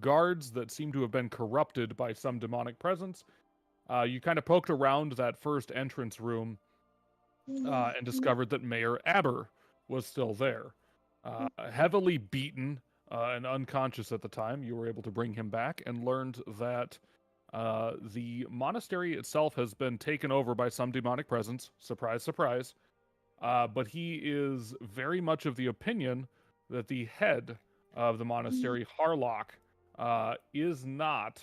guards that seem to have been corrupted by some demonic presence. You kind of poked around that first entrance room and discovered that Mayor Aber was still there. Heavily beaten and unconscious at the time, you were able to bring him back and learned that the monastery itself has been taken over by some demonic presence. Surprise, surprise. But he is very much of the opinion that the head of the monastery, Harlock, is not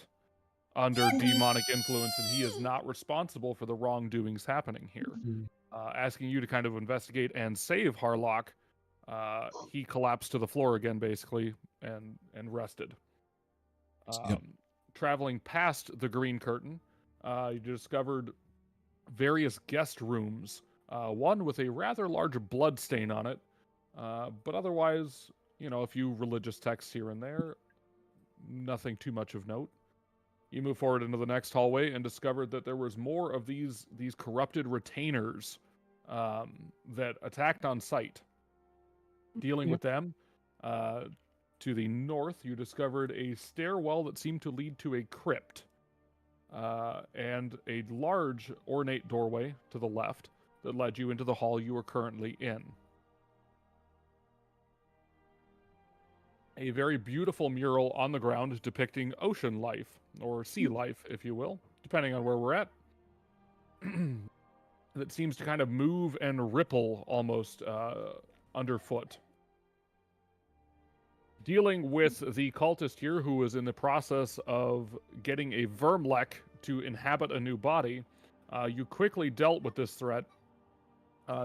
under demonic influence, and he is not responsible for the wrongdoings happening here. Asking you to kind of investigate and save Harlock, he collapsed to the floor again, basically, and rested. Traveling past the Green Curtain, you discovered various guest rooms, one with a rather large blood stain on it, but otherwise, a few religious texts here and there, nothing too much of note. You move forward into the next hallway and discovered that there was more of these corrupted retainers that attacked on sight. Dealing with them, to the north, you discovered a stairwell that seemed to lead to a crypt, and a large ornate doorway to the left that led you into the hall you are currently in. A very beautiful mural on the ground depicting ocean life, or sea life, if you will, depending on where we're at, that seems to kind of move and ripple almost underfoot. Dealing with the cultist here, who is in the process of getting a vermlek to inhabit a new body, you quickly dealt with this threat,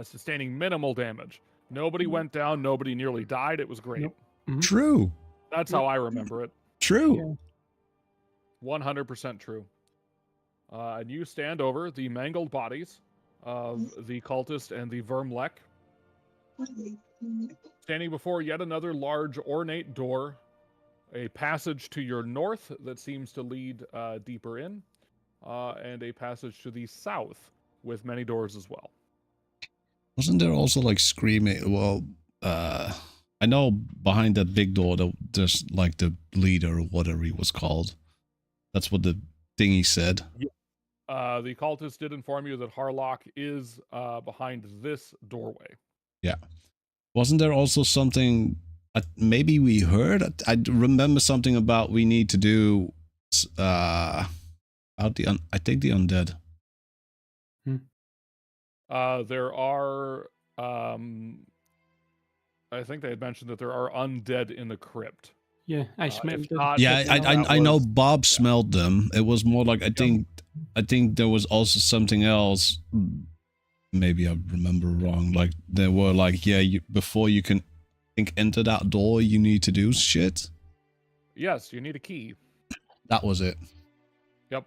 sustaining minimal damage. Nobody went down, nobody nearly died, it was great. Nope. True. That's how I remember it. True. 100% true. And you stand over the mangled bodies of the cultist and the vermlek, standing before yet another large ornate door, a passage to your north that seems to lead deeper in, and a passage to the south with many doors as well. Wasn't there also like screaming? Well, I know behind that big door there's like the leader or whatever he was called. That's what the thingy said. The cultist did inform you that Harlock is behind this doorway. Yeah. Wasn't there also something maybe we heard? I remember something about we need to do I think the undead. There are I think they had mentioned that there are undead in the crypt. Yeah, I smelled it. I know Bob smelled them. It was more like I think there was also something else. Maybe I remember wrong. Like there were like before you can enter that door, you need to do shit. Yes, you need a key. That was it. Yep.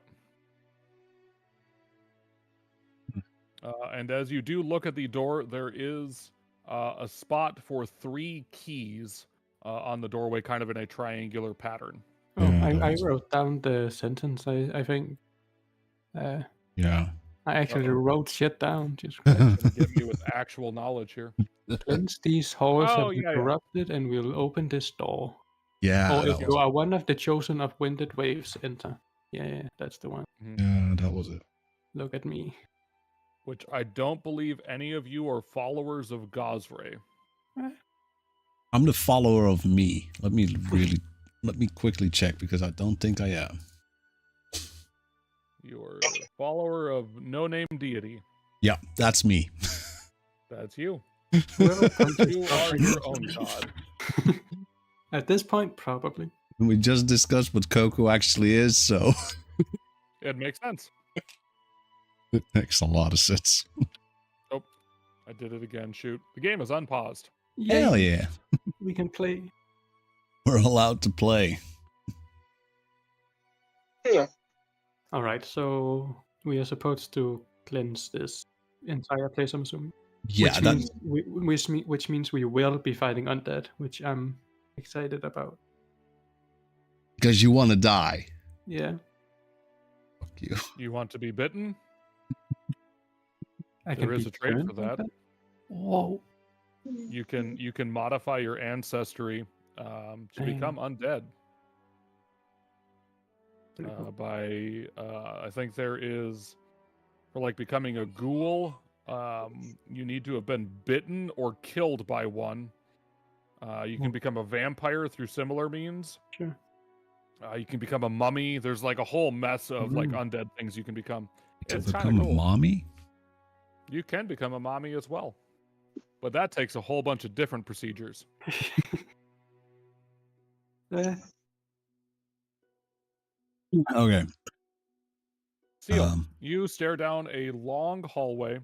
And as you do look at the door, there is a spot for 3 keys on the doorway, kind of in a triangular pattern. Oh, I wrote down the sentence, I think. Yeah. I actually wrote shit down. Just give you with actual knowledge here. Cleanse these halls have been corrupted, and we'll open this door. Yeah. Or if you are one of the chosen of winded waves, enter. Yeah, that's the one. Yeah, that was it. Look at me. Which I don't believe any of you are followers of Gosray. I'm the follower of me. Let me quickly check because I don't think I am. You're a follower of no-name deity. Yeah, that's me. That's you. Well, you are your own god. At this point, probably. We just discussed what Coco actually is, so... It makes sense. It makes a lot of sense. Oh, I did it again. Shoot. The game is unpaused. Yay. Hell yeah. We can play. We're allowed to play. Yeah. Alright, so we are supposed to cleanse this entire place, I'm assuming. Yeah, which means we will be fighting undead, which I'm excited about. Because you want to die. Yeah. Fuck you. You want to be bitten? There is a trait for that. Whoa. You can modify your ancestry to become undead. Pretty cool. I think there is, for like becoming a ghoul, you need to have been bitten or killed by one. You can become a vampire through similar means. Sure. You can become a mummy. There's like a whole mess of like undead things you can become. You can It's kind become of a cool. mommy? You can become a mommy as well. But that takes a whole bunch of different procedures. Okay. Seal, you stare down a long hallway.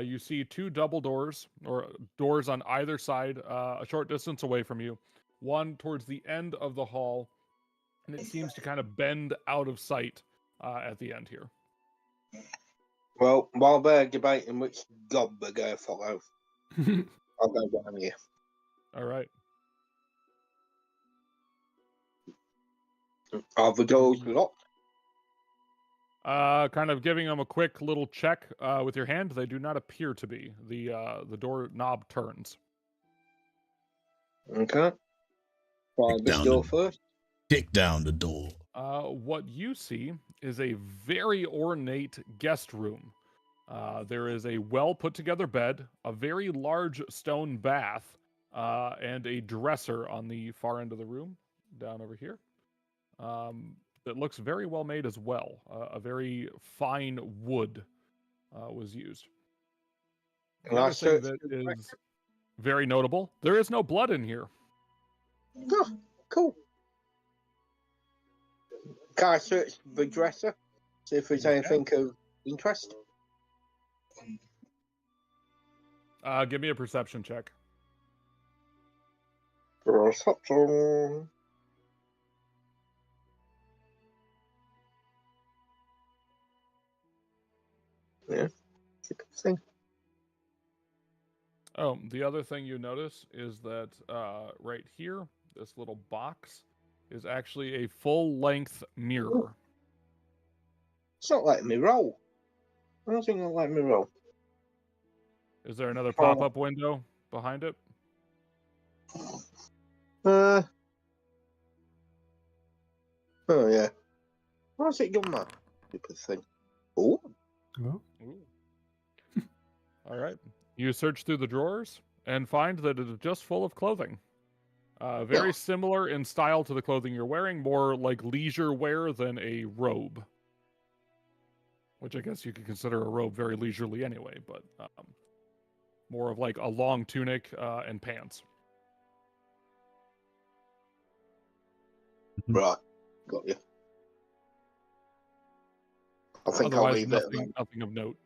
You see two double doors, or doors on either side, a short distance away from you. One towards the end of the hall, and it seems to kind of bend out of sight at the end here. Well, while they're debating which gob they're going to follow, I'll go down here. All right. Are the doors locked? Kind of giving them a quick little check with your hand. They do not appear to be. The door knob turns. Okay. Try Kick this down door the- first. Kick down the door. What you see is a very ornate guest room. There is a well put together bed, a very large stone bath, and a dresser on the far end of the room, down over here. That looks very well made as well. A very fine wood was used. The other thing that is very notable, there is no blood in here. Oh, cool. Can I search the dresser? See if there's anything of interest? Give me a perception check. Perception. Yeah. Thing. Oh, the other thing you notice is that right here, this little box is actually a full-length mirror. It's not letting me roll. I don't think it'll let me roll. Is there another pop-up window behind it? Oh yeah. Why's it done that? Stupid thing. Oh. Oh. Ooh. All right. You search through the drawers and find that it is just full of clothing. Very similar in style to the clothing you're wearing, more like leisure wear than a robe. Which I guess you could consider a robe very leisurely anyway, but more of like a long tunic and pants. Right. Got you. I think I'll Otherwise, leave it. nothing of note.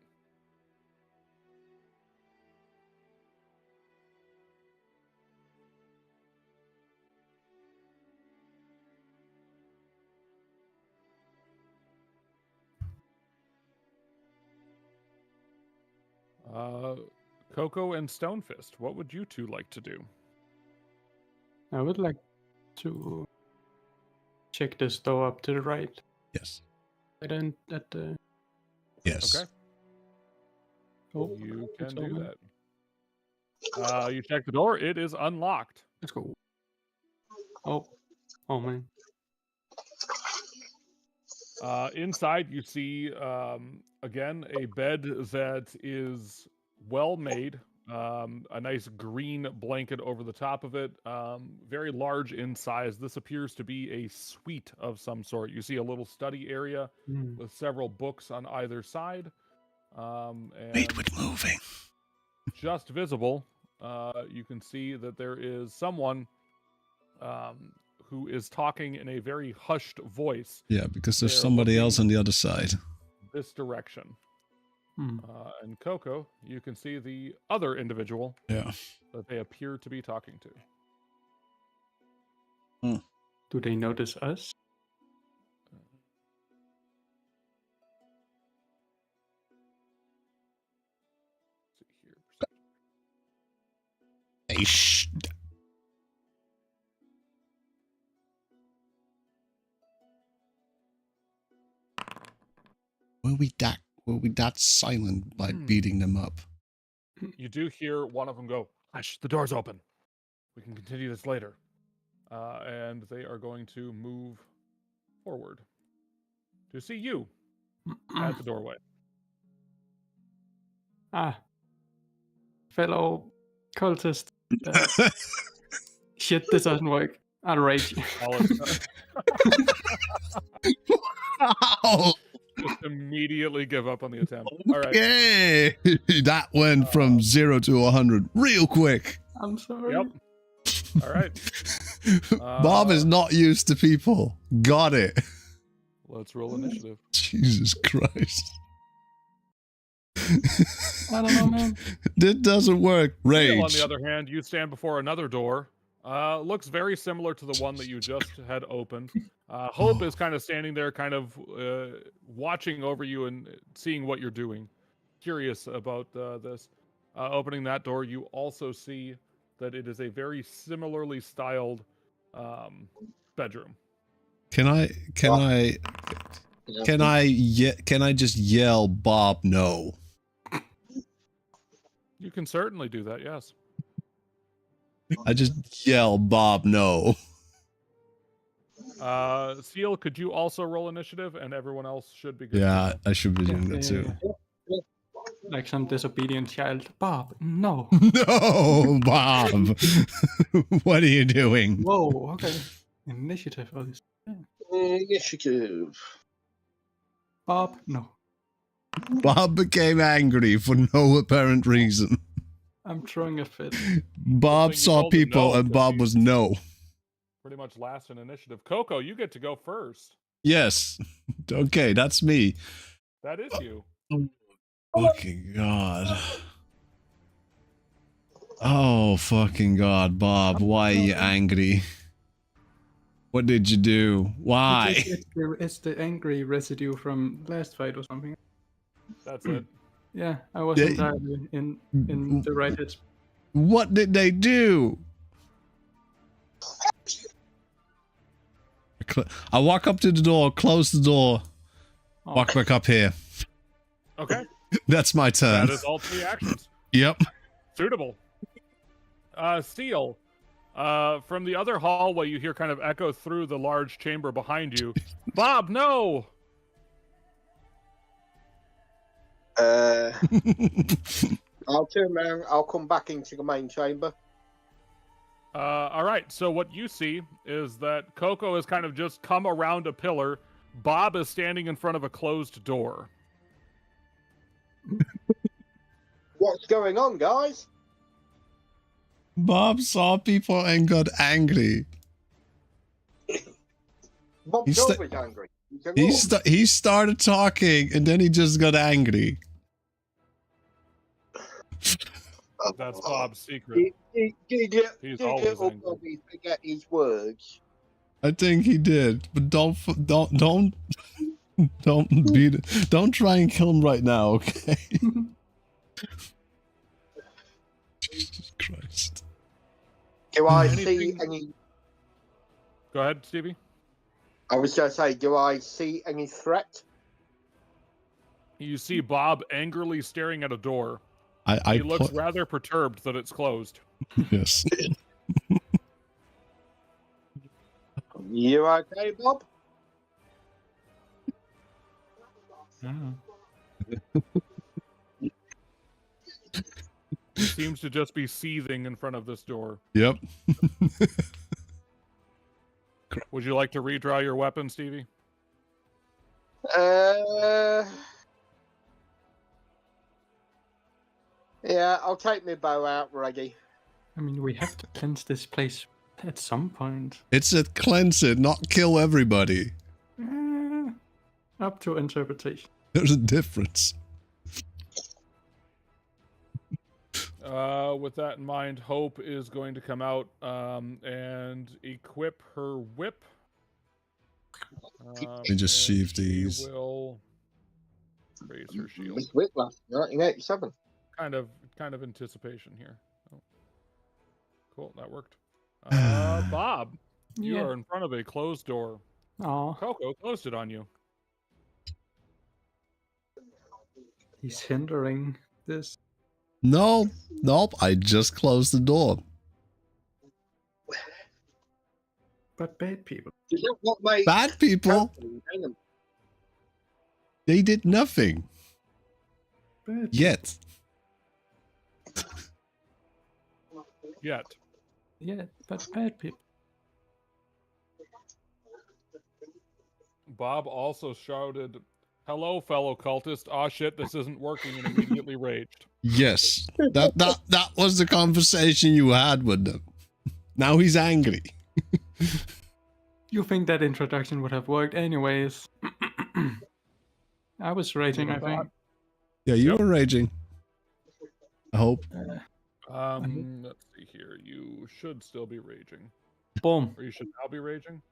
Coco and Stonefist, what would you two like to do? I would like to check this door up to the right. Yes. Right at the. Yes. Okay. Oh, You it's can do open. that. You check the door. It is unlocked. Let's go. Oh man. Inside, you see again a bed that is well made. A nice green blanket over the top of it. Very large in size. This appears to be a suite of some sort. You see a little study area with several books on either side. Wait with moving. Just visible, you can see that there is someone who is talking in a very hushed voice. Yeah, because there's They're somebody else on looking the other side. this direction. And Coco, you can see the other individual Yeah. that they appear to be talking to. Do they notice us? See here. Hey, shh. Were we that silent by beating them up? You do hear one of them go, "Hush, the door's open. We can continue this later." And they are going to move forward. to see you at the doorway. Fellow cultist. Shit, this doesn't work. I'll rage. Wow. Just immediately give up on the attempt. All right. Okay. That went from 0 to 100 real quick. I'm sorry. Yep. All right. Bob is not used to people. Got it. Let's roll initiative. Jesus Christ. I don't know, man. This doesn't work. Rage. On the other hand, you stand before another door. Looks very similar to the one that you just had opened. Hope is kind of standing there, kind of watching over you and seeing what you're doing. Curious about this. Opening that door, you also see that it is a very similarly styled bedroom. Can I just yell Bob no? You can certainly do that, yes. I just yell Bob no. Seal, could you also roll initiative? And everyone else should be good. Yeah, I should be doing that too. Like some disobedient child. Bob, no. No, Bob. What are you doing? Whoa, okay. Initiative. Oh, this. Initiative. Bob, no. Bob became angry for no apparent reason. I'm throwing a fit. Bob you saw told him people no, and Bob you- was no. Pretty much last in initiative. Coco, you get to go first. Yes. Okay, that's me. That is you. Fucking God. Oh, fucking God, Bob. Why are you angry? What did you do? Why? It's the angry residue from last fight or something. That's it. Yeah, I was Yeah. entirely in the right head. What did they do? I walk up to the door, close the door, Oh, walk back up here. Okay. That's my turn. That is all 3 actions. Yep. Suitable. Steel. From the other hallway, you hear kind of echo through the large chamber behind you. Bob, no! I'll turn around. I'll come back into the main chamber. All right, so what you see is that Coco has kind of just come around a pillar. Bob is standing in front of a closed door. What's going on, guys? Bob saw people and got angry. Bob's He's always angry. He's a He started talking and then he just got angry. That's Bob's secret. He's Did always little angry. Bobby forget his words? I think he did, but don't try and kill him right now, okay? Jesus Christ. Do I Anything- see any? Go ahead, Stevie. I was going to say, do I see any threat? You see Bob angrily staring at a door. I He looks rather perturbed that it's closed. yes. You okay, Bob? He seems to just be seething in front of this door. Yep. Would you like to redraw your weapon, Stevie? Yeah, I'll take my bow out ready. I mean, we have to cleanse this place at some point. It's a cleanse it, not kill everybody. Up to interpretation. There's a difference. With that in mind, Hope is going to come out and equip her whip. Let me just see and if she these- will raise her shield. This Whiplash, 1987. Kind of anticipation here. Oh. Cool, that worked. Bob, you Yeah. are in front of a closed door. Oh, Coco closed it on you. he's hindering this. No, nope, I just closed the door. But bad people. Is that what made Bad people. They did nothing. Bad. Yet. Yet. Yeah, but bad people. Bob also shouted, "Hello, fellow cultist. Aw shit, this isn't working," and immediately raged. Yes. That was the conversation you had with them. Now he's angry. You think that introduction would have worked anyways? I was raging, I think. Yeah, you Yep. were raging. I hope. Let's see here. You should still be raging. Boom. Or you should now be raging.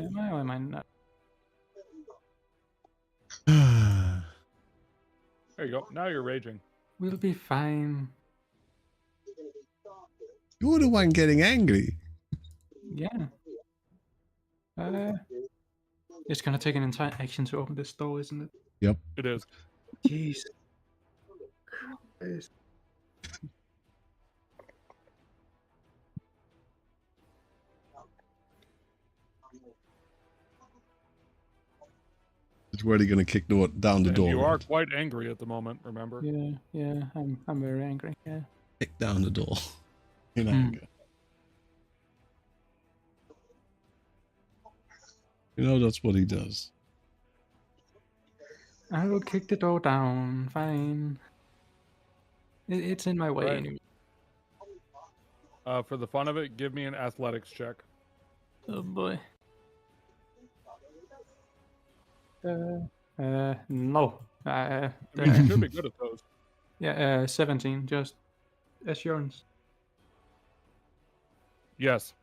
Am I or am I not? There you go. Now you're raging. We'll be fine. You're the one getting angry. Yeah. It's gonna take an entire action to open this door, isn't it? Yep. It is. Jeez. Christ. It's where they're gonna kick down the And door. you are quite angry at the moment, remember? Yeah, I'm very angry, yeah. Kick down the door. In anger. You know that's what he does. I will kick the door down, fine. It's in my way Right. anyway. For the fun of it, give me an athletics check. Oh boy. No. I mean, you should be good at those. Yeah, 17, just assurance. Yes,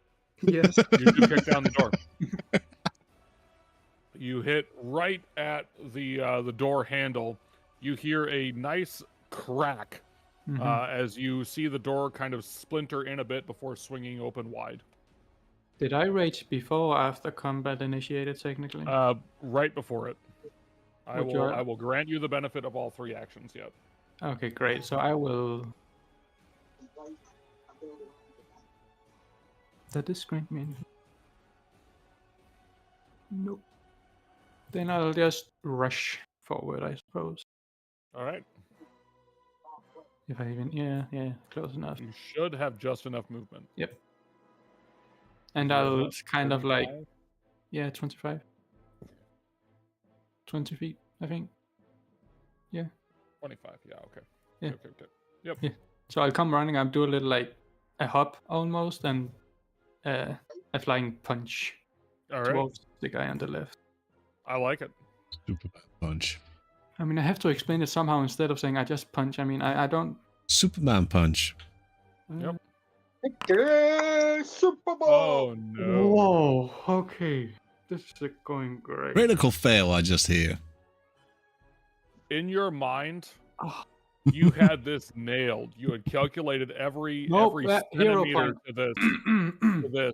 Yes. you do kick down the door. You hit right at the door handle. You hear a nice crack as you see the door kind of splinter in a bit before swinging open wide. Did I rage before or after combat initiated, technically? Right before it. I Would you- will grant you the benefit of all 3 actions yet. Okay, great. So I will... That is screen mean. Nope. Then I'll just rush forward, I suppose. All right. If I even... Yeah, close enough. You should have just enough movement. Yep. And You have I'll what, kind of like... 35? Yeah, 25. 20 feet, I think. 25. Yeah. Okay. Yeah. Okay. Yep. Yeah. So I'll come running. I'll do a little like a hop almost, and a flying punch All right. towards the guy on the left. I like it. Superman punch. I mean, I have to explain it somehow instead of saying I just punch. I mean, I don't. Superman punch. Yep. Super Bowl. Oh no. Whoa. Okay. This is going great. Critical fail, I just hear. In your mind, Oh. you had this nailed. You had calculated every Nope, hero centimeter point. to this.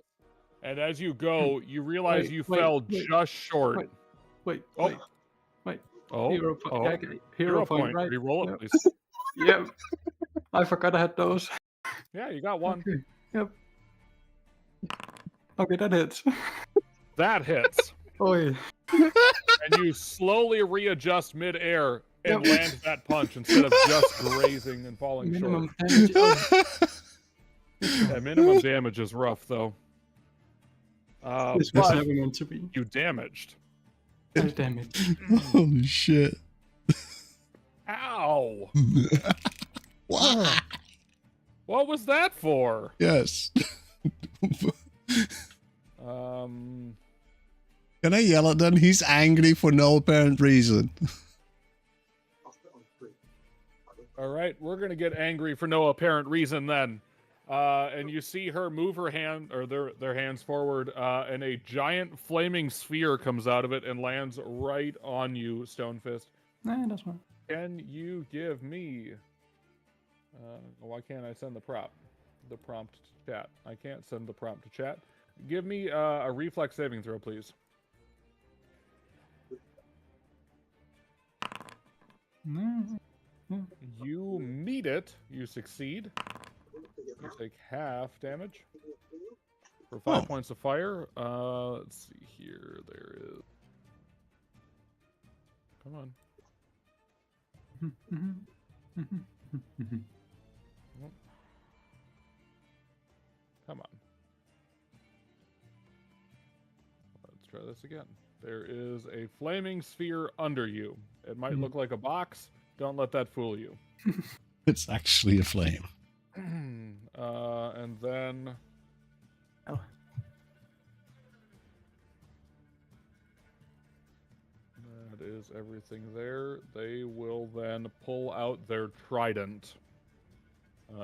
And as you go, you realize you fell just short. Wait. Oh. Oh, Hero point. oh. Yeah, okay. Hero point, right? Reroll it, Yep. please. Yep. I forgot I had those. Yeah, you got one. Okay. Yep. Okay, that hits. That hits. Oh yeah. And you slowly readjust midair and land that punch instead of just grazing and falling Minimum short. damage. Oh, Yeah, minimum damage is rough, though. this was But never meant to be. you damaged. Oh, damage. Holy shit. Ow! Wow. What was that for? Yes. Can I yell at them? He's angry for no apparent reason. All right, we're gonna get angry for no apparent reason then. And you see her move her hand or their hands forward, and a giant flaming sphere comes out of it and lands right on you, Stonefist. Nah, that's fine. Can you give me? Why can't I send the prompt to chat? I can't send the prompt to chat. Give me a reflex saving throw, please. No. You meet it. You succeed. You take half damage for 5 points of fire. Let's see here. There is Come on. Come on. Let's try this again. There is a flaming sphere under you. It might look like a box. Don't let that fool you. It's actually a flame. And then... Oh. That is everything there. They will then pull out their trident.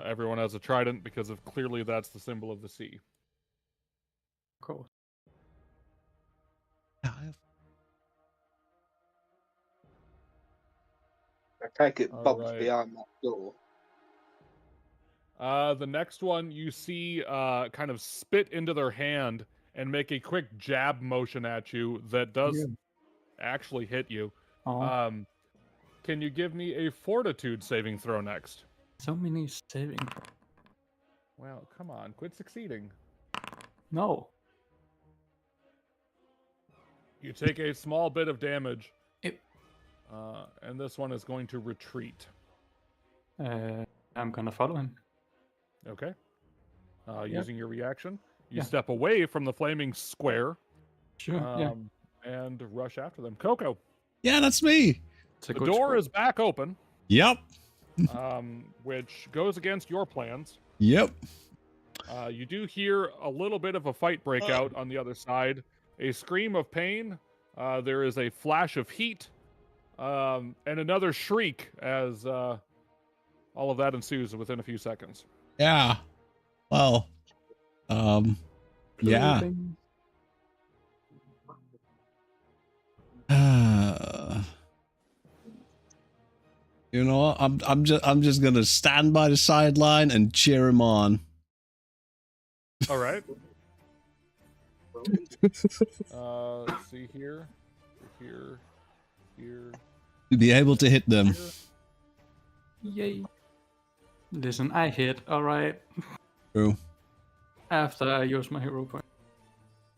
Everyone has a trident because of clearly that's the symbol of the sea. Cool. Yeah, I take it All Bob's right. behind that door. The next one you see kind of spit into their hand and make a quick jab motion at you that does actually hit you. Oh, Can you give me a fortitude saving throw next? so many saving. Well, come on, quit succeeding. No. You take a small bit of damage, It, and this one is going to retreat. I'm gonna follow him. Okay. Yep. Using your reaction, you Yeah. step away from the flaming square Sure. and rush after them. Coco, yeah, that's me. It's a the good door score. is back open, Yep. which goes against your plans. Yep. You do hear a little bit of a fight break out on the other side. A scream of pain. There is a flash of heat, and another shriek as all of that ensues within a few seconds. Yeah. Well. Yeah. Clothing. You know what? I'm just gonna stand by the sideline and cheer him on. All right. Let's see here. Here. To be able to hit them. Yay. Listen, I hit, alright. True. After I use my hero point.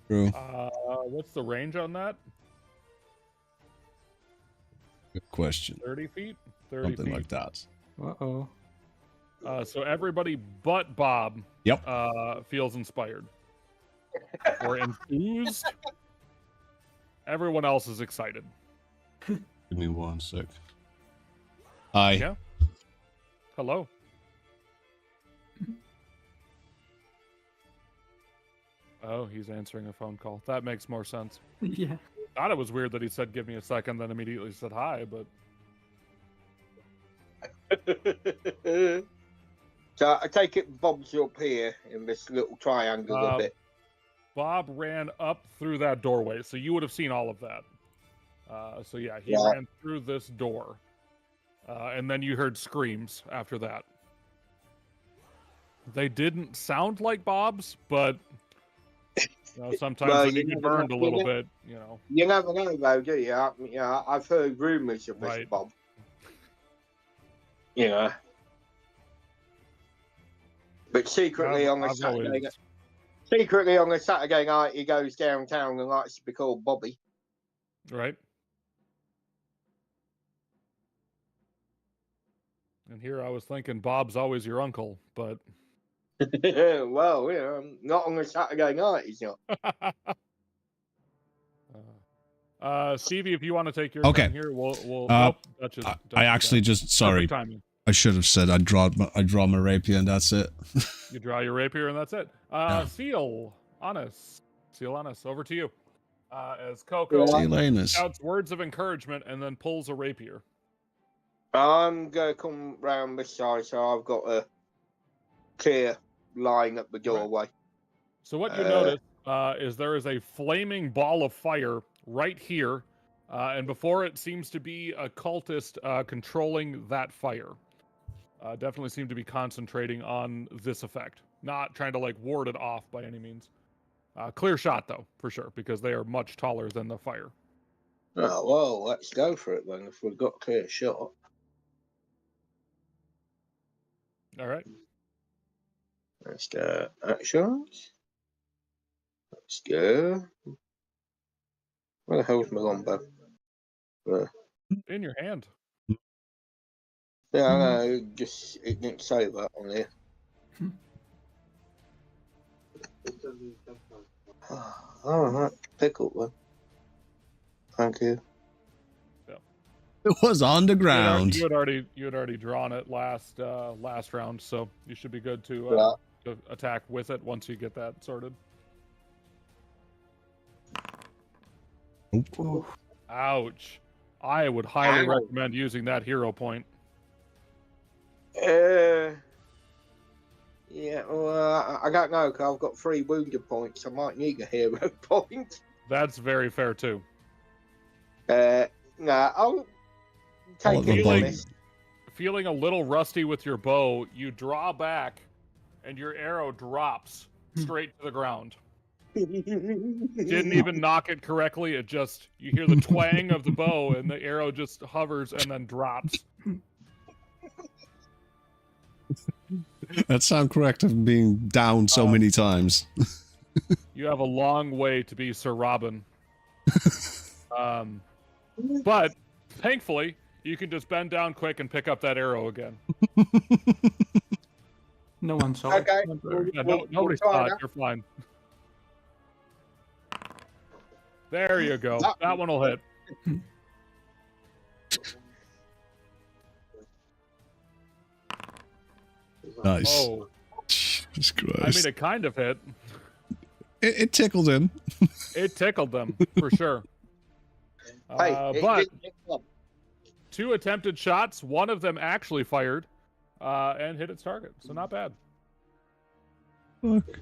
True. What's the range on that? Good question. 30 feet? 30 Something feet. like that. Uh-oh. So everybody but Bob Yep. feels inspired. Or enthused. Everyone else is excited. Give me 1 sec. Hi. Yeah. Hello. Oh, he's answering a phone call. That makes more sense. Yeah. Thought it was weird that he said give me a second, then immediately said hi, but So I take it Bob's up here in this little triangle a bit. Bob ran up through that doorway, so you would have seen all of that. So yeah, he Yeah. ran through this door. And then you heard screams after that. They didn't sound like Bob's, but you know, sometimes Well, when you you get never burned a know, little you know. bit, you know. You never know, though, do you? I've heard rumours of this Right. Bob. You know. But secretly on a I've Saturday, always- secretly on a Saturday night, he goes downtown and likes to be called Bobby. Right. And here I was thinking Bob's always your uncle, but Well, you know, not on a Saturday night, he's not. Stevie, if you want to take your Okay. turn here, we'll Uh, Dutch is- I Dutch is actually back. just sorry. Perfect timing. I should have said I draw my rapier and that's it. You draw your rapier and that's it. Yeah. Seal Honest, over to you. As Coco See you later. shouts words of encouragement and then pulls a rapier. I'm going to come round this side, so I've got a clear line at the doorway. So what you notice is there is a flaming ball of fire right here, and before it seems to be a cultist controlling that fire. Definitely seem to be concentrating on this effect, not trying to like ward it off by any means. Clear shot though, for sure, because they are much taller than the fire. Oh, well, let's go for it then, if we've got a clear shot. All right. Let's go actions. Let's go. Where the hell's my longbow? In your hand. Yeah, I know, it didn't say that on there. Alright, pickle one. Thank you. It was on the ground. You had already drawn it last round, so you should be good to Yeah. to attack with it once you get that sorted. Oh, Ouch! I would highly Ow. recommend using that hero point. Yeah, well, I don't know, because I've got 3 wounded points. I might need a hero point. That's very fair too. Nah, I'll take the it. bug. Miss. Feeling a little rusty with your bow, you draw back, and your arrow drops straight to the ground. Didn't even knock it correctly. It just, you hear the twang of the bow, and the arrow just hovers and then drops. That sounds correct of being down so many times. You have a long way to be Sir Robin. But thankfully, you can just bend down quick and pick up that arrow again. no one saw it. Okay. Don't worry. Yeah, We'll nobody try saw it. that. You're fine. There you go. Ah. That one will hit. Nice. Oh, Jesus I mean, Christ. it kind of hit. It tickled him. It tickled them, for sure. Hey, But it- it- 2 attempted shots, one of them actually fired and hit its target. So not bad. Look.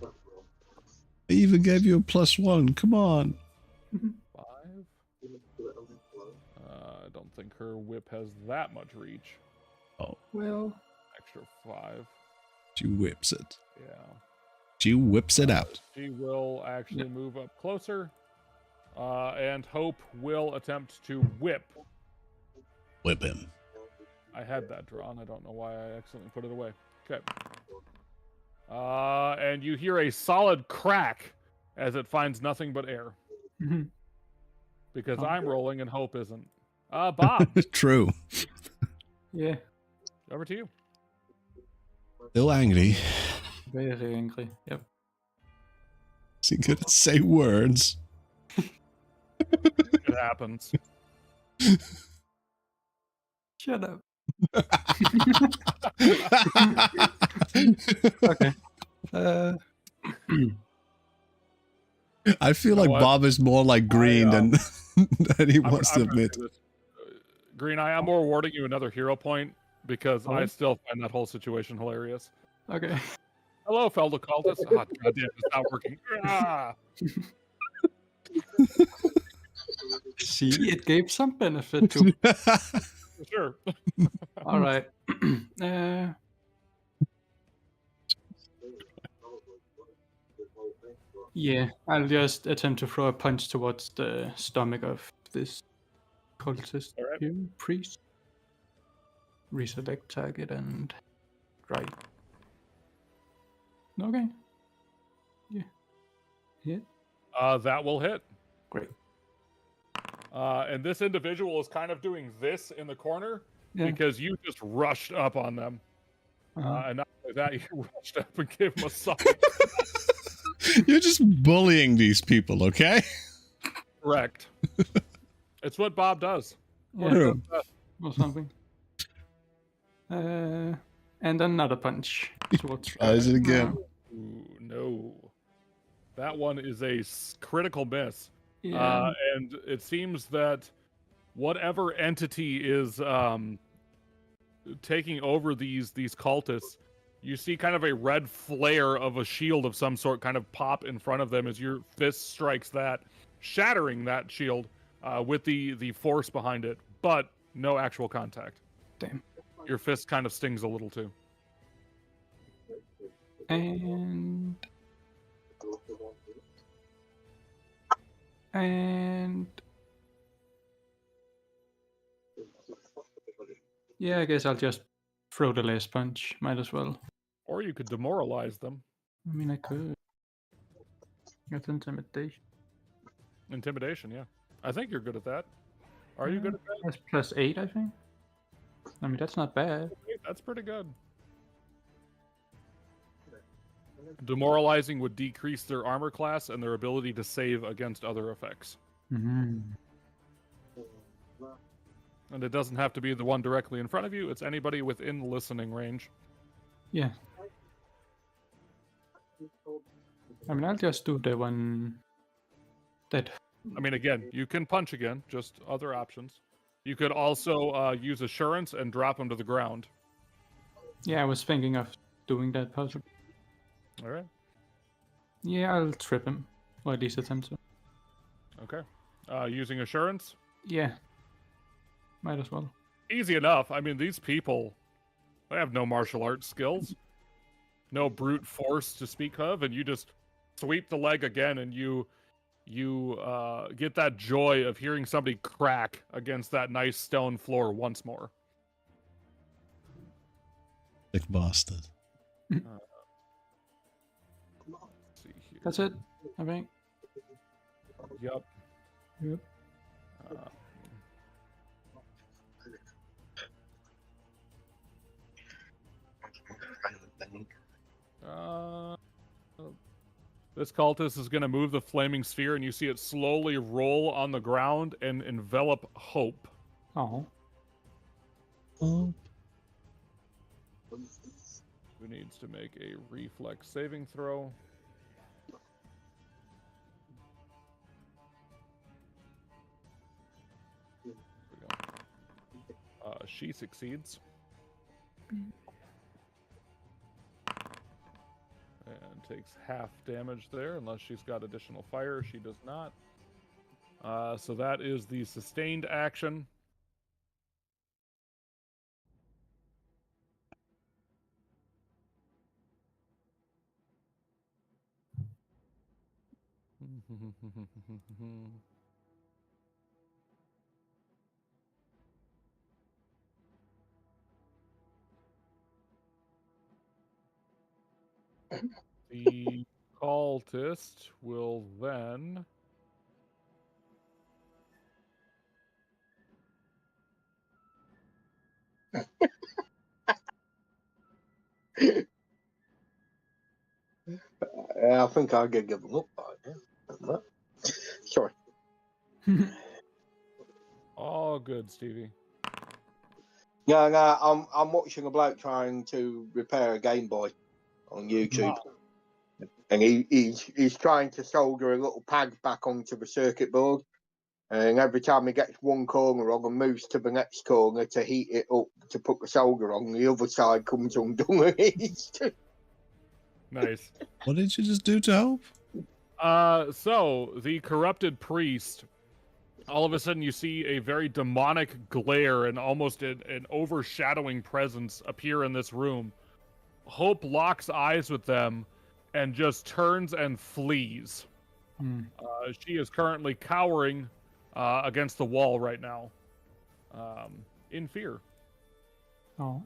I even gave you a +1. Come on. 5. I don't think her whip has that much reach. Well, Extra 5. She whips it. Yeah. She whips it out. She will actually move up closer. And Hope will attempt to whip. Whip him. I had that drawn. I don't know why I accidentally put it away. Okay. And you hear a solid crack as it finds nothing but air. mhm. Because Oh. I'm rolling and Hope isn't. Bob, True. Yeah, over to you. Still angry. very angry. Yep. Is he gonna say words? It happens. Shut up. Okay. I feel You know like what? Bob is more like green than than he wants to I'm gonna admit. do this. Green Eye, I'm awarding you another hero point because I Oh. still find that whole situation hilarious. Okay. Hello, fellow cultists. Oh, goddamn, it's not working. Ah! See, it gave some benefit to. For sure. All right. Yeah, I'll just attempt to throw a punch towards the stomach of this cultist All right. here, priest. Reselect target and right. Okay. Yeah. Hit. That will hit. Great. And this individual is kind of doing this in the corner Yeah. because you just rushed up on them. Uh-huh. And not only that, you rushed up and gave him a solid You're just bullying these people, okay? correct. It's what Bob does. Yeah, True. or something. And another punch towards. Tries it again. Ooh, no. That one is a critical miss. Yeah. And it seems that whatever entity is taking over these cultists, you see kind of a red flare of a shield of some sort kind of pop in front of them as your fist strikes that, shattering that shield with the force behind it, but no actual contact. Damn. Your fist kind of stings a little too. And yeah, I guess I'll just throw the last punch. Might as well. Or you could demoralize them. I mean, I could. That's intimidation. Intimidation, yeah. I think you're good at that. Are you good at that? That's +8, I think. I mean, that's not bad. Okay, that's pretty good. Demoralizing would decrease their armor class and their ability to save against other effects. Mm-hmm. And it doesn't have to be the one directly in front of you. It's anybody within listening range. Yeah. I mean, I'll just do the one that... I mean, again, you can punch again, just other options. You could also use Assurance and drop him to the ground. Yeah, I was thinking of doing that possibly. All right. Yeah, I'll trip him. Or at least attempt to. Okay. Using Assurance? Yeah. Might as well. Easy enough. I mean, these people, they have no martial arts skills. No brute force to speak of, and you just sweep the leg again, and you get that joy of hearing somebody crack against that nice stone floor once more. Big bastard. Let's see here. That's it, I think. Yep. Yep. This cultist is going to move the flaming sphere, and you see it slowly roll on the ground and envelop Hope. Oh. Oh. Who needs to make a reflex saving throw? There we go. She succeeds. And takes half damage there, unless she's got additional fire. She does not. So that is the sustained action. The cultist will then I think I'll get given up by now. Sorry. all good, Stevie. Yeah, no, I'm watching a bloke trying to repair a Game Boy on YouTube. And he's trying to solder a little pad back onto the circuit board. And every time he gets one corner wrong and moves to the next corner to heat it up to put the solder on, the other side comes undone. Nice. What did you just do to help? So the corrupted priest, all of a sudden you see a very demonic glare and almost an overshadowing presence appear in this room. Hope locks eyes with them and just turns and flees. She is currently cowering against the wall right now, in fear. Oh.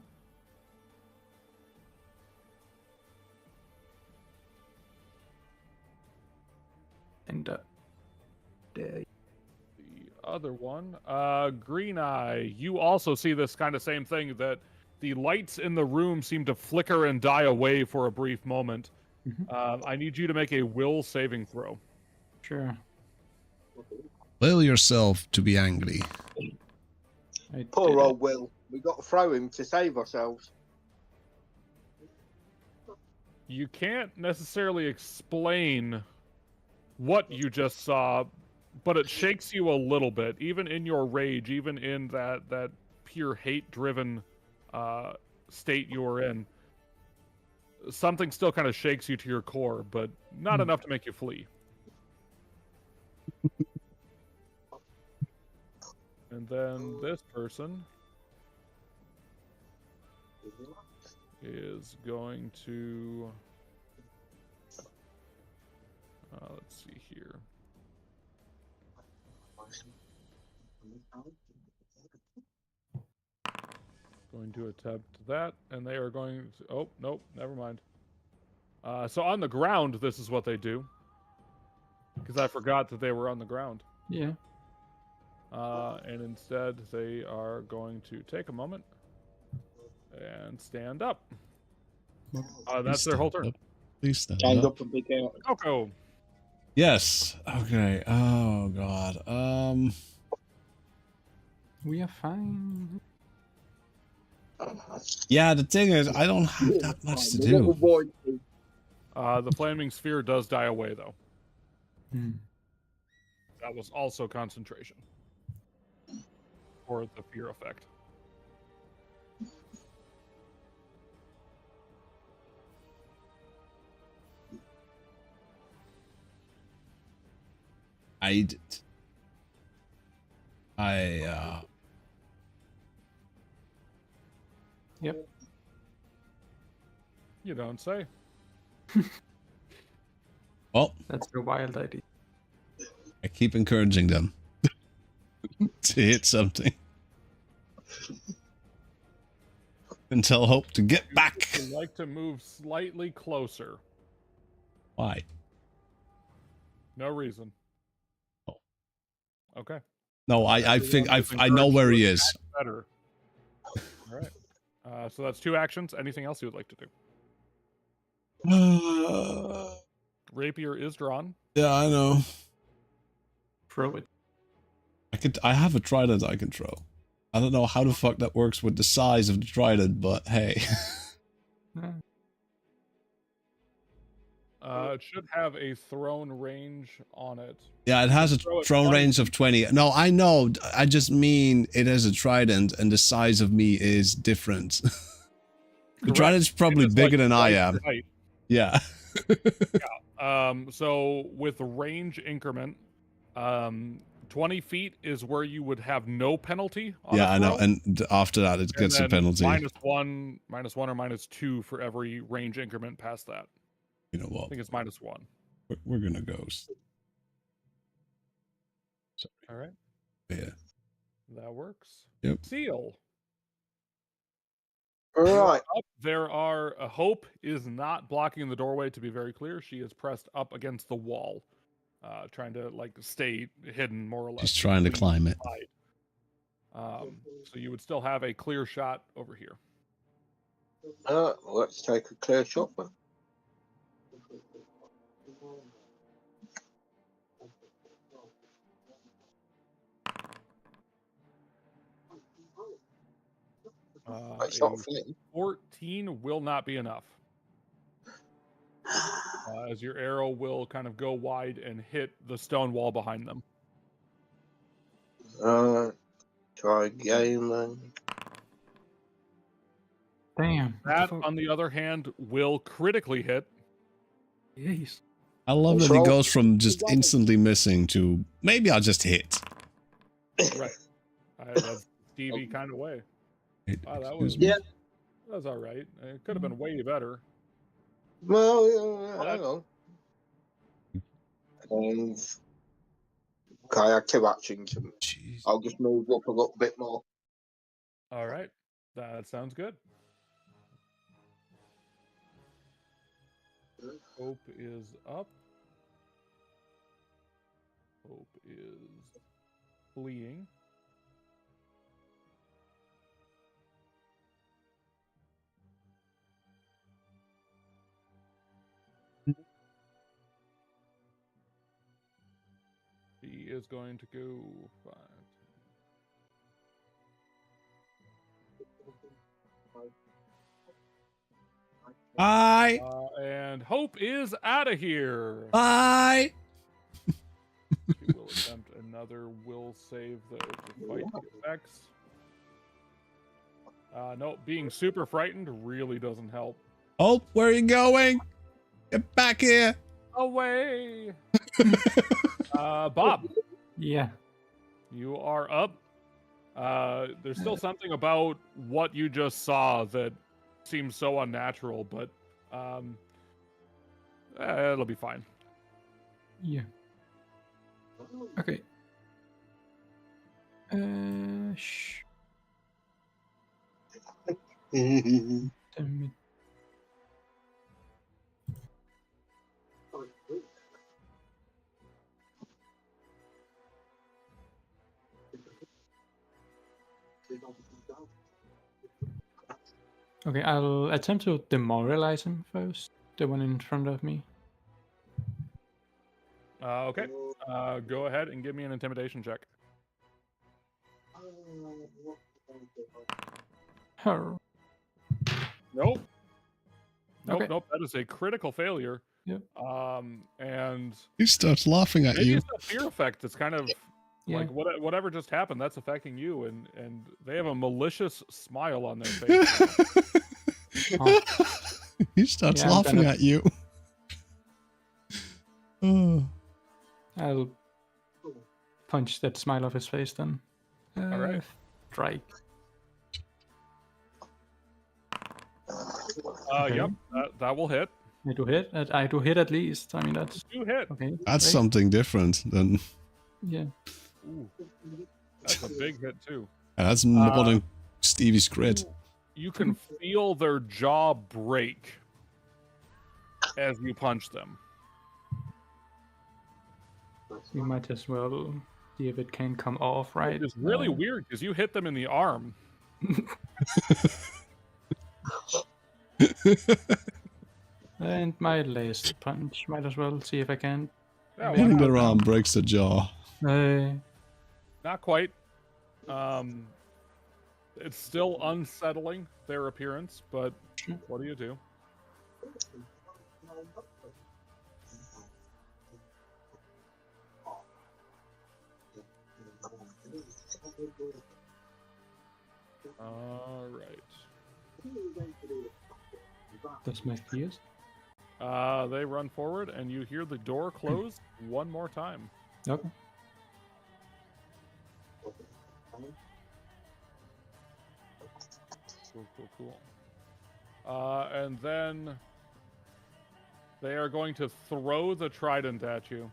And The other one, Green Eye, you also see this kind of same thing, that the lights in the room seem to flicker and die away for a brief moment. I need you to make a will saving throw. sure. Will yourself to be angry. Poor old Will. We got to throw him to save ourselves. You can't necessarily explain what you just saw, but it shakes you a little bit, even in your rage, even in that pure hate-driven state you're in. Something still kind of shakes you to your core, but not enough to make you flee. And then this person is going to... let's see here. Going to attempt that, and they are going to... Oh, nope, never mind. So on the ground, this is what they do. Because I forgot that they were on the ground. Yeah. And instead, they are going to take a moment and stand up. That's their whole turn. Please stand Stand up. up and be careful. Coco. Yes. Okay. Oh God. We are fine. Yeah. The thing is, I don't have that much to The little do. boy. The flaming sphere does die away, though. Hmm. That was also concentration. Or the fear effect. Yep. You don't say. Well, That's a wild idea. I keep encouraging them to hit something. And tell Hope to get back. Would like to move slightly closer. Why? No reason. Oh. Okay. No, I think Everyone is I know encouraged where to he attack is. Better. All right. So that's 2 actions. Anything else you would like to do? Rapier is drawn. Yeah, I know. Throw it. I have a trident I can throw. I don't know how the fuck that works with the size of the trident, but hey. It should have a thrown range on it. Yeah, it has a Throw it throw 20 range of 20. No, I know. I just mean it has a trident and the size of me is different. The Correct. trident's probably It is bigger like than I twice am. your height. Yeah. So with range increment, 20 feet is where you would have no penalty on Yeah, a I know. throw. And after that, it gets a then penalty. -1, or -2 for every range increment past that. You know I what? think it's -1. We're gonna go. All right. Yeah. That works. Yep. Seal. All right. There are Hope is not blocking the doorway, to be very clear. She is pressed up against the wall, trying to like stay hidden more or less. She's trying to climb it. So you would still have a clear shot over here. Let's take a clear shot. It's not for me. 14 will not be enough. As your arrow will kind of go wide and hit the stone wall behind them. Try again then. Damn. That, on the other hand, will critically hit. Jeez. I love that he goes from just instantly missing to maybe I'll just hit. Right. That's Stevie kind of way. Wow, that was all right. It could have been way better. Well, yeah, I know. And okay, I have 2 actions. Jeez. I'll just move up a little bit more. All right. That sounds good. Hope is up. Hope is fleeing. He is going to go 5. Bye. And Hope is out of here. Bye. She will attempt another will save to fight the effects. No, being super frightened really doesn't help. Hope, where are you going? Get back here. Away. Bob. Yeah. You are up. There's still something about what you just saw that seems so unnatural, but it'll be fine. Yeah. Okay. Shh. Damn it. Okay, I'll attempt to demoralize him first. The one in front of me. Okay. Go ahead and give me an intimidation check. Her. Nope. Nope, Okay. nope. That is a critical failure. Yep. And He starts laughing at maybe you. it's a fear effect that's kind of Yeah. like whatever just happened, that's affecting you, and they have a malicious smile on their face. Oh, He starts Yeah, I'm laughing gonna- at you. Oh. I'll punch that smile off his face then. Alright. Strike. Okay. Yep, that will hit. I do hit. I do hit at least. I mean, that's You hit. okay. That's great. something different than. Yeah. Ooh, that's a big hit too. That's more than Stevie's crit. You can feel their jaw break as you punch them. We might as well see if it can come off, right? It's really weird because you hit them in the arm. And my last punch. Might as well see if I can. Yeah, why Hitting not? their arm breaks the jaw. Not quite. It's still unsettling, their appearance, but what do you do? All right. That's my fears. They run forward, and you hear the door close one more time. Okay. Cool. And then they are going to throw the trident at you.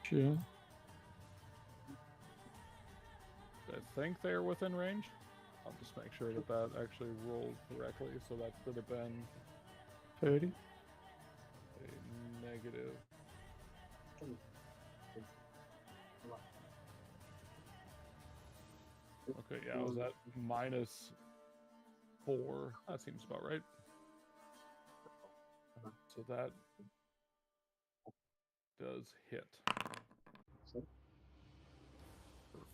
Sure. I think they are within range. I'll just make sure that that actually rolled correctly. So that should have been 30. a negative. Okay, yeah, I was at -4. That seems about right. So that does hit.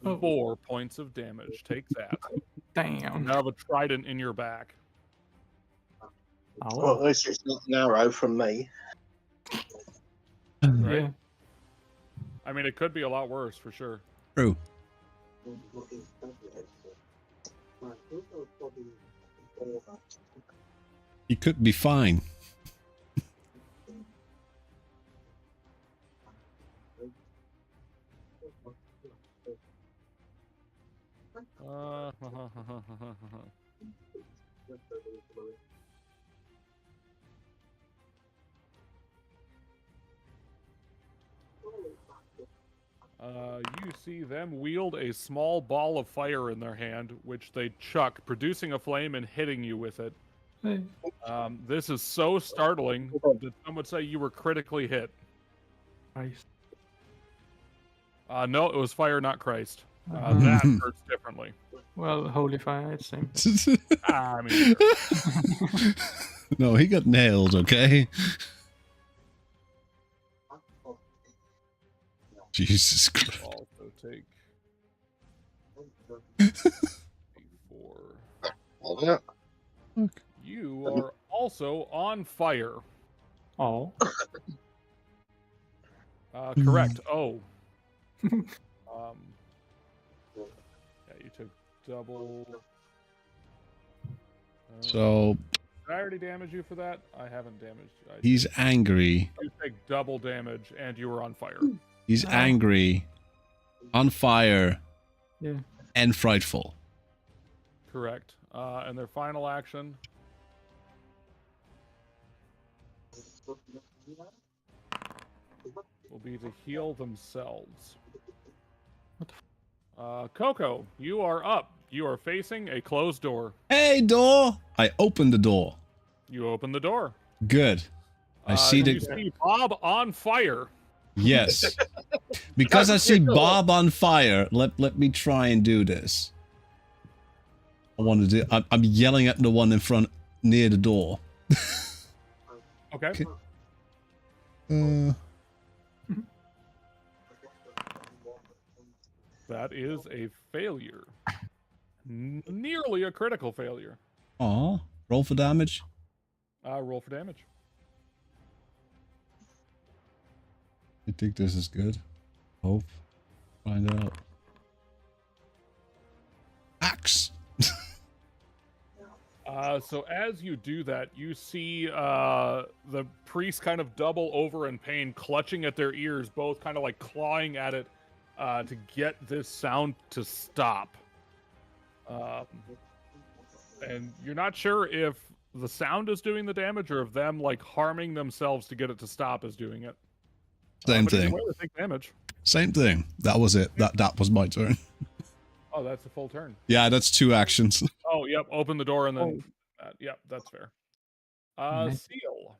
Oh. 4 points of damage. Take that. Damn. You have a trident in your back. Ow. Well, at least it's not an arrow from me. Right? Yeah. I mean, it could be a lot worse for sure. True. He could be fine. You see them wield a small ball of fire in their hand, which they chuck, producing a flame and hitting you with it. Hey. This is so startling that some would say you were critically hit. Christ. No, it was fire, not Christ. Uh-huh. That hurts differently. Well, holy fire, it's same. I mean, sure. No, he got nailed, okay? Jesus Christ. Also take 4. Yeah. You are also on fire. Oh. Correct. Oh. Yeah, you took double. So Did I already damage you for that? I haven't damaged you. he's angry. You take double damage, and you were on fire. He's angry, on fire, Yeah. and frightful. Correct. And their final action. Will be to heal themselves. Coco, you are up. You are facing a closed door. Hey, door! I opened the door. You open the door. Good. I see you the... see Bob on fire. Yes. Because I see Bob on fire, let me try and do this. I want to do. I'm yelling at the one in front near the door. Okay. That is a failure. Nearly a critical failure. Aw, roll for damage. Roll for damage. I think this is good. Hope. Find out. Axe. So as you do that, you see the priest kind of double over in pain, clutching at their ears, both kind of like clawing at it to get this sound to stop. And you're not sure if the sound is doing the damage or if them like harming themselves to get it to stop is doing it. Same But either thing. way, they take damage. Same thing. That was it. That was my turn. Oh, that's a full turn. Yeah, that's 2 actions. Oh, yep. Open the door and then. Yep, that's fair. Nice. Seal.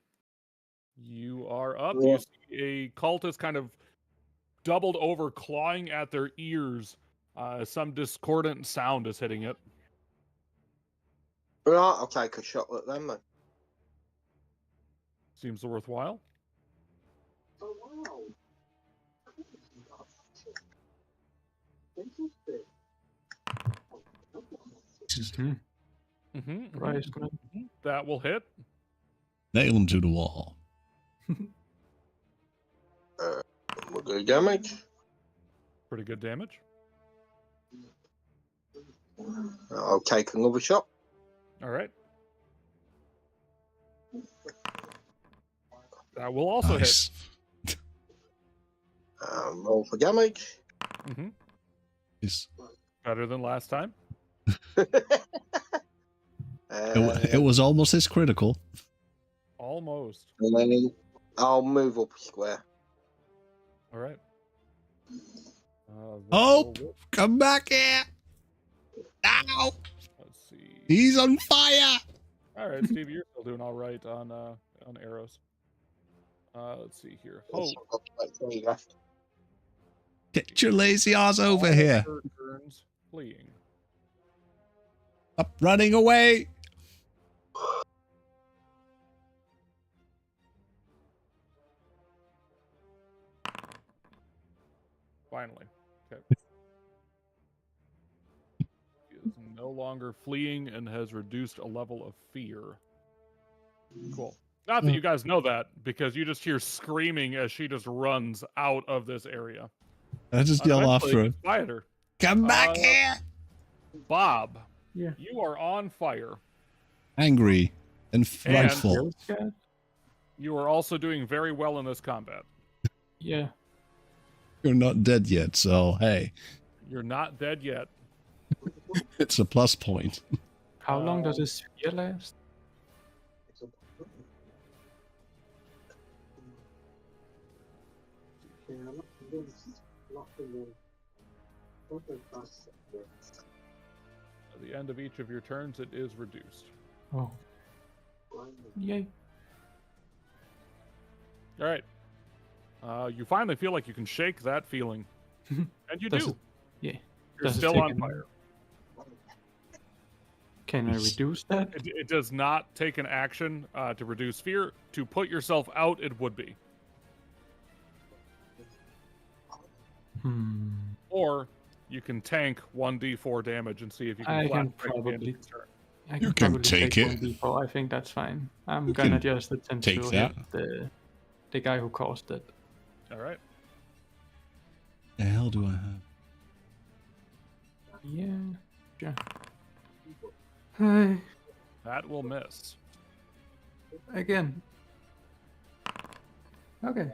You are up. Yeah. You see a cultist kind of doubled over, clawing at their ears. Some discordant sound is hitting it. Right, I'll take a shot at them then. Seems worthwhile. Right. That will hit. Nail him to the wall. We'll do damage. Pretty good damage. I'll take another shot. All right. That will also Nice. Roll for damage. hit. Nice. Better than last time. It was almost his critical. Almost. And then I'll move up a square. All right. Hope, come back here. Ow! Let's see. He's on fire. All right, Steve, you're still doing all right on arrows. Let's see here. Hope. Like 3 left. Get your lazy ass over here. All her turns fleeing. Up running away. Finally. Okay. He is no longer fleeing and has reduced a level of fear. Cool. Not that you guys know that, because you just hear screaming as she just runs out of this area. I just yell Eventually, after it her. gets quieter. Come back here. Bob, Yeah. you are on fire. Angry and frightful. You are also doing very well in this combat. Yeah. You're not dead yet, so hey, You're not dead yet. it's a plus point. How long does this sphere last? At the end of each of your turns, it is reduced. Oh. Yay. All right. You finally feel like you can shake that feeling. And you Does do. it- yeah. You're Does it still take on an- fire. Can I reduce that? It does not take an action to reduce fear. To put yourself out, it would be. Or you can tank 1d4 damage and see if you can I flat can break the end of probably- your turn. I You can probably take it. 1d4. I think that's fine. I'm You gonna can just attempt take to that. hit the guy who caused it. All right. The hell do I have? Yeah. Sure. Hi. That will miss. Again. Okay.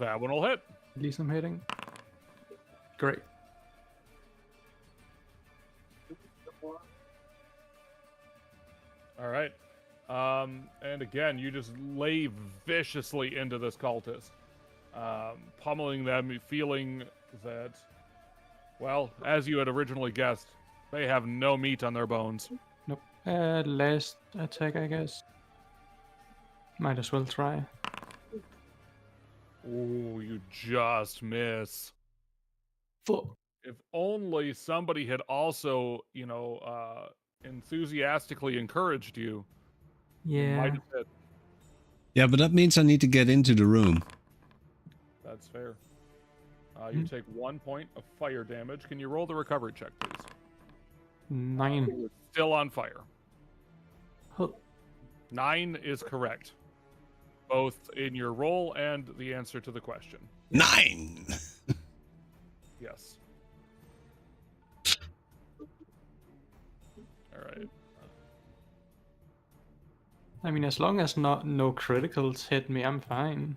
That one will hit. At least I'm hitting. Great. All right. And again, you just lay viciously into this cultist, pummeling them, feeling that, well, as you had originally guessed, they have no meat on their bones. Nope. Last attack, I guess. Might as well try. Ooh, you just miss. Fuck. If only somebody had also, enthusiastically encouraged you. You Yeah. might have hit. Yeah, but that means I need to get into the room. That's fair. You take 1 point of fire damage. Can you roll the recovery check, please? 9. You're still on fire. Huh. 9 is correct, both in your roll and the answer to the question. 9! Yes. All right. I mean, as long as no criticals hit me, I'm fine.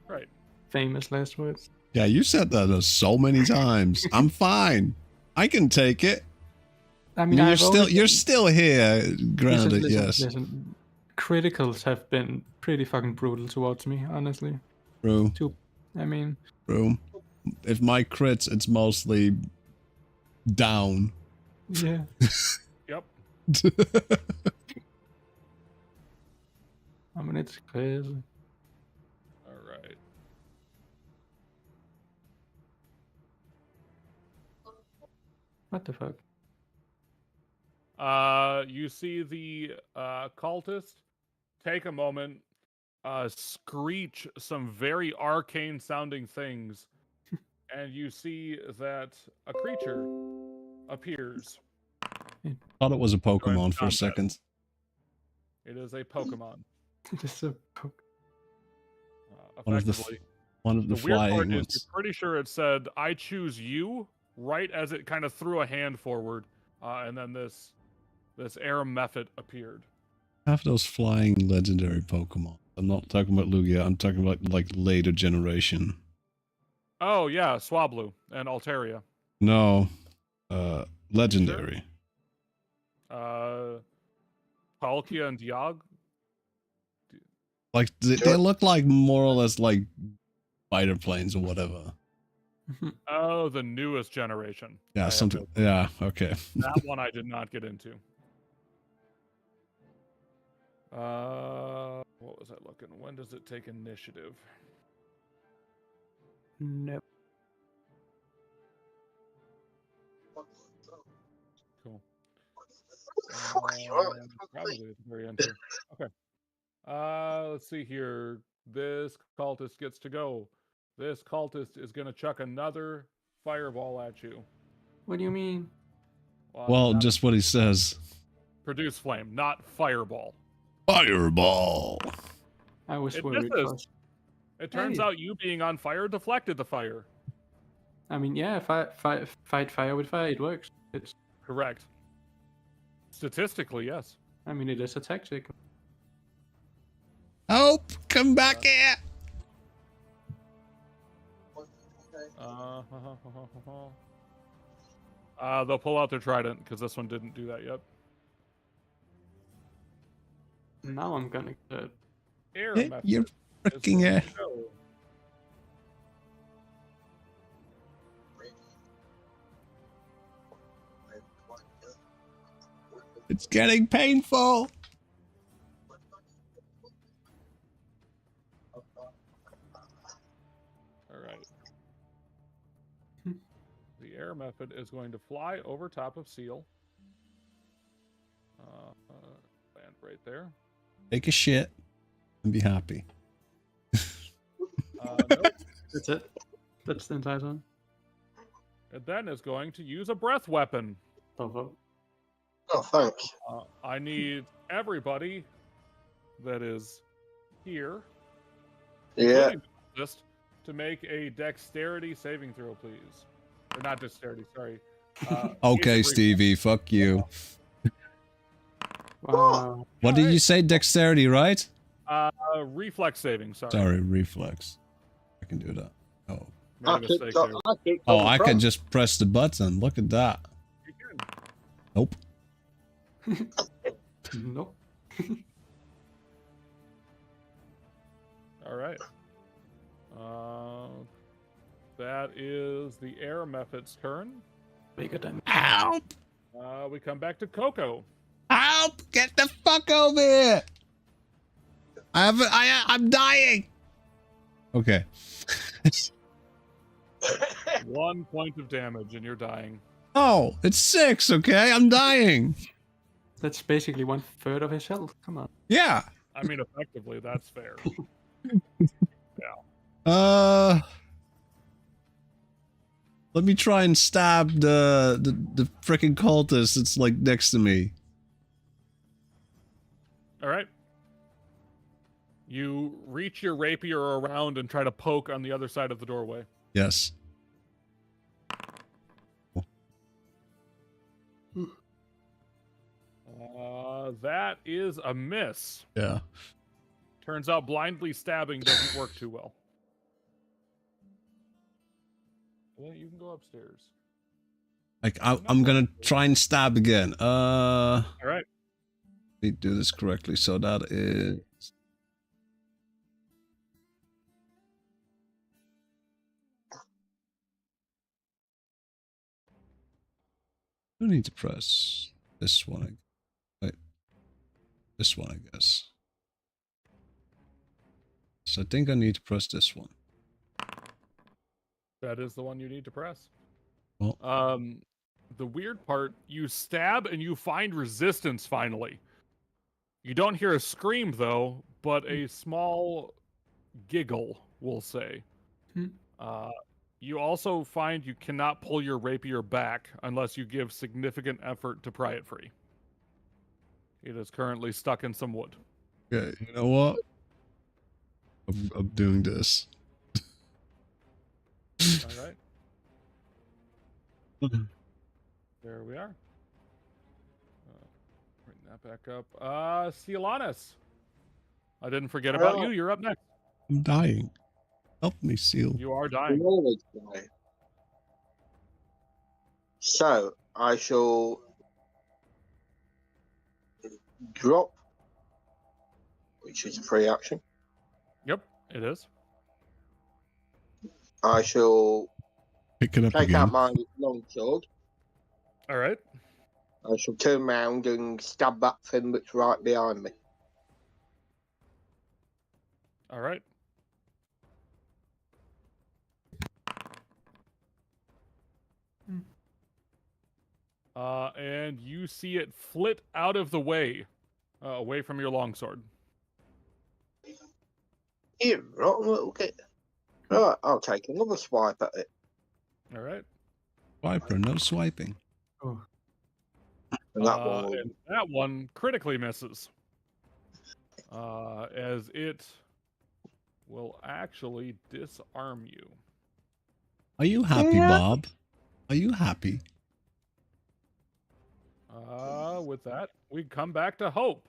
Right. Famous last words. Yeah, you said that so many times. I'm fine. I can take it. I mean, You're still here, grounded. Yes. Listen. Criticals have been pretty fucking brutal towards me, honestly. True. I mean, True. If my crits, it's mostly down. yeah. Yep. I mean, it's crazy. All right. What the fuck? You see the cultist take a moment, screech some very arcane sounding things, and you see that a creature appears. Thought it was a Pokemon for a combat. second. It is a Pokemon. Just a poke. One of the Effectively, One of the the weird part flying is ones. you're pretty sure it said, "I choose you," right as it kind of threw a hand forward, and then this air method appeared. Have those flying legendary Pokemon. I'm not talking about Lugia. I'm talking about like later generation. Oh yeah, Swablu and Altaria. No, legendary. Palkia and Diog. Like they look like more or less like fighter planes or whatever. Oh, the newest generation. Yeah, something. Yeah, okay. That one I did not get into. What was I looking? When does it take initiative? Nope. Cool. Probably at the very end here. Okay. Let's see here. This cultist gets to go. This cultist is going to chuck another fireball at you. What do you mean? Well, just what he says. Produce flame, not fireball. Fireball. I was It worried. misses. It turns out you being on fire deflected the fire. I mean, yeah, fight fire with fire, it works. It's Correct. Statistically, yes. I mean, it is a tactic. Hope, come back here. They'll pull out their trident because this one didn't do that yet. Now I'm gonna get Air Hit method your is freaking going ass. to go. It's getting painful. All right. The air method is going to fly over top of Seal. Land right there. Take a shit and be happy. Nope. That's it. That's the entire time. It then is going to use a breath weapon. Oh, Oh, thanks. I need everybody that is here, Yeah. including the cultist, to make a dexterity saving throw, please. Or not dexterity, sorry. Okay, basic Stevie, fuck you. wow. What did you say? Dexterity, right? reflex saving, sorry. Sorry, reflex. I can do that. Oh. Made a mistake there. Oh, I can just press the button. Look at that. You can. Nope. Nope. All right. That is the air method's turn. Bigger than Help! We come back to Coco. Help! Get the fuck over here! I'm dying! Okay. 1 point of damage and you're dying. Oh, it's 6. Okay, I'm dying. That's basically 1/3 of his health. Come on. Yeah. I mean, effectively, that's fair. Let me try and stab the freaking cultist that's like next to me. All right. You reach your rapier around and try to poke on the other side of the doorway. Yes. That is a miss. Yeah. Turns out blindly stabbing doesn't work too well. Yeah, you can go upstairs. Like I'm gonna try and stab again. All right. Let me do this correctly. So that is. I need to press this one. Wait, this one, I guess. So I think I need to press this one. That is the one you need to press. Well, the weird part, you stab and you find resistance finally. You don't hear a scream though, but a small giggle, we'll say. Hmm. You also find you cannot pull your rapier back unless you give significant effort to pry it free. It is currently stuck in some wood. okay, you know what? I'm doing this. All right. There we are. Bring that back up. Silanis. I didn't forget about you. You're up next. I'm dying. Help me, Seal. You are dying. So I shall drop, which is a free action. Yep, it is. I shall Pick it up take again. out my longsword. All right. I shall turn round and stab that thing that's right behind me. All right. And you see it flit out of the way, away from your longsword. You rotten little kid. Right, I'll take another swipe at it. All right. Swiper, no swiping. Oh. And that one will... And that one critically misses. As it will actually disarm you. Are you happy, Bob? Are you happy? With that, we come back to Hope.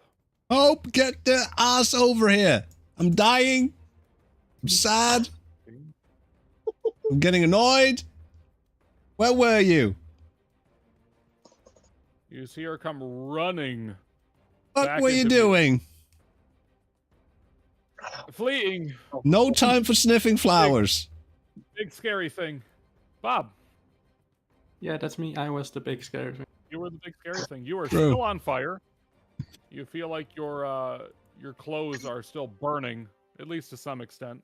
Hope, get the ass over here. I'm dying. I'm sad. I'm getting annoyed. Where were you? You see her come running. What back were you into view. doing? Fleeing. No time for sniffing flowers. Big scary thing. Bob. Yeah, that's me. I was the big scary thing. You were the big scary thing. You are True. still on fire. You feel like your clothes are still burning, at least to some extent.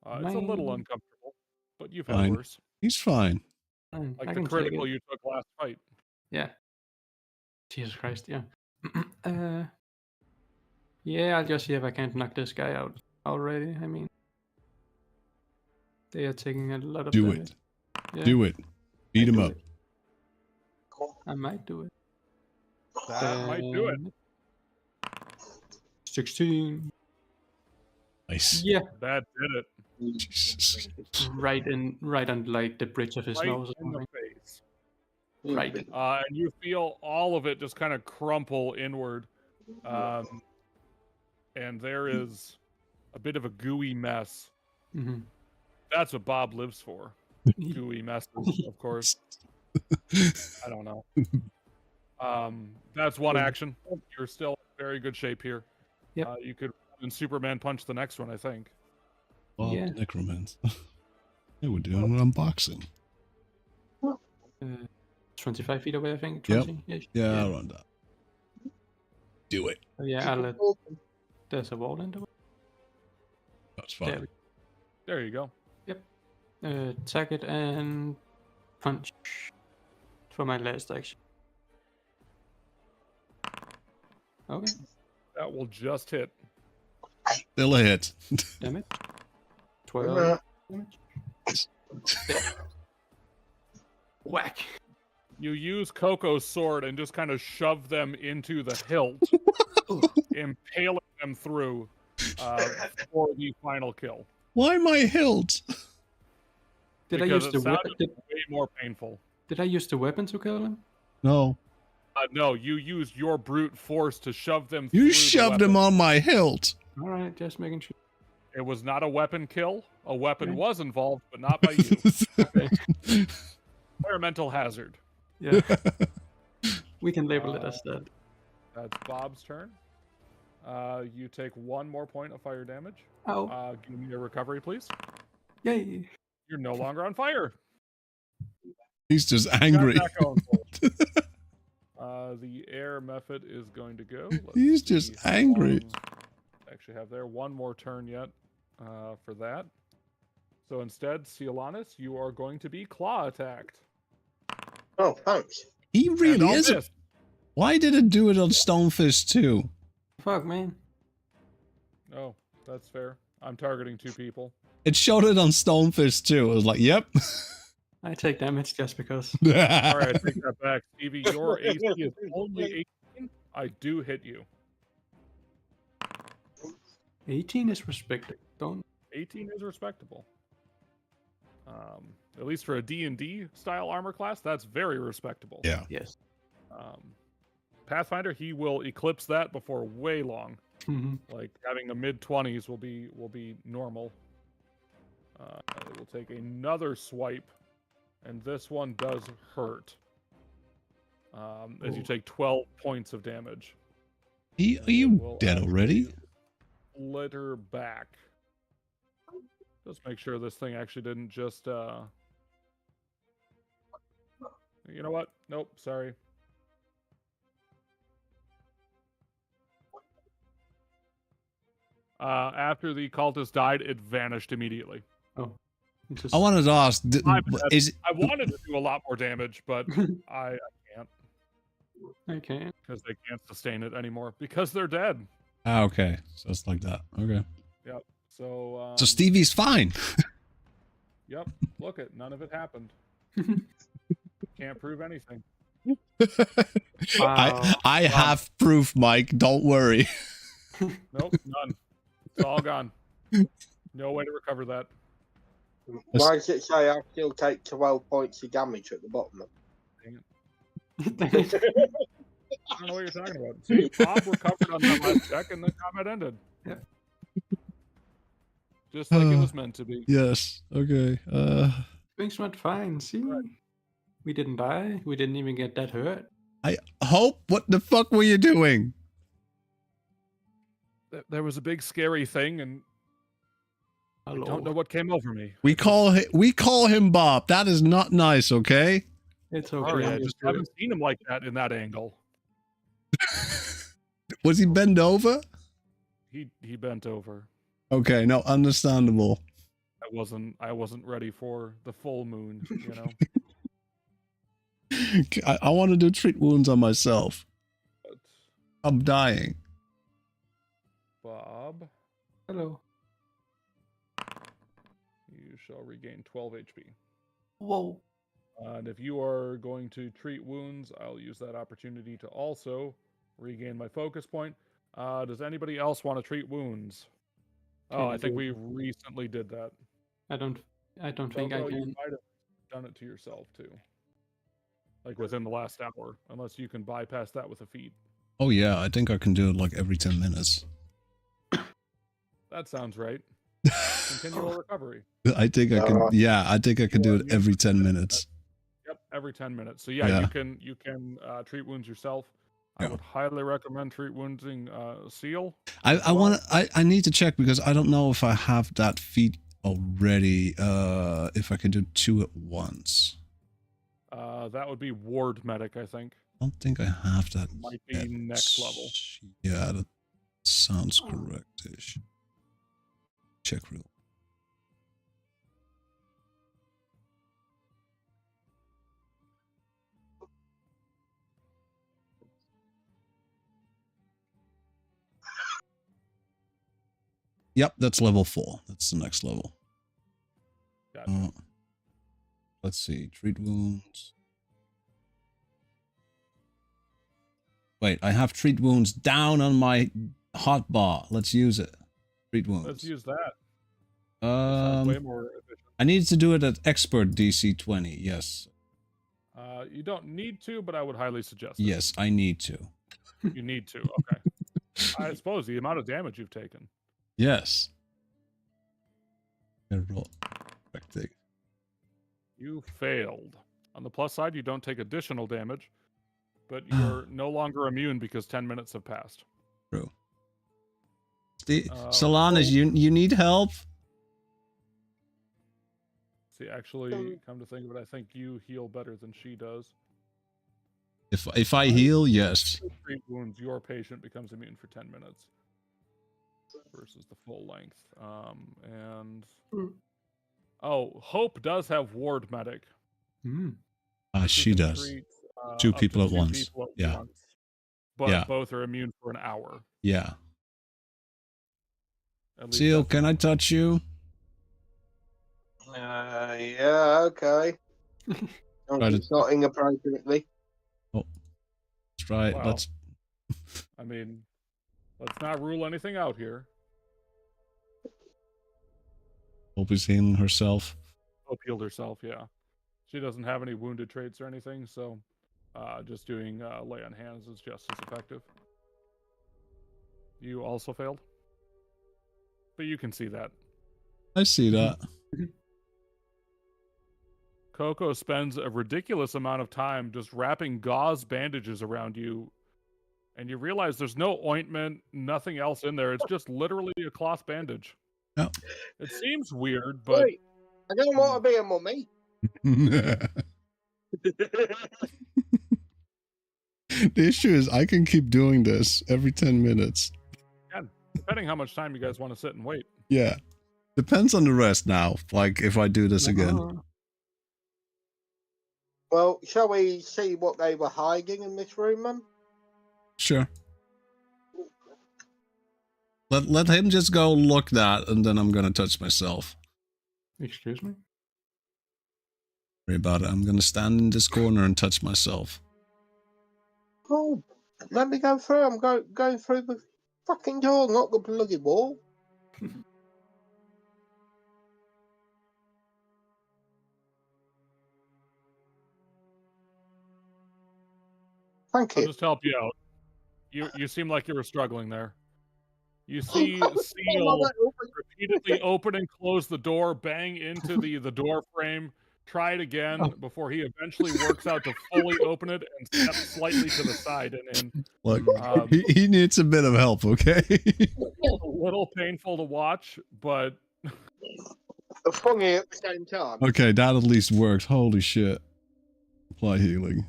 It's a little Mine. uncomfortable, but you've had Fine. worse. He's fine. Fine, Like I the can take critical it. you took last fight. Yeah. Jesus Christ, yeah. Yeah, I'll just see if I can't knock this guy out already. I mean, they are taking a lot of Do damage. it. Yeah, Do it. Beat him do up. it. I might do it. That might do it. 16. Nice. Yeah, That did it. Jesus. right on like the bridge of his Right nose or in the something. face. Right. And you feel all of it just kind of crumple inward. And there is a bit of a gooey mess. Mm-hmm. That's what Bob lives for. Gooey messes, of course. I don't know. That's one action. You're still in very good shape here. Yep. You could run Superman punch the next one, I think. Bob Yeah. Necromant. Yeah, we're doing an unboxing. 25 feet away, I think. Yep. 20-ish. Yeah, I'll run that. Do it. Yeah, I'll let... There's a wall in the way. That's There fine. we There you go. Attack it and punch for my last action. Okay. That will just hit. Still a hit. Damage. 12 damage. Whack. You use Coco's sword and just kind of shove them into the hilt, impaling them through for the final kill. Why my hilt? Did I Because use it the sounded weapon? way more painful. Did I use the weapon to kill him? No. No, you used your brute force to shove them through You the shoved him weapon. on my hilt. All right, just making sure. It was not a weapon kill. A weapon Okay. was involved, but not by you. Okay. Environmental hazard. Yeah. We can label it as that. That's Bob's turn. You take 1 more point of fire damage. Oh. Give me a recovery, please. Yay. You're no longer on fire. He's just Got angry. that going for you. The air method is going to go. Let's He's just see how angry. long- Actually, have there 1 more turn yet for that. So instead, Cialanus, you are going to be claw attacked. Oh, thanks. He And really I'll is. miss. Why did it do it on Stonefist too? Fuck, man. Oh, that's fair. I'm targeting 2 people. It showed it on Stonefist too. I was like, yep. I take damage just because. All right, I take that back. Stevie, your AC is only 18. I do hit you. 18 is respected. Don't. 18 is respectable. At least for a D&D style armor class, that's very respectable. Yeah. Yes. Pathfinder, he will eclipse that before way long. Mhm. Like having a mid-20s will be normal. It will take another swipe, and this one does hurt. As you Ooh. take 12 points of damage. Are you Will dead actually already? Litter back. Just make sure this thing actually didn't just You know what? Nope, sorry. After the cultist died, it vanished immediately. Oh. Just... I wanted to ask, My bad. is I wanted to do a lot more damage, but I can't Okay. because they can't sustain it anymore because they're dead. okay, so it's like that. Okay. Yep. So So Stevie's fine. Yep. Look it. None of it happened. Can't prove anything. Wow. I have proof, Mike. Don't worry. Nope. None. It's all gone. No way to recover that. Why does it say I still take 12 points of damage at the bottom? I don't know what you're talking about. See, Bob recovered on that last check, and the combat ended. Yep. Just like it was meant to be. Yes. Okay. Things went fine. See, we didn't die. We didn't even get that hurt. I hope. What the fuck were you doing? There was a big scary thing, and I Hello. don't know what came over me. We call him Bob. That is not nice. Okay. It's okay. Sorry, I I'm just used to haven't it. seen him like that in that angle. Was he bent over? He bent over. Okay. No, understandable. I wasn't ready for the full moon, you know. I want to do treat wounds on myself. But I'm dying. Bob, Hello. you shall regain 12 HP. Whoa. And if you are going to treat wounds, I'll use that opportunity to also regain my focus point. Does anybody else want to treat wounds? Oh, I think we recently did that. I don't think I Coco, you can. might have done it to yourself too. Like within the last hour, unless you can bypass that with a feat. Oh yeah, I think I can do it like every 10 minutes. That sounds right. Continual recovery. I think I can. Yeah, I think I can do it every 10 minutes. Yep, every 10 minutes. So yeah, Yeah. you can treat wounds yourself. I Yeah. would highly recommend treat wounding Seal. I need to check because I don't know if I have that feat already. If I can do 2 at once. That would be ward medic, I think. I don't think I have that. Might be yet. next level. Yeah, that sounds correct-ish. Check real. Yep, that's level 4. That's the next level. Gotcha. Let's see. Treat wounds. Wait, I have treat wounds down on my hotbar. Let's use it. Treat wounds. Let's use that. That sounds way more efficient. I need to do it at expert DC 20. Yes. You don't need to, but I would highly suggest it. Yes, I need to. You need to. Okay. I suppose the amount of damage you've taken. Yes. You failed. On the plus side, you don't take additional damage, but you're no longer immune because 10 minutes have passed. True. Solanas, you need help? See, actually, come to think of it, I think you heal better than she does. If I heal, yes. Treat wounds, your patient becomes immune for 10 minutes versus the full length. Oh, Hope does have ward medic. She does. Treat, 2 people to at 2 once. people at Yeah. once, but both are immune for an hour. Yeah. At least Seal, that's can I touch you? Yeah, okay. It's not inappropriately. Oh, let's try it. Wow. Let's. I mean, let's not rule anything out here. Hope is healing herself. Hope healed herself, yeah. She doesn't have any wounded traits or anything, so just doing lay on hands is just as effective. You also failed? But you can see that. I see that. Coco spends a ridiculous amount of time just wrapping gauze bandages around you, and you realize there's no ointment, nothing else in there. It's just literally a cloth bandage. Oh. It seems weird, but... Wait, I don't want to be a mummy. The issue is I can keep doing this every 10 minutes. Yeah, depending how much time you guys want to sit and wait. Yeah. Depends on the rest now, like if I do this again. Well, shall we see what they were hiding in this room, man? Sure. Let him just go look that, and then I'm gonna touch myself. Excuse me? Worry about it. I'm gonna stand in this corner and touch myself. Oh, let me go through. I'm going through the fucking door, not the bloody wall. Thank I'll you. just help you out. You seem like you were struggling there. You see Seal repeatedly open and close the door, bang into the door frame, try it again before he eventually works out to fully open it and step slightly to the side and in. Look, he needs a bit of help, okay? A little painful to watch, but funny at the same time. Okay, that at least worked. Holy shit. Apply healing.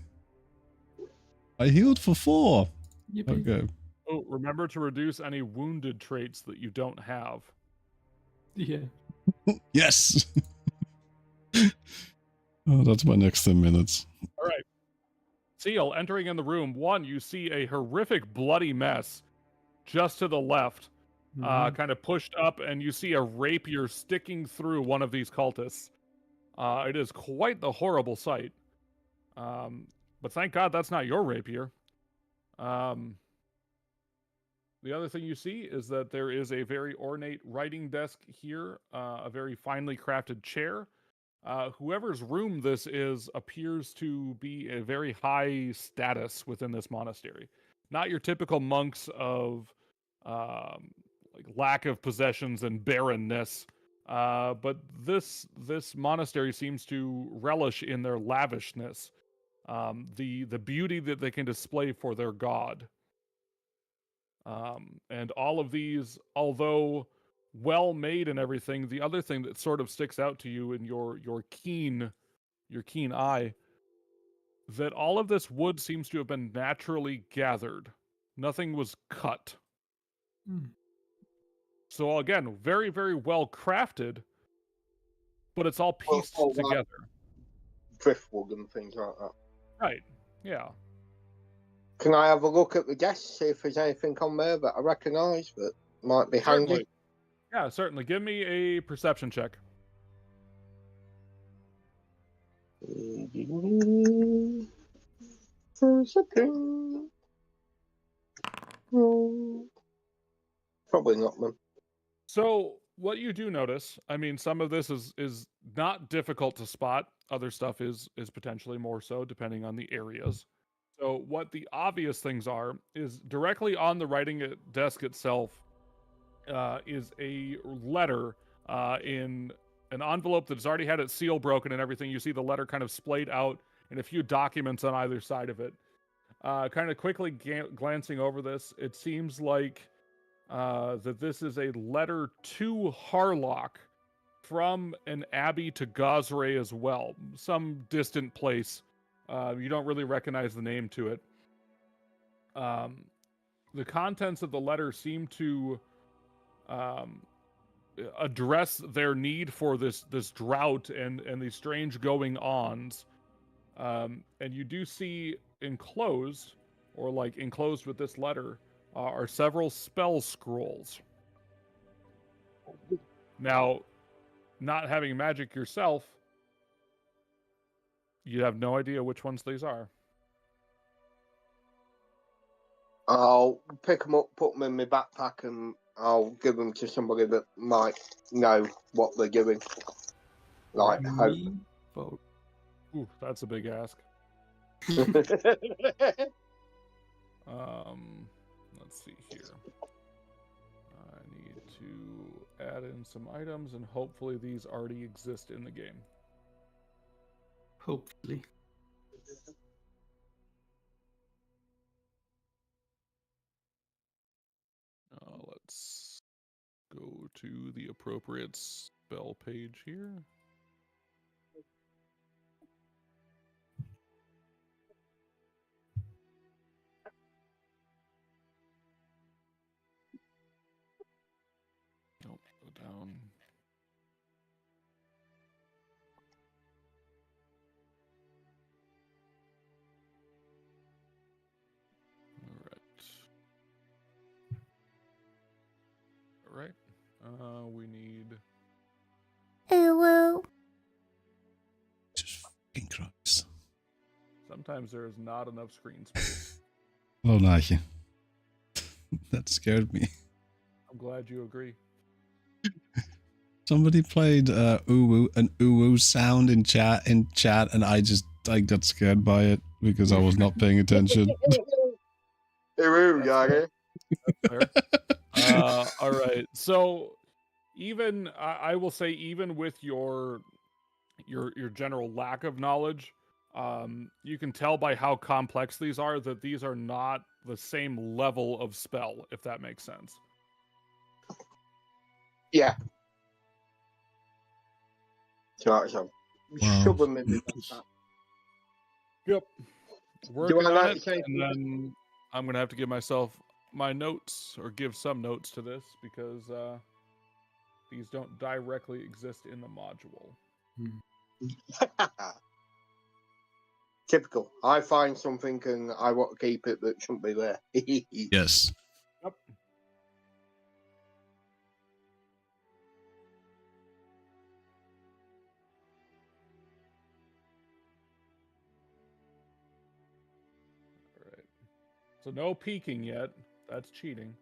I healed for 4. Yippee. Okay. oh, remember to reduce any wounded traits that you don't have. Yeah. Yes. Oh, that's my next 10 minutes. All right. Seal, entering in the room, you see a horrific bloody mess just to the left, kind of pushed up, and you see a rapier sticking through one of these cultists. It is quite the horrible sight. But thank God that's not your rapier. The other thing you see is that there is a very ornate writing desk here, a very finely crafted chair. Whoever's room this is appears to be a very high status within this monastery. Not your typical monks of like lack of possessions and barrenness, but this monastery seems to relish in their lavishness, the beauty that they can display for their god. And all of these, although well made and everything, the other thing that sort of sticks out to you in your keen eye, that all of this wood seems to have been naturally gathered. Nothing was cut. So again, very, very well crafted, but it's all pieced together. Driftwood and things like that. Right. Yeah. Can I have a look at the desk, see if there's anything on there that I recognise that might be Certainly. handy? Yeah, certainly. Give me a perception check. Probably not, man. So what you do notice, I mean, some of this is not difficult to spot. Other stuff is potentially more so, depending on the areas. So what the obvious things are is directly on the writing desk itself is a letter in an envelope that's already had its seal broken and everything. You see the letter kind of splayed out and a few documents on either side of it. Kind of quickly glancing over this, it seems like that this is a letter to Harlock from an abbey to Gosray as well, some distant place. You don't really recognize the name to it. The contents of the letter seem to address their need for this drought and these strange going-ons. And you do see enclosed, or like enclosed with this letter, are several spell scrolls. Now, not having magic yourself, you have no idea which ones these are. I'll pick them up, put them in my backpack, and I'll give them to somebody that might know what they're doing. Like, hope. Me vote. Ooh, that's a big ask. Let's see here. I need to add in some items, and hopefully these already exist in the game. Hopefully. Let's go to the appropriate spell page here. Nope, go down. All right. We need. Jesus fucking Christ. Sometimes there is not enough screen space. Oh, Nike. That scared me. I'm glad you agree. Somebody played an uwu sound in chat, and I got scared by it because I was not paying attention. Fair. All right. So even I will say, even with your general lack of knowledge, you can tell by how complex these are that these are not the same level of spell, if that makes sense. Yeah. So Wow. shove them in my backpack. Yep. Working I on like it, to say and then I'm gonna have to give myself my notes, or give some notes to this, because these don't directly exist in the module. Typical. I find something and I want to keep it that shouldn't be there. Yes. Yep. All right. So no peeking yet. That's cheating.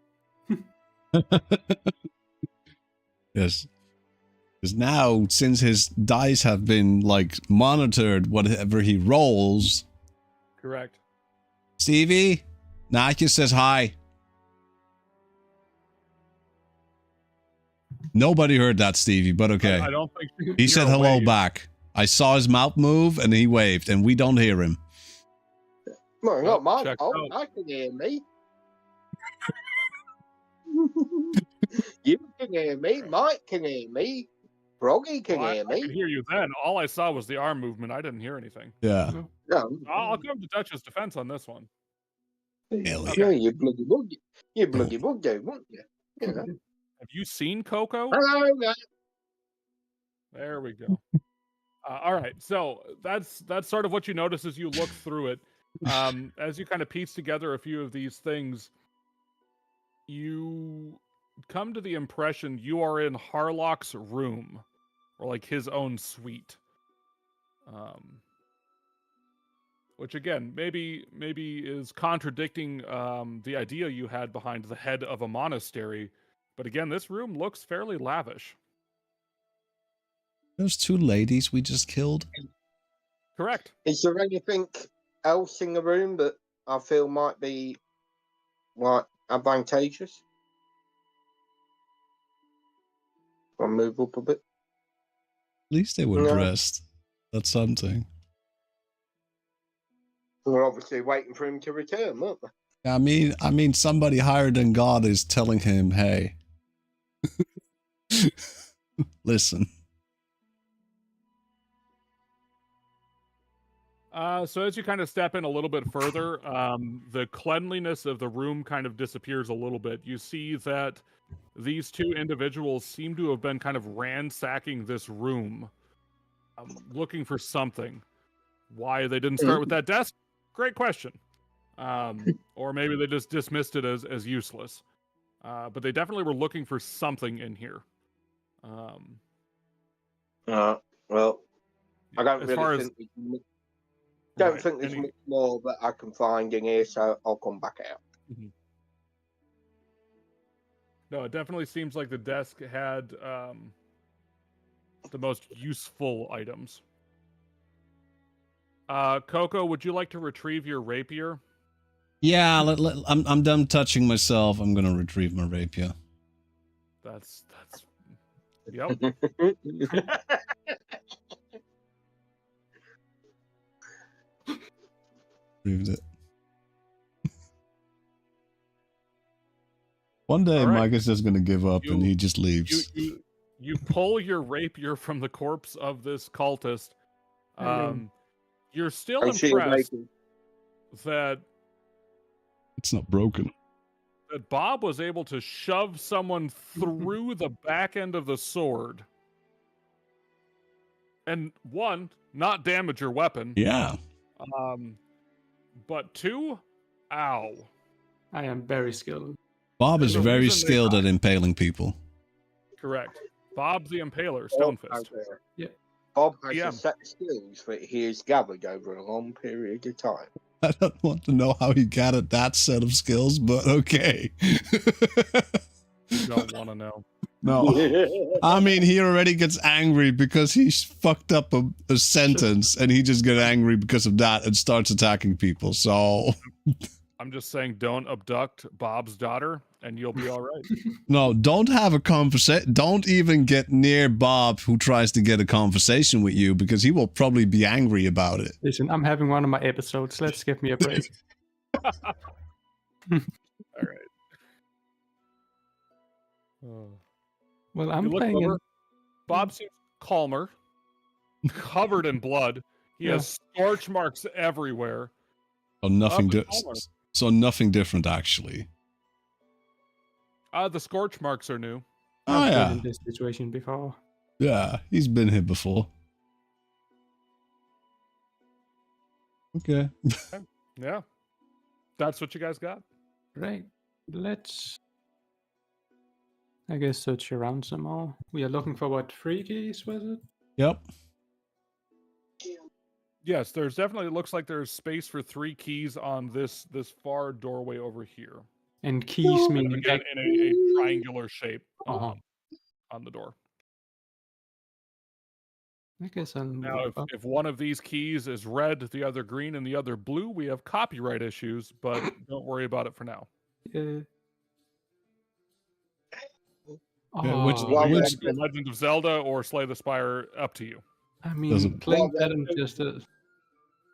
Yes. Because now, since his dice have been, like, monitored, whatever he rolls... Correct. Stevie? Nike says hi. Nobody heard that, Stevie, but okay. I don't think He said hello back. I saw his mouth move, and he waved, and we don't hear him. Well, Well, not my check fault. out. I can hear me. You can hear me. Mike can hear me. Froggy can Well, hear I me. could hear you then. All I saw was the arm movement. I didn't hear anything. Yeah. Yeah. I'll come to Dutch's defense on this one. Hell Yeah, you bloody bug. You bloody bug, do, won't you? Yeah. Have you seen Coco? Hello, guys. There we go. All right, so that's sort of what you notice as you look through it. As you kind of piece together a few of these things, you come to the impression you are in Harlock's room, or like his own suite. Which again, maybe is contradicting the idea you had behind the head of a monastery. But again, this room looks fairly lavish. Those 2 ladies we just killed. Correct. Is there anything else in the room that I feel might be like advantageous? I'll move up a bit. At least they were No. dressed. That's something. We're obviously waiting for him to return, weren't we? I mean, somebody higher than God is telling him, "Hey, listen." So as you kind of step in a little bit further, the cleanliness of the room kind of disappears a little bit. You see that these 2 individuals seem to have been kind of ransacking this room, looking for something. Why they didn't start with that desk? Great question. Or maybe they just dismissed it as useless. But they definitely were looking for something in here. Well, I don't as really far think as don't right, think there's any- much more that I can find in here, so I'll come back out. No, it definitely seems like the desk had the most useful items. Coco, would you like to retrieve your rapier? Yeah, I'm done touching myself. I'm gonna retrieve my rapier. That's yep. Retrieved it. One day, All right. Mike is just gonna give up and he just leaves. You pull your rapier from the corpse of this cultist. You're still impressed that It's not broken. that Bob was able to shove someone through the back end of the sword and 1, not damage your weapon. Yeah. But 2, ow. I am very skilled. Bob is There's a very reason they skilled at died. impaling people. Correct. Bob the Impaler, Bob Stonefist. has Yeah. a set of skills that he has gathered over a long period of time. I don't want to know how he got at that set of skills, but okay. You don't want to know. No. I mean, he already gets angry because he fucked up a sentence, and he just gets angry because of that and starts attacking people. So, I'm just saying, don't abduct Bob's daughter, and you'll be all right. no, don't have a conversation. Don't even get near Bob, who tries to get a conversation with you, because he will probably be angry about it. Listen, I'm having one of my episodes. Let's give me a break. All right. Well, You I'm look playing over. in... Bob seems calmer, covered in blood. He has scorch marks everywhere. So nothing. but calmer. So nothing different, actually. The scorch marks are new. Oh I've yeah, been in this situation before. yeah. He's been here before. Okay. Yeah. That's what you guys got. Right. Let's, I guess, search around some more. We are looking for what, 3 keys, was it? Yep. Yes, there's definitely, it looks like there's space for 3 keys on this far doorway over here. And keys meaning Again, like... in a triangular shape Uh-huh. on the door. I guess I'll move Now, up. if one of these keys is red, the other green, and the other blue, we have copyright issues, but don't worry about it for now. Yeah, Oh, which The Legend of Zelda or Slay the Spire, up to you. I mean, doesn't- playing that and just a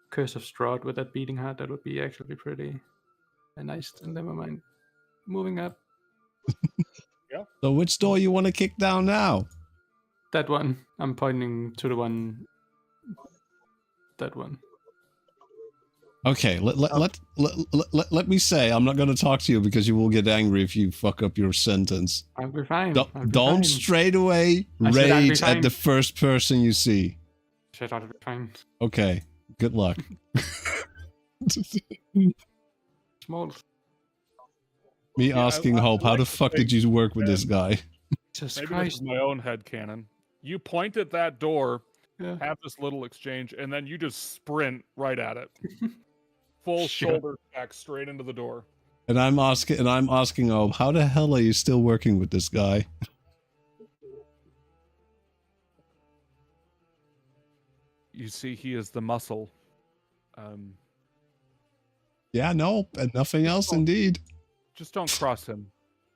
Curse of Strahd with that beating heart, that would be actually pretty nice. Never mind. Moving up. So which door you want to kick down now? That one. I'm pointing to the one. That one. Okay, let me say, I'm not going to talk to you because you will get angry if you fuck up your sentence. I'll be fine. Don't straight away I said I'll be rage at fine. the first person you see. Shit, I'll be fine. Okay, good luck. Small. Me Yeah, asking I Hope, how like the to fuck did think, you work with this guy? Jesus maybe this Christ. is my own headcanon. You point at that door, Yeah. have this little exchange, and then you just sprint right at it. Full Sure. shoulder back straight into the door. And I'm asking Hope, how the hell are you still working with this guy? You see, he is the muscle. Yeah, no, and nothing else indeed. Just don't cross him.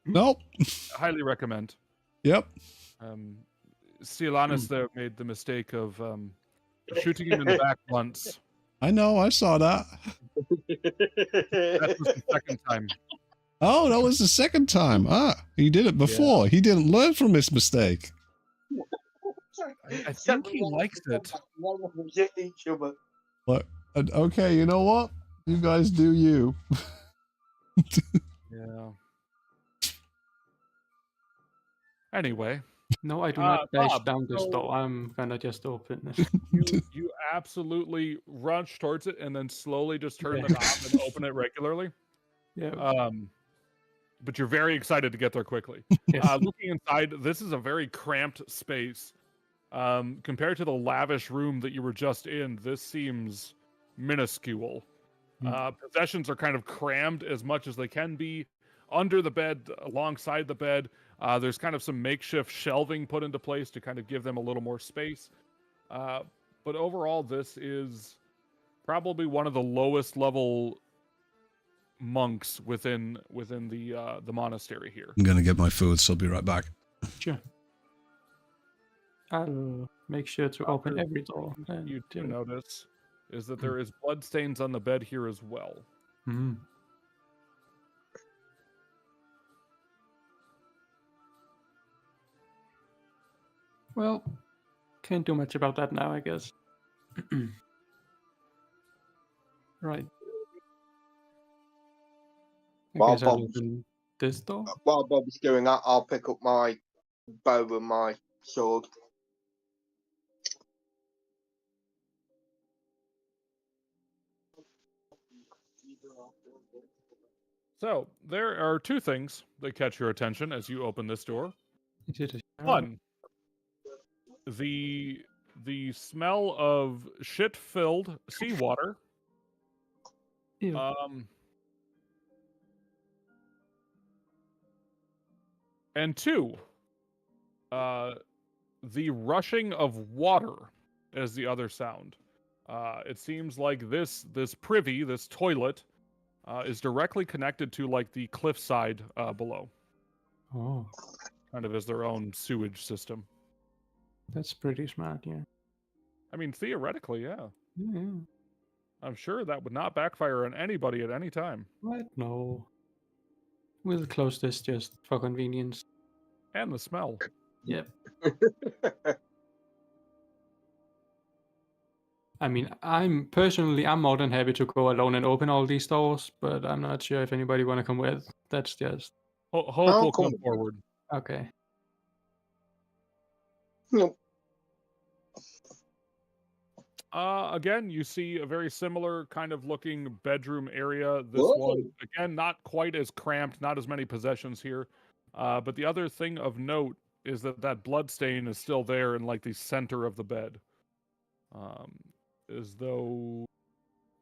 Nope. I highly recommend. Yep. Silanus there made the mistake of shooting him in the back once. I know, I saw that. That was the second time. Oh, that was the second time. He did it before. He didn't learn from his mistake. I think he likes it. Each other. But okay, you know what? You guys do you. Yeah. Anyway. No, I do not dash Bob, down this so- door. I'm gonna just open it. You absolutely rush towards it and then slowly just turn Yeah. the knob and open it regularly. Yeah. But you're very excited to get there quickly. Yes. Looking inside, this is a very cramped space. Compared to the lavish room that you were just in, this seems minuscule. Possessions are kind of crammed as much as they can be under the bed, alongside the bed. There's kind of some makeshift shelving put into place to kind of give them a little more space. But overall, this is probably one of the lowest level monks within the monastery here. I'm gonna get my food, so I'll be right back. Sure. I'll make sure to open every door. And You do notice is that there is bloodstains on the bed here as well. Mhm. Well, can't do much about that now, I guess. Right. I Well, guess I'll Bob's- open this door. While Bob's doing that, I'll pick up my bow and my sword. So there are two things that catch your attention as you open this door. Is it a shower? One, the smell of shit-filled seawater. Ew. And two, the rushing of water as the other sound. It seems like this privy, this toilet, is directly connected to like the cliffside below, Oh, kind of as their own sewage system. that's pretty smart, yeah. I mean, theoretically, yeah. Yeah, yeah. I'm sure that would not backfire on anybody at any time. What? No. We'll close this just for convenience. And the smell. Yep. I mean, I'm more than happy to go alone and open all these doors, but I'm not sure if anybody want to come with. That's just Hope Oh, will come cool. forward. okay. Nope. Again, you see a very similar kind of looking bedroom area. This Whoa. one, again, not quite as cramped, not as many possessions here. But the other thing of note is that blood stain is still there in like the center of the bed. As though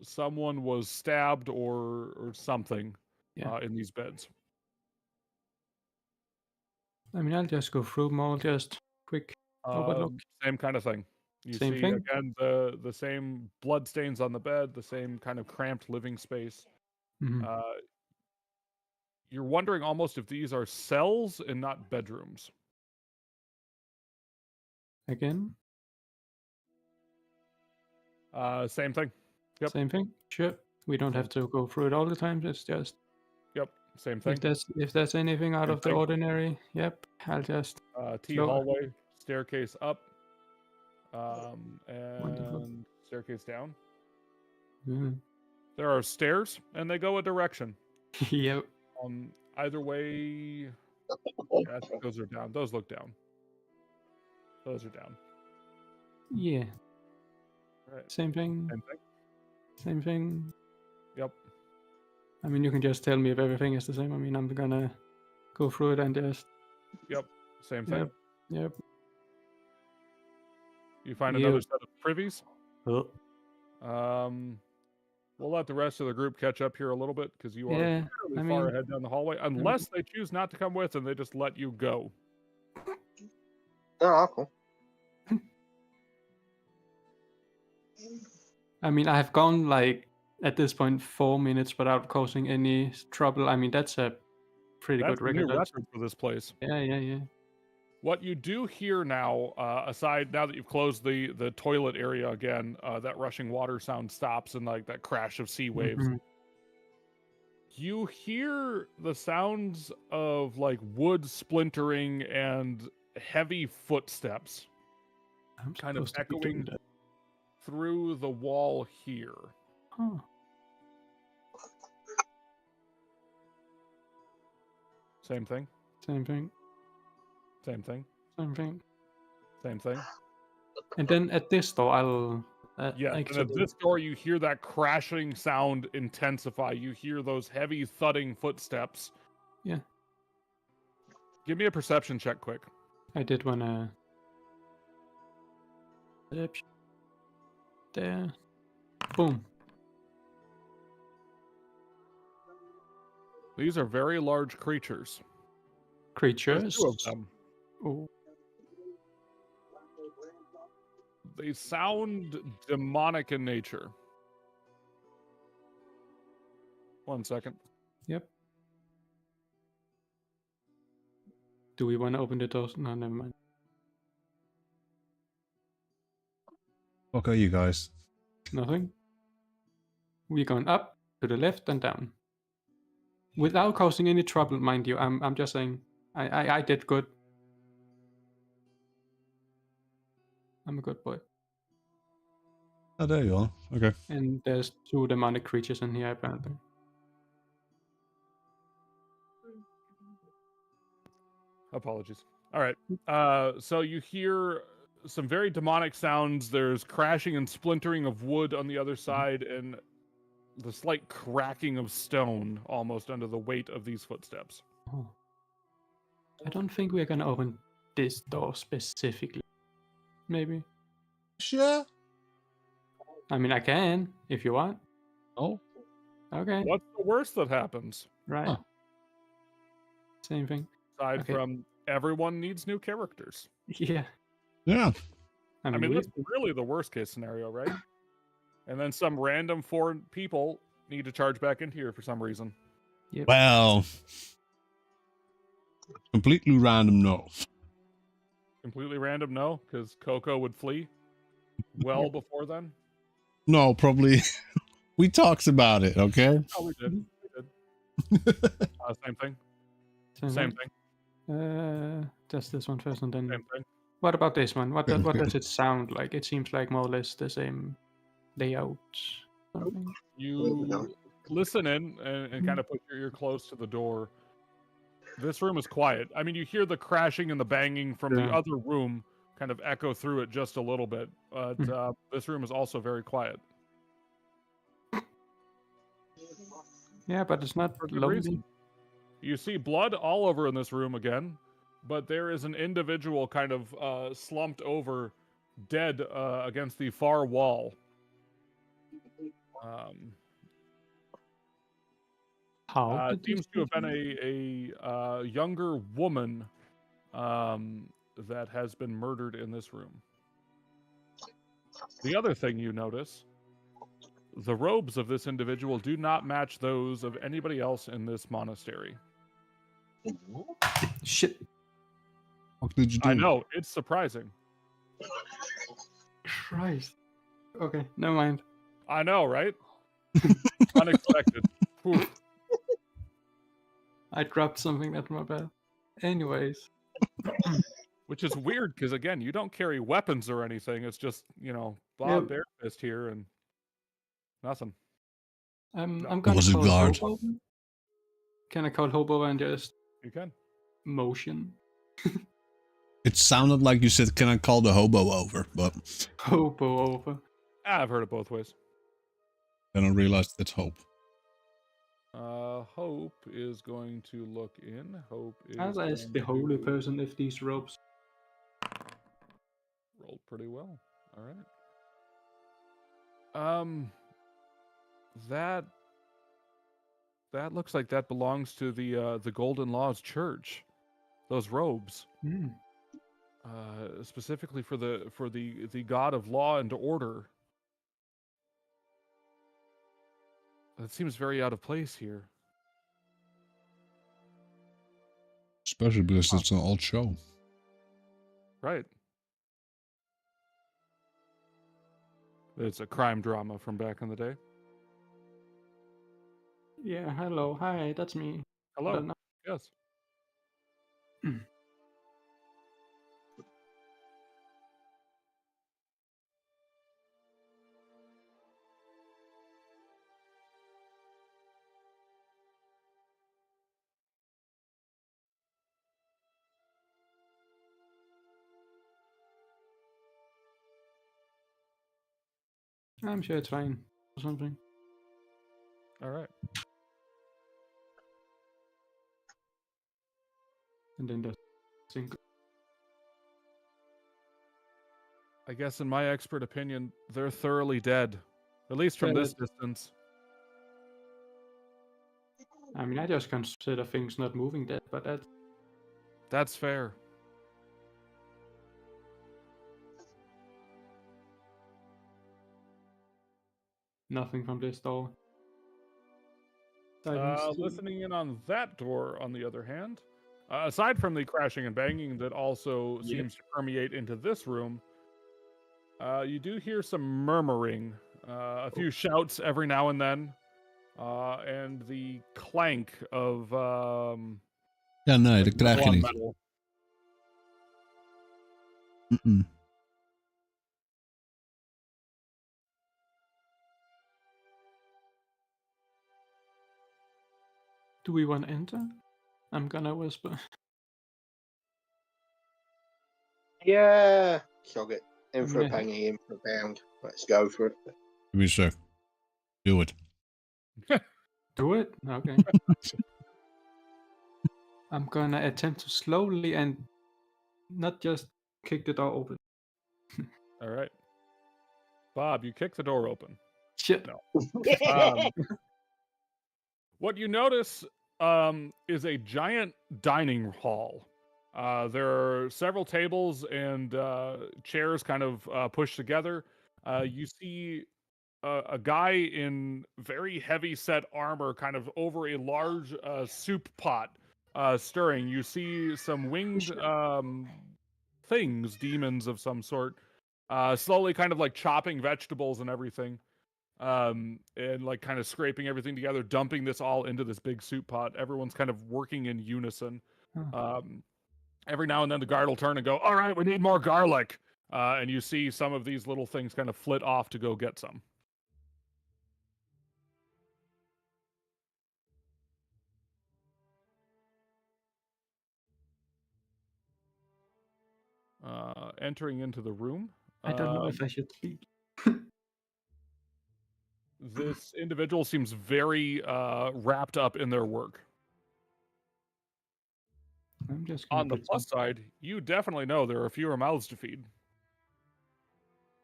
someone was stabbed or something Yeah. in these beds. I mean, I'll just go through them all, just quick overlook. Same kind of thing. You Same see thing? again the same blood stains on the bed, the same kind of cramped living space. Mhm. You're wondering almost if these are cells and not bedrooms. Again, Same thing. Yep. same thing. Sure. We don't have to go through it all the time. It's just Yep. Same thing. if there's anything out Same of the thing. ordinary. Yep. I'll just T Slower. hallway, staircase up, Wonderful. and staircase down. Mhm. There are stairs, and they go a direction. Yep. Either way, I think those are down. Those look down. Those are down. Yeah. Right. Same thing. Same thing. Same thing. Yep. I mean, you can just tell me if everything is the same. I mean, I'm gonna go through it and just. Yep, same thing. Yep. You find Yep. another set of privies. Oh. We'll let the rest of the group catch up here a little bit because you are Yeah, fairly far ahead down the hallway, unless they choose not to come with and they just let you go. Oh, cool. I mean, I have gone like at this point 4 minutes without causing any trouble. I mean, that's a pretty That's good a new record. record for this place. Yeah. What you do hear now, aside now that you've closed the toilet area again, that rushing water sound stops and like that crash of sea waves. Mhm. You hear the sounds of like wood splintering and heavy footsteps I'm kind of supposed to be doing echoing that. through the wall here. Huh. Same thing. Same thing. Same thing. Same thing. Same thing. And then at this door, I'll. Yeah, and actually. at this door, you hear that crashing sound intensify. You hear those heavy thudding footsteps. Yeah. Give me a perception check, quick. I did wanna. There. Boom. These are very large creatures. There's Creatures. 2 of them. Oh. They sound demonic in nature. 1 second. Yep. Do we want to open the doors? No, never mind. Okay, you guys. Nothing. We're going up, to the left, and down. Without causing any trouble, mind you. I'm just saying. I did good. I'm a good boy. Oh, there you are. Okay. And there's 2 demonic creatures in here, apparently. Apologies. All right. So you hear some very demonic sounds. There's crashing and splintering of wood on the other side, and the slight cracking of stone almost under the weight of these footsteps. Oh. I don't think we're gonna open this door specifically. Maybe. Sure. I mean, I can, if you want. Oh. Okay. What's the worst that happens? Right. Huh. Same thing. Aside Okay. from everyone needs new characters. Yeah. Yeah. I mean, that's really the worst case scenario, right? And then some random 4 people need to charge back into here for some reason. Yep. Well, completely random, no. Completely random, no, because Coco would flee well before then. No, probably. We talked about it, okay? Oh, we did. We did. Same thing. Same thing. Just this one first, and then. Same thing. What about this one? What does it sound like? It seems like more or less the same layout. Something. You listen in and kind of put your ear close to the door. This room is quiet. I mean, you hear the crashing and the banging from the other room kind of echo through it just a little bit. But this room is also very quiet. Yeah, but it's not For good lonely. reason. You see blood all over in this room again, but there is an individual kind of slumped over, dead against the far wall. How? It seems to have been a younger woman that has been murdered in this room. The other thing you notice, the robes of this individual do not match those of anybody else in this monastery. Shit. What did you do? I know, it's surprising. Christ. Okay, never mind. I know, right? Unexpected. Oof. I dropped something, that's my bad. Anyways. Which is weird, because again, you don't carry weapons or anything. It's just, Bob Barefist here and nothing. I'm gonna was a call guard. Hobo. Can I call Hobo and just You can. motion? It sounded like you said, can I call the hobo over? But Hobo over. I've heard it both ways. then I realized it's hope. Hope is going to look in. Hope is I'll ask going the holy to person if these ropes. roll pretty well. All right. That looks like that belongs to the Golden Laws Church. Those robes, Hmm. specifically for the God of Law and Order. That seems very out of place here. Especially because it's an old show. Right. It's a crime drama from back in the day. Yeah, hello. Hi, that's me. Hello. No. Yes. I'm sure it's fine. Or something. All right. And then there's single. I guess in my expert opinion, they're thoroughly dead. At least from this distance. I mean, I just consider things not moving dead, but That's fair. nothing from this door. Silence. Listening in on that door, on the other hand, aside from the crashing and banging that also seems to permeate into this room, you do hear some murmuring, a few shouts every now and then, and the clank of Ja, nee, like dat krijg je metal on niet. metal. Mm-mm. Do we want to enter? I'm gonna whisper. Yeah. Sog it. In I for a mean, penny, in for a pound. Let's go for it. Give me a sec. Do it. Do it? Okay. I'm gonna attempt to slowly and not just kick the door open. All right. Bob, you kick the door open. Shit. No. What you notice is a giant dining hall. There are several tables and chairs kind of pushed together. You see a guy in very heavy set armor kind of over a large soup pot stirring. You see some winged things, demons of some sort, slowly kind of like chopping vegetables and everything. And like kind of scraping everything together, dumping this all into this big soup pot. Everyone's kind of working in unison. Every now and then the guard will turn and go, "All right, we need more garlic." And you see some of these little things kind of flit off to go get some. Entering into the room. I don't know if I should speak. This individual seems very wrapped up in their work. I'm just On the plus side, you definitely know there are fewer mouths to feed.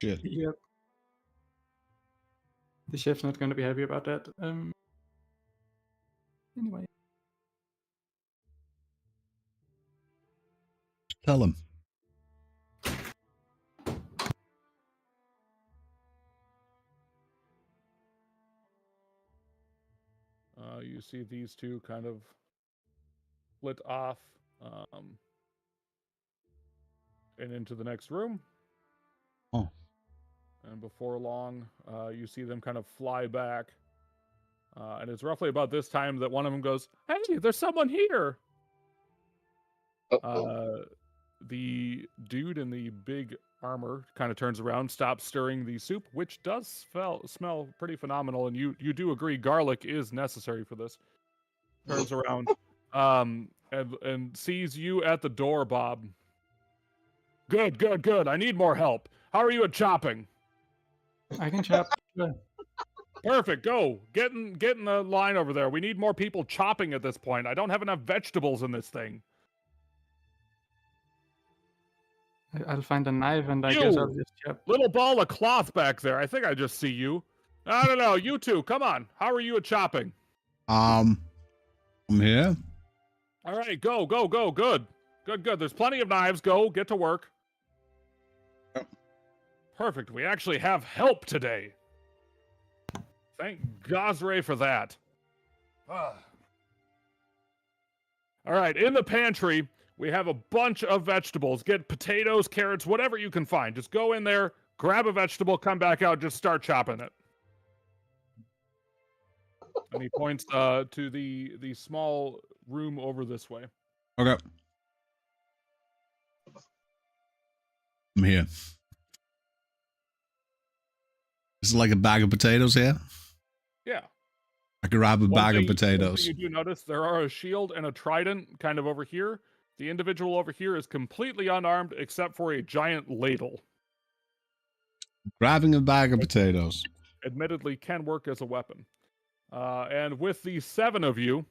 Shit. Yep. The chef's not going to be happy about that. Anyway. Tell him. You see these two kind of split off and into the next room. Oh. And before long, you see them kind of fly back. And it's roughly about this time that one of them goes, "Hey, there's someone here!" The dude in the big armor kind of turns around, stops stirring the soup, which does smell pretty phenomenal, and you do agree garlic is necessary for this. Turns around and sees you at the door, Bob. Good. I need more help. How are you at chopping? I can chop. Perfect. Go. Get in the line over there. We need more people chopping at this point. I don't have enough vegetables in this thing. I'll find a knife and I guess I'll You! just chop. Little ball of cloth back there. I think I just see you. I don't know. You two, come on. How are you at chopping? I'm here. All right, go. Good. There's plenty of knives. Go. Get to work. Yep. Perfect. We actually have help today. Thank Gosray for that. All right, in the pantry, we have a bunch of vegetables. Get potatoes, carrots, whatever you can find. Just go in there, grab a vegetable, come back out, just start chopping it. And he points to the small room over this way. Okay. I'm here. Is it like a bag of potatoes here? Yeah. I could grab a bag of One potatoes. thing you do notice, there are a shield and a trident kind of over here. The individual over here is completely unarmed except for a giant ladle. Grabbing a bag of potatoes. Admittedly, can work as a weapon. And with the 7 of you,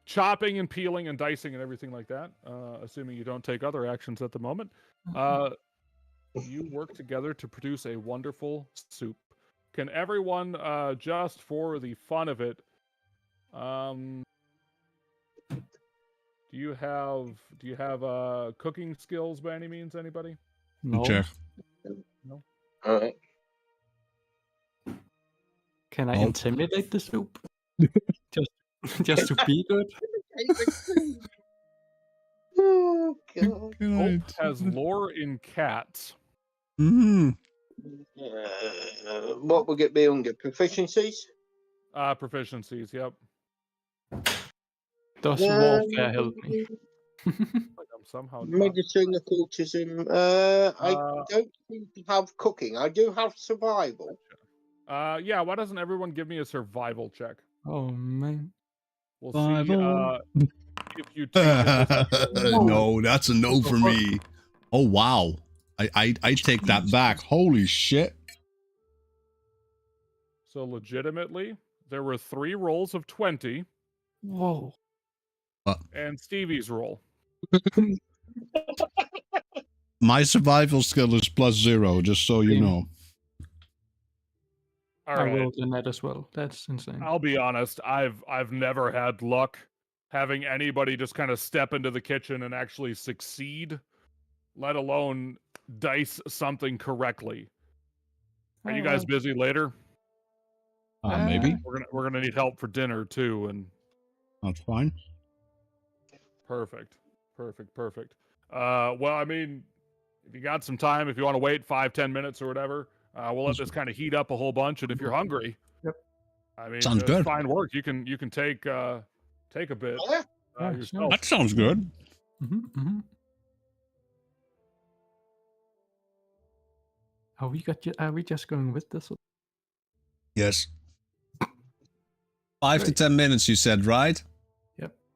chopping and peeling and dicing and everything like that, assuming you don't take other actions at the moment, you work together to produce a wonderful soup. Can everyone, just for the fun of it, do you have cooking skills by any means? Anybody? No. Check. No. All right. Can I Oh. intimidate the soup? just to be good? Oh, God. Hope has lore in cats. Mm. What would it be under? Proficiencies? Proficiencies, yep. Does warfare help me? Like I'm somehow not. Medicine, occultism. I don't seem to have cooking. I do have survival. Yeah, why doesn't everyone give me a survival check? Oh man. We'll Survival. see if you take it. No, that's a no for me. Oh wow. I take that back. Holy shit. So legitimately, there were 3 rolls of 20 Whoa. and Stevie's roll. My survival skill is +0, just so you Same. know. All I right. rolled in that as well. That's insane. I'll be honest, I've never had luck having anybody just kind of step into the kitchen and actually succeed, let alone dice something correctly. Are you guys busy later? Maybe. We're gonna need help for dinner too, and That's fine. perfect. Well, I mean, if you got some time, if you want to wait 5-10 minutes or whatever, we'll let this kind of heat up a whole bunch. And if you're hungry, Yep. I mean, Sounds it's good. fine work. You can take a bit Yeah. yourself. That sounds good. Are we just going with this? Yes. 5 to 10 minutes, you said, right?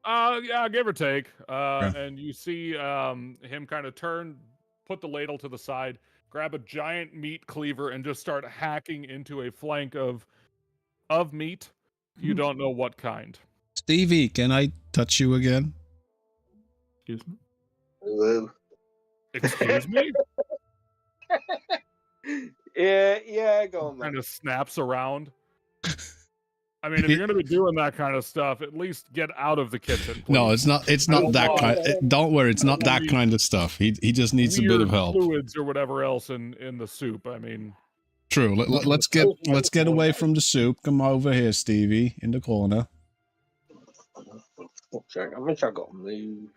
Yeah, give or take. Okay. And you see him kind of put the ladle to the side, grab a giant meat cleaver, and just start hacking into a flank of meat. You don't know what kind. Stevie, can I touch you again? Excuse me. Hello. Excuse me? Yeah, go on, man. Kind of snaps around. I mean, if you're going to be doing that kind of stuff, at least get out of the kitchen. Please. No, it's not that kind. Don't worry, it's not that kind of stuff. He just needs a bit of help. Fluids or whatever else in the soup. I mean, True. Let's get away from the soup. Come over here, Stevie, in the corner. I wish I got moved.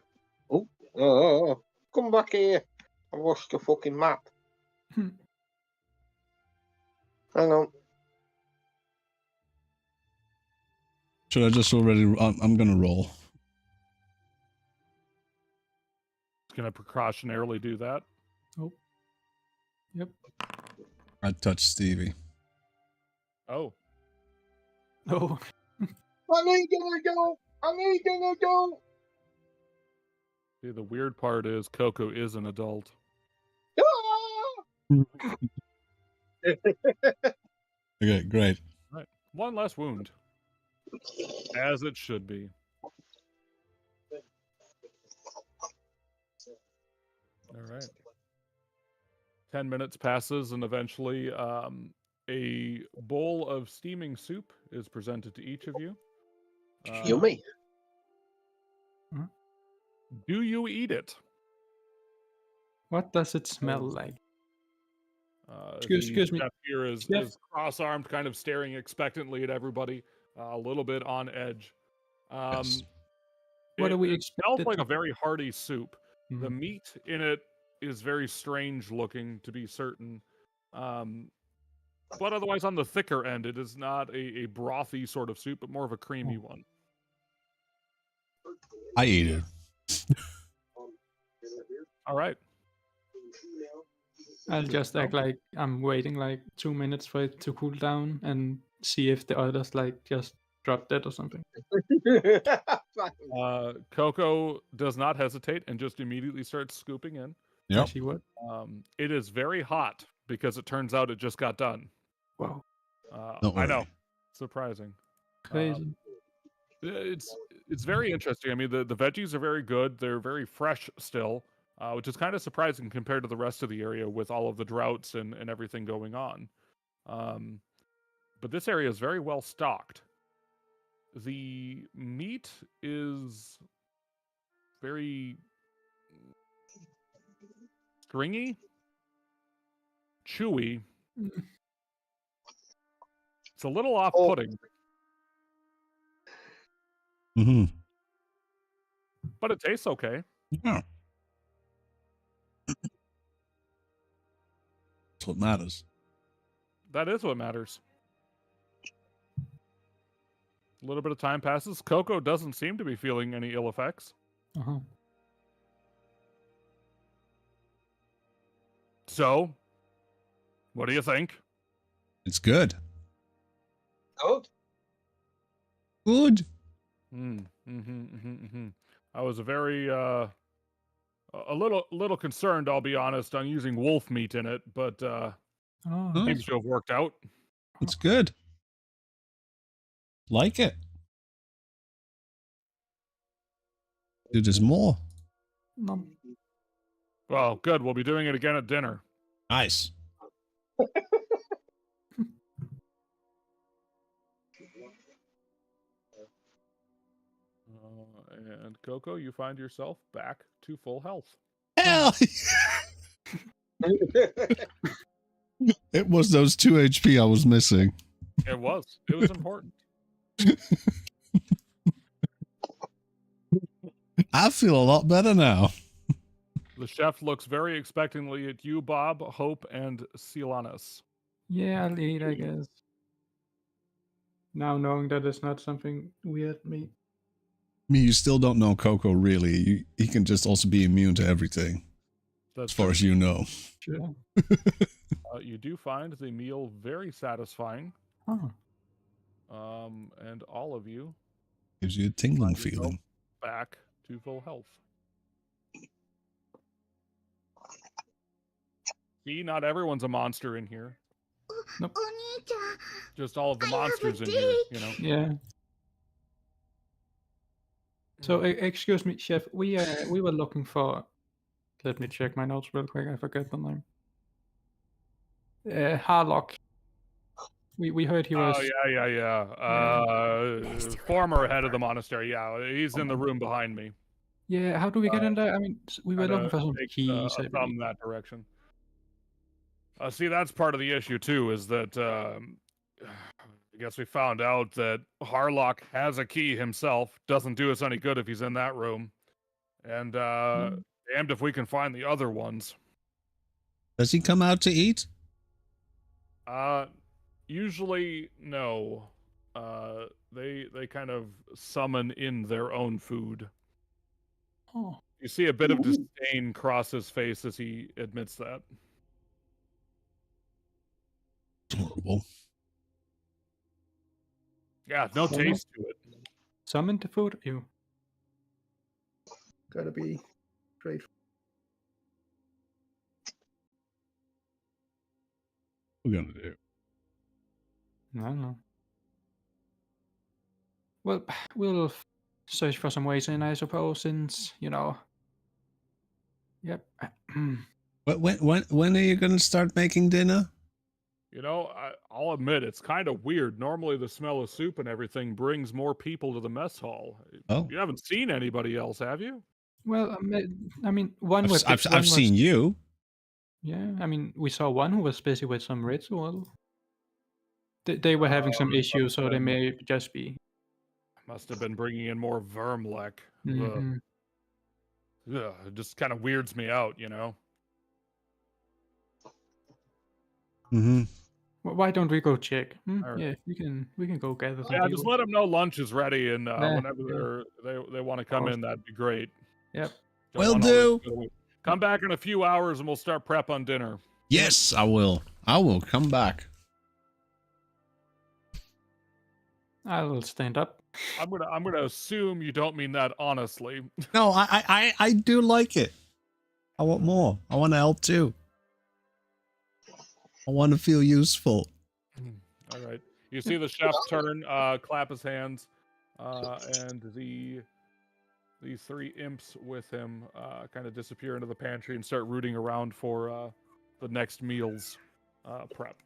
Oh, come back here. I lost the fucking map. Hang on. Should I just already? I'm gonna roll. it's going to precautionarily do that. Oh. Yep. I touched Stevie. Oh, Oh. I need to go. see, the weird part is Coco is an adult. Ah! Okay, great. Right. One less wound. As it should be. All right. 10 minutes passes, and eventually a bowl of steaming soup is presented to each of you. Yummy. Do you eat it? What does it smell like? Excuse me. Chef here Chef. is cross-armed, kind of staring expectantly at everybody, a little bit on edge. Yes. What are we It smells expected like to- a very hearty soup. The Mhm. meat in it is very strange looking, to be certain. But otherwise, on the thicker end, it is not a brothy sort of soup, but more of a creamy one. I eat it. All right. I'll just act like I'm waiting like 2 minutes for it to cool down and see if the others like just drop dead or something. Coco does not hesitate and just immediately starts scooping in. I Yep. see what? It is very hot because it turns out it just got done. Wow. Don't I worry. know. Surprising. Crazy. It's very interesting. I mean, the veggies are very good. They're very fresh still, which is kind of surprising compared to the rest of the area with all of the droughts and everything going on. But this area is very well stocked. The meat is very stringy, chewy. Mm. It's a little off-putting, Mm-hmm. but it tastes okay. Yeah. That's what matters. That is what matters. A little bit of time passes. Coco doesn't seem to be feeling any ill effects. Uh-huh. So, what do you think? It's good. Good. Good. I was a little concerned, I'll be honest, on using wolf meat in it, but Oh, Huh? seems to have worked out. It's good. Like it. Dude, there's more. no. Well, good. We'll be doing it again at dinner. Nice. And Coco, you find yourself back to full health. Hell. It was those 2 HP I was missing. It was. It was important. I feel a lot better now. The chef looks very expectantly at you, Bob, Hope, and Silanis. Yeah, I'll eat, I guess. Now knowing that it's not something weird meat. I mean, you still don't know Coco really. He can just also be immune to everything, That's as far as you know. Sure. you do find the meal very satisfying, Oh. and all of you Gives you a tingling Find yourself feeling. back to full health. See, not everyone's a monster in here. Nope. Just all of the monsters in here, you know. Yeah. So, excuse me, Chef. We were looking for. Let me check my notes real quick. I forgot the name. Harlock. We heard he was. Oh yeah. Former head of the monastery. Yeah, he's in the room behind me. Yeah. How do we get in there? I mean, we were looking for some Take keys. I a thumb believe. that direction. See, that's part of the issue too. Is that I guess we found out that Harlock has a key himself. Doesn't do us any good if he's in that room. And damned if we can find the other ones. Does he come out to eat? Usually no. They kind of summon in their own food. Oh. You see a bit of disdain cross his face as he admits that. Horrible. Yeah, no taste to it. Summon the food. You. Gotta be grateful. What are we gonna do? I don't know. Well, we'll search for some ways in, I suppose, since, you know. Yep. But when are you gonna start making dinner? You know, I'll admit it's kind of weird. Normally, the smell of soup and everything brings more people to the mess hall. Oh, You haven't seen anybody else, have you? Well, I mean, one I've was I've, one I've was seen you. yeah. I mean, we saw one who was busy with some ritual. They were having some issues, so they may just be. Must have been bringing in more vermlek. Ugh. Mhm. Ugh, it just kind of weirds me out, you know? Mm-hmm. Why don't we go check? All right. Yeah, we can go gather some Yeah, people. just let them know lunch is ready, and Yeah, whenever they want to come course. in, that'd be great. Yep. Don't Will want all this do. to go to waste. Come back in a few hours, and we'll start prep on dinner. Yes, I will. I will come back. I'll stand up. I'm gonna assume you don't mean that honestly. No, I do like it. I want more. I want to help too. I want to feel useful. All right. You see the chef turn, clap his hands, and these three imps with him kind of disappear into the pantry and start rooting around for the next meal's prep.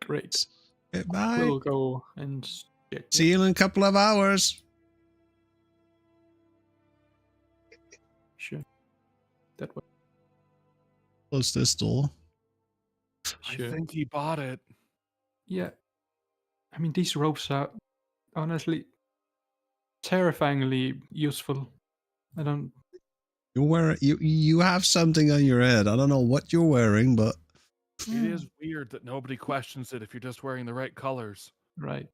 Great. Goodbye. We'll go and check. See you in a couple of hours. Sure. That way. Close this door. Sure. I think he bought it. Yeah. I mean, these ropes are honestly terrifyingly useful. I don't. You have something on your head. I don't know what you're wearing, but It is weird that nobody questions it if you're just wearing the right colors. Right.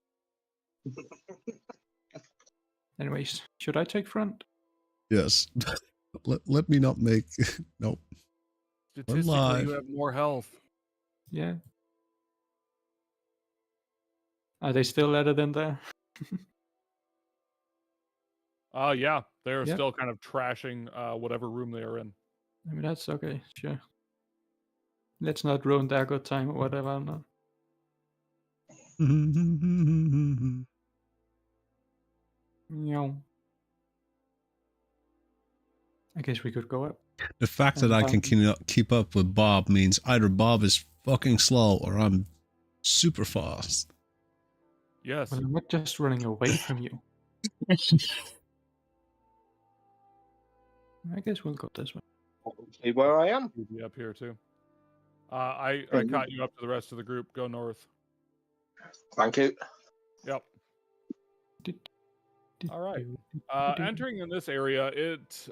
Anyways, should I take front? yes. let me not make nope. Statistically, alive. you have more health. Yeah. Are they still added in there? Yeah, they're Yep. still kind of trashing whatever room they are in. I mean, that's okay. Sure. Let's not ruin their good time or whatever. No. Meow. I guess we could go up. The fact that I can keep up with Bob means either Bob is fucking slow or I'm super fast. Yes. Well, I'm not just running away from you. I guess we'll go this way. See where I am. You'll be up here too. I caught you up to the rest of the group. Go north. Thank you. Yep. Did- All right. did- Entering in this area, it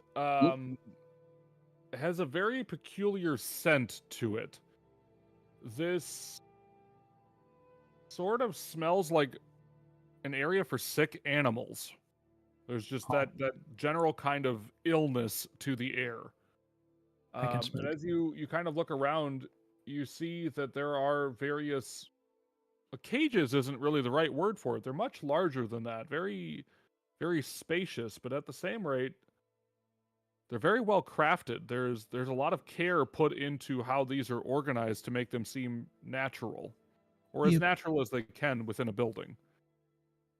has a very peculiar scent to it. This sort of smells like an area for sick animals. There's just that general kind of illness to the air. I can smell And it. as you kind of look around, you see that there are various cages isn't really the right word for it. They're much larger than that. Very, very spacious, but at the same rate, they're very well crafted. There's a lot of care put into how these are organized to make them seem natural, or as Yep. natural as they can within a building.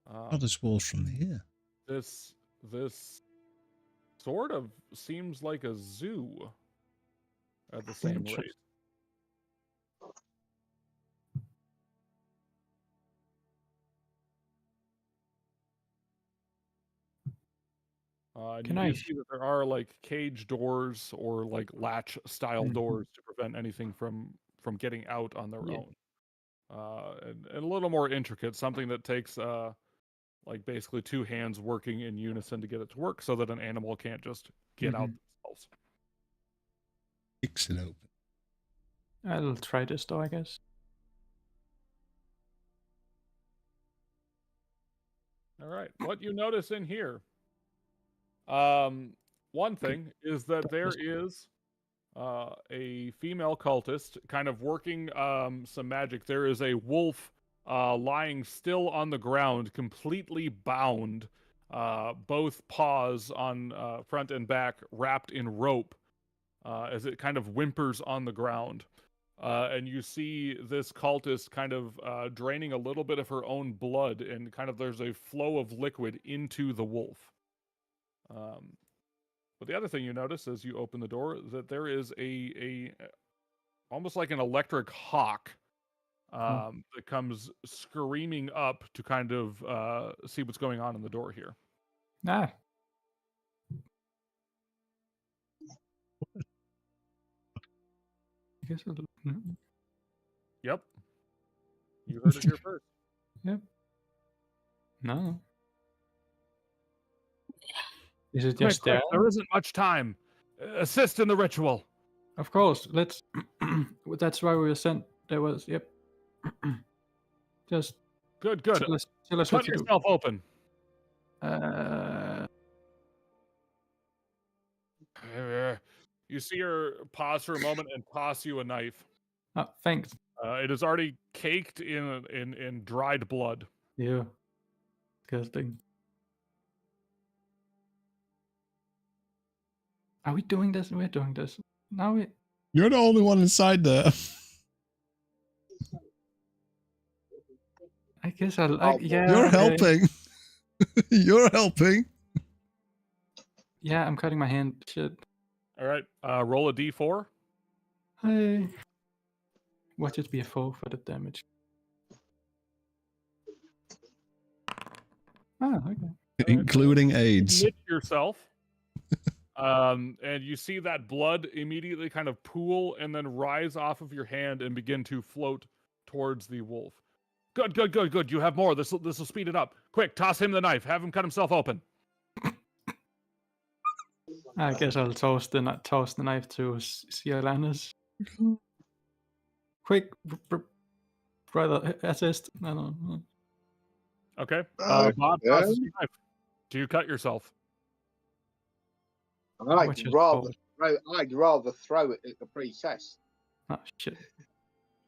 How this walls from here? This sort of seems like a zoo at the same Interesting. rate. And Can you I- do see that there are like cage doors or like latch style Mhm. doors to prevent anything from getting out on their Yeah. own. And a little more intricate, something that takes like basically two hands working in unison to get it to work, so that an animal can't just get out Mhm. themselves. Kicks it open. I'll try this though, I guess. All right, what you notice in here? One thing is that there is a female cultist kind of working some magic. There is a wolf lying still on the ground, completely bound, both paws on front and back wrapped in rope as it kind of whimpers on the ground. and you see this cultist kind of draining a little bit of her own blood, and kind of there's a flow of liquid into the wolf. But the other thing you notice as you open the door that there is a almost like an electric hawk that comes screaming up to kind of see what's going on in the door here. Ah. I guess Yep. You heard it here first. Yep. No. Is it just Quick, there? there isn't much time. Assist in the ritual. Of course. Let's. That's why we were sent. There was. Yep. Just. Good. Tell us what Cut to do. yourself open. You see her pause for a moment and toss you a knife. Oh, thanks. It is already caked in dried blood. Yeah. Disgusting. Are we doing this? We're doing this. Now we. You're the only one inside there. I guess I'll. Yeah. You're okay. helping. You're helping. Yeah, I'm cutting my hand. Shit. All right. Roll a d4. Hey. Watch it be a 4 for the damage. Ah, okay. Including AIDS. Hit yourself. And you see that blood immediately kind of pool and then rise off of your hand and begin to float towards the wolf. Good. You have more. This will speed it up. Quick, toss him the knife. Have him cut himself open. I guess I'll toss the knife to Cialanus. Quick, brother, assist. No. Okay. Bob tosses your knife. Do you cut yourself? I'd rather throw it at the princess. Oh shit.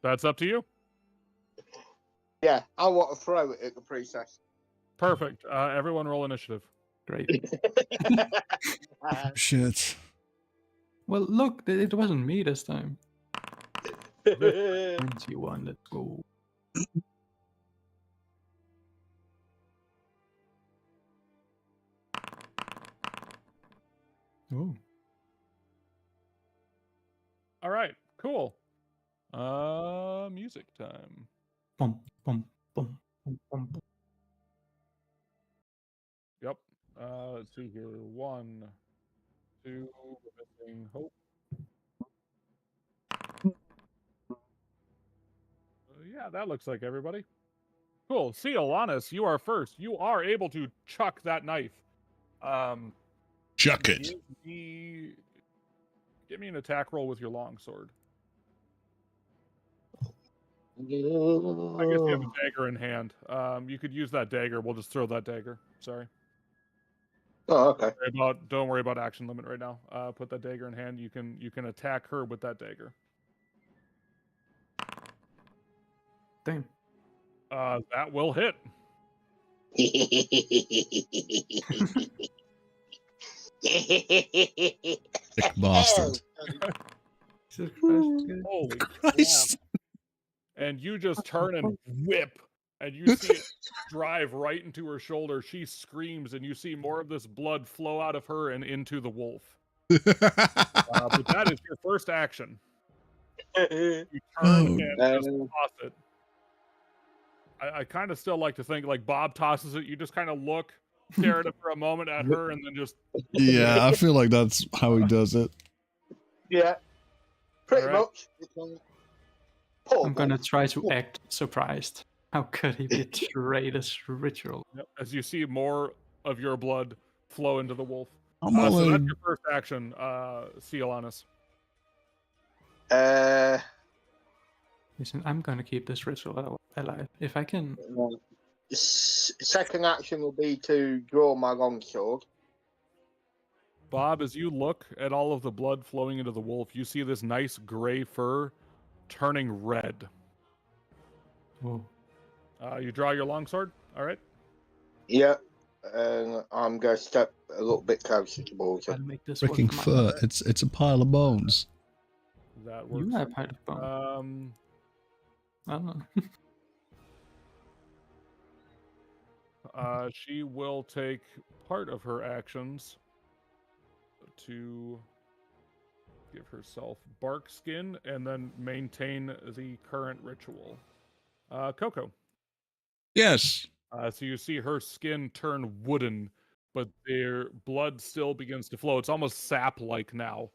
That's up to you. Yeah, I want to throw it at the princess. Perfect. Everyone roll initiative. Great. Shit. Well, look, it wasn't me this time. 21, let's go. Oh. All right. Cool. Music time. Bum, bum, bum, bum, bum, bum. Yep. Let's see here. 1, 2. We're missing Hope. Yeah, that looks like everybody. Cool. See, Alanis, you are first. You are able to chuck that knife. Chuck it. Give me an attack roll with your longsword. I guess you have a dagger in hand. You could use that dagger. We'll just throw that dagger. Sorry. Oh, okay. Don't worry about action limit right now. Put that dagger in hand. You can attack her with that dagger. Damn. That will hit. Sick bastard. Holy Christ. And you just turn and whip, and you see it drive right into her shoulder. She screams, and you see more of this blood flow out of her and into the wolf. But that is your first action. You turn and just toss it. I kind of still like to think like Bob tosses it. You just kind of look, stare at it for a moment at her, and then just. Yeah, I feel like that's how he does it. Yeah, pretty All much. I'm gonna try to act surprised. How could he betray this ritual? Yep, as you see more of your blood flow into the wolf. I'm So that's your first action, Cialanus. Listen, I'm gonna keep this ritual alive. If I can. Second action will be to draw my longsword. Bob, as you look at all of the blood flowing into the wolf, you see this nice gray fur turning red. Whoa. You draw your longsword. All right. Yeah, and I'm going to step a little bit closer towards I'll it. make this freaking work. fur. It's a pile of bones. That works. You have Height of Bone. I don't know. She will take part of her actions to give herself bark skin and then maintain the current ritual. Coco. Yes. So you see her skin turn wooden, but their blood still begins to flow. It's almost sap-like now,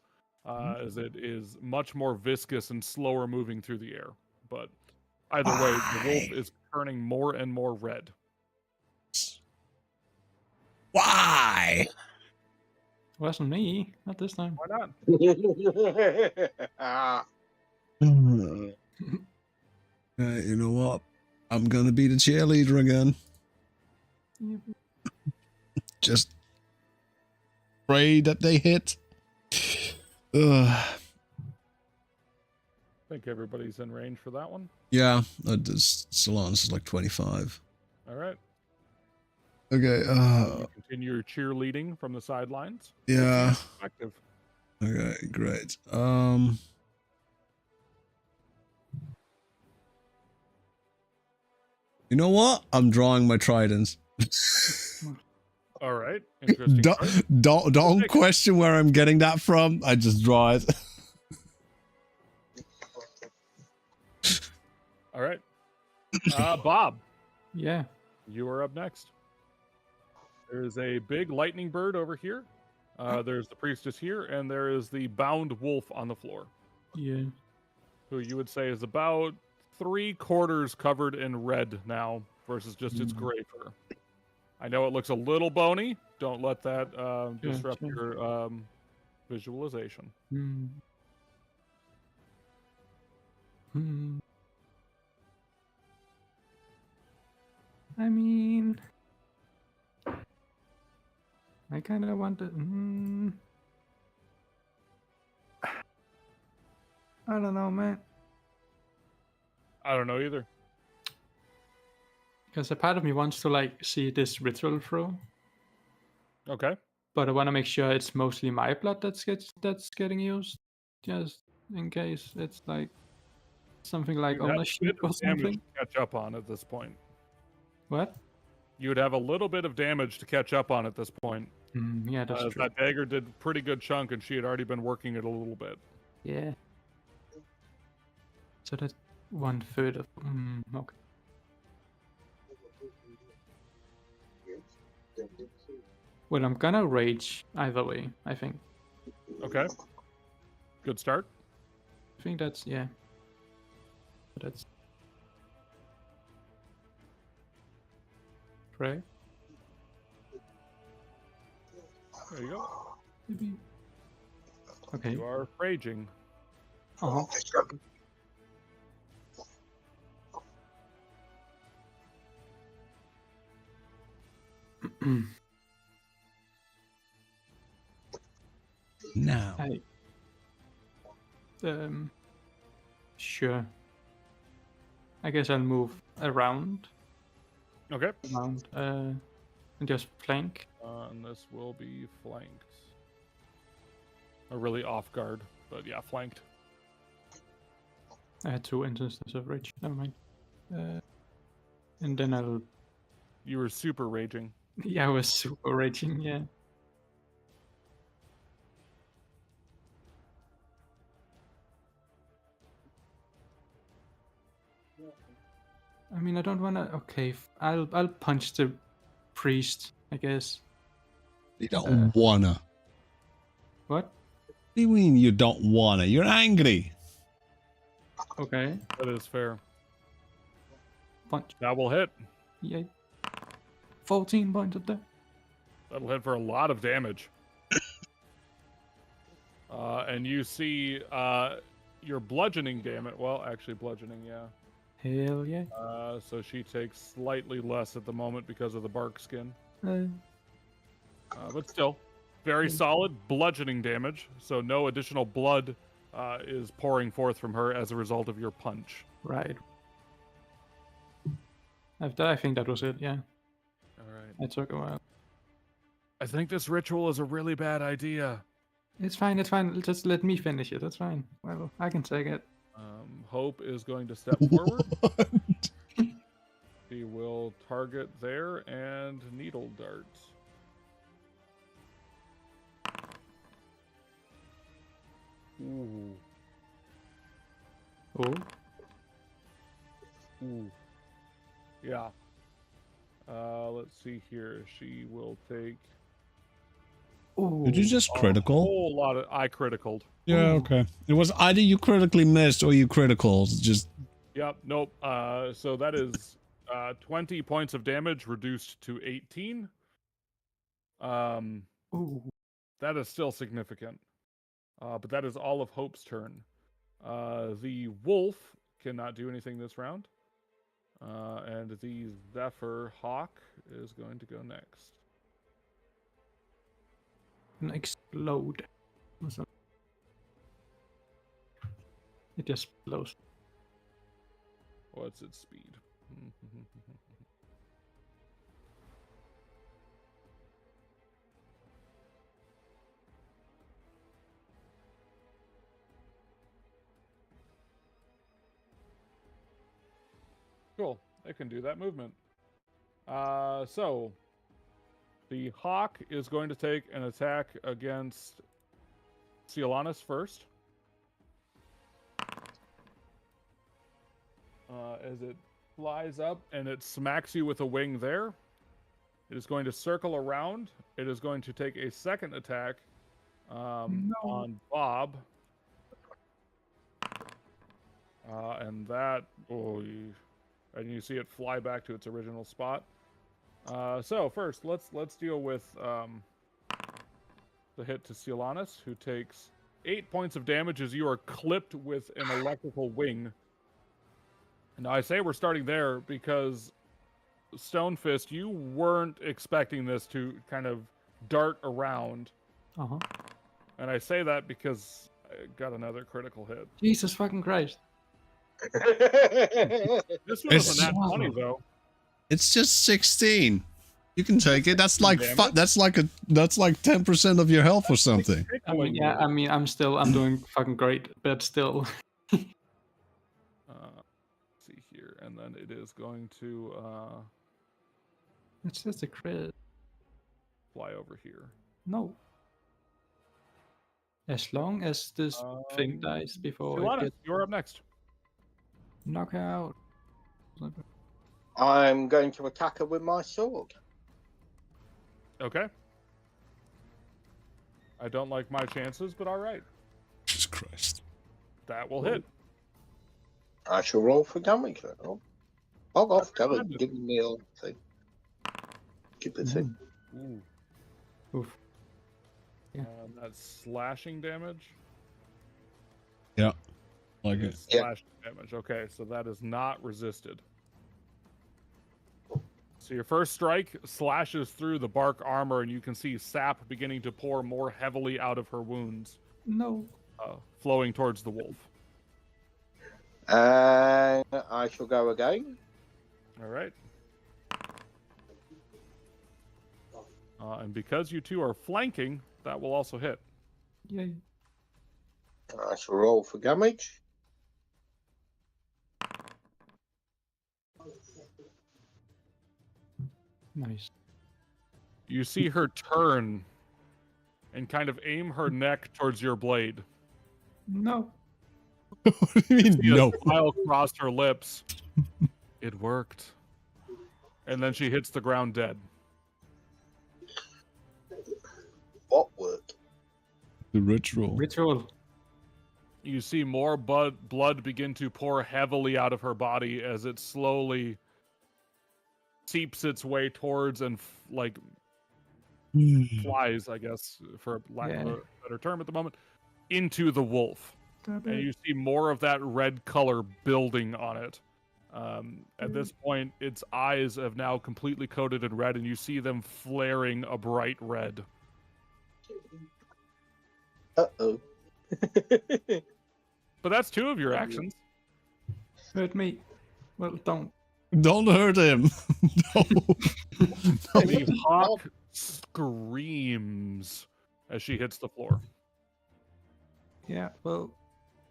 as it is much more viscous and slower moving through the air. But either way, the wolf Why? is turning more and more red. Why? Wasn't me. Not this time. Why not? You know what? I'm gonna be the cheerleader again. Just pray that they hit. I think everybody's in range for that one. Yeah, Solana's is like 25. All right. Okay. You continue your cheerleading from the sidelines. Yeah. Effective. Okay, great. You know what? I'm drawing my tridents. All right. Interesting. choice. Don't question where I'm getting that from. I just draw it. All right. Bob, Yeah. you are up next. There's a big lightning bird over here. There's the priestess here, and there is the bound wolf on the floor, Yeah. who you would say is about 3/4 covered in red now versus just its gray fur. I know it looks a little bony. Don't let that disrupt sure. your visualization. Hmm. Hmm. I mean, I kind of want to. I don't know, man. I don't know either. Because a part of me wants to like see this ritual through, Okay. but I want to make sure it's mostly my blood that's getting used, just in case it's like something like You'd have a ownership bit or of damage something. to catch up on at this point. What? You would have a little bit of damage to catch up on at this point. Yeah, that's true. That dagger did a pretty good chunk, and she had already been working it a little bit. Yeah. So that's 1/3 of. Okay. Well, I'm gonna rage either way, I think. Okay. Good start. I think that's, yeah. But that's. Right? There you go. Maybe. Okay. You are raging. Uh-huh. Now. Sure. I guess I'll move around. Okay. And just flank. And this will be flanked. Or really off guard, but yeah, flanked. I had 2 instances of rage. Never mind. And then I'll. You were super raging. Yeah, I was super raging. Yeah. I mean, I don't wanna. Okay, I'll punch the priest, I guess. You don't wanna. What? What do you mean you don't wanna? You're angry. Okay. That is fair. Punch. That will hit. Yay. 14 points of that. That'll hit for a lot of damage. And you see your bludgeoning damage. Well, actually, bludgeoning, yeah. Hell yeah. So she takes slightly less at the moment because of the bark skin. But still, very solid bludgeoning damage. So no additional blood is pouring forth from her as a result of your punch. Right. I think that was it, yeah. All right. It took a while. I think this ritual is a really bad idea. It's fine. It's fine. Just let me finish it. That's fine. Well, I can take it. Hope is going to step forward. What? She will target there and needle dart. Ooh. Oh. Ooh. Yeah. Let's see here. She will take Oh. Did you just a critical? whole lot of. I criticaled. Yeah, Ooh. okay. It was either you critically missed or you critical. Just Yep. Nope. So that is 20 points of damage reduced to 18. Ooh. That is still significant. But that is all of Hope's turn. The wolf cannot do anything this round. And the Zephyr Hawk is going to go next. And explode. Or something. It just blows. What's its speed? Cool. It can do that movement. So the Hawk is going to take an attack against Cielanus first. As it flies up and it smacks you with a wing there. It is going to circle around. It is going to take a second attack on Bob. And that, and you see it fly back to its original spot. So first, let's deal with the hit to Cielanus, who takes 8 points of damage as you are clipped with an electrical wing. Now I say we're starting there because Stonefist, you weren't expecting this to kind of dart around. Uh-huh. And I say that because I got another critical hit. Jesus fucking Christ. This one was It's- a nat 20 though. it's just 16. You can take it. That's like Damage? that's like 10% of your health or something. I mean, yeah, I mean, I'm doing fucking great, but still. Let's see here, and then it is going to It's just a crit. fly over here. No. As long as this thing dies before it Cielanus, gets you're up next. knockout. I'm going to attack her with my sword. Okay. I don't like my chances, but all right. Jesus Christ. That will hit. I shall roll for damage. Oh, bog off, That's Kevin. good. Give me a thing. Keep it thing. Ooh. Oof. Yeah. That's slashing damage. Yeah. Like it. It's slashing damage. Okay, so that is not resisted. So your first strike slashes through the bark armor, and you can see sap beginning to pour more heavily out of her wounds, No. flowing towards the wolf. And I shall go again. All right. And because you two are flanking, that will also hit. Yay. I shall roll for damage. Nice. You see her turn and kind of aim her neck towards your blade. No. What do you mean? See a No. smile crossed her lips. It worked. And then she hits the ground dead. What worked? The ritual. Ritual. You see more blood begin to pour heavily out of her body as it slowly seeps its way towards and flies, I guess, for lack of a better term at the moment, into the wolf. And you see more of that red color building on it. At this point, its eyes have now completely coated in red, and you see them flaring a bright red. Uh-oh. But that's two of your actions. Hurt me. Well, don't. Don't hurt him. No. The hawk screams as she hits the floor. Yeah, well,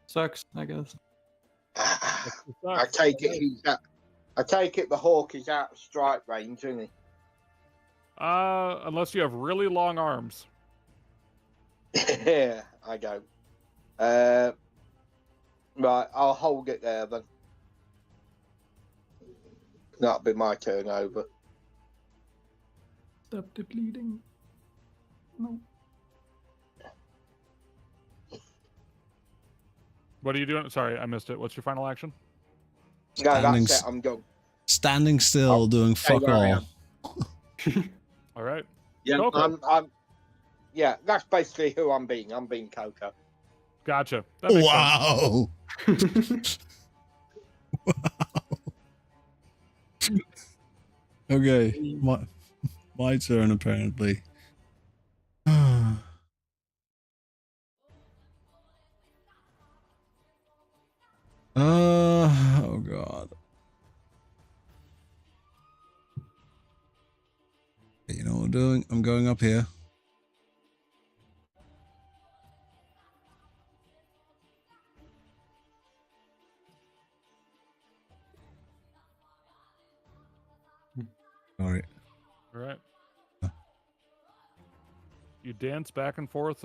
sucks, I guess. I take it I take it the hawk is out of strike range, isn't he? Unless you have really long arms. Yeah, I go. Right, I'll hold it there then. That'll be my turn over. Stop the bleeding. No. What are you doing? Sorry, I missed it. What's your final action? No, Standing, that's it. I'm done. standing still, I'll doing stay fuck where I all. am. All right. Yeah, Coco. yeah, that's basically who I'm being. I'm being Coco. Gotcha. That makes sense. Wow. Okay, my turn apparently. Oh god. You know what I'm doing? I'm going up here. Sorry. All right. You dance back and forth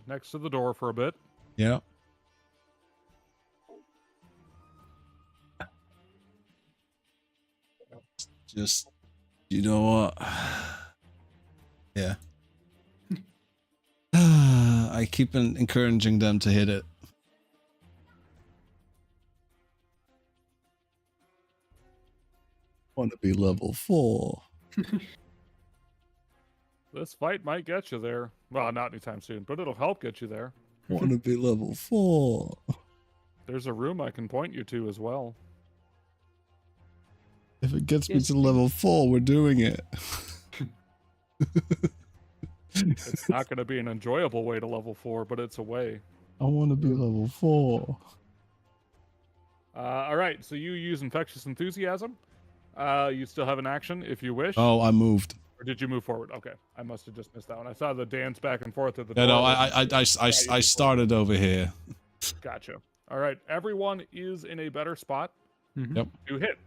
next to the door for a bit. Yeah. Just, you know what? Yeah. I keep encouraging them to hit it. Want to be level 4. This fight might get you there. Well, not anytime soon, but it'll help get you there. Want to be level 4. There's a room I can point you to as well. If it gets me to level 4, we're doing it. It's not going to be an enjoyable way to level 4, but it's a way. I want to be level 4. All right, so you use Infectious Enthusiasm. You still have an action if you wish. Oh, I moved. Or did you move forward? Okay, I must have just missed that one. I saw the dance back and forth at the Yeah, door. no, I started over here. Gotcha. All right, everyone is in a better spot Yep. to hit.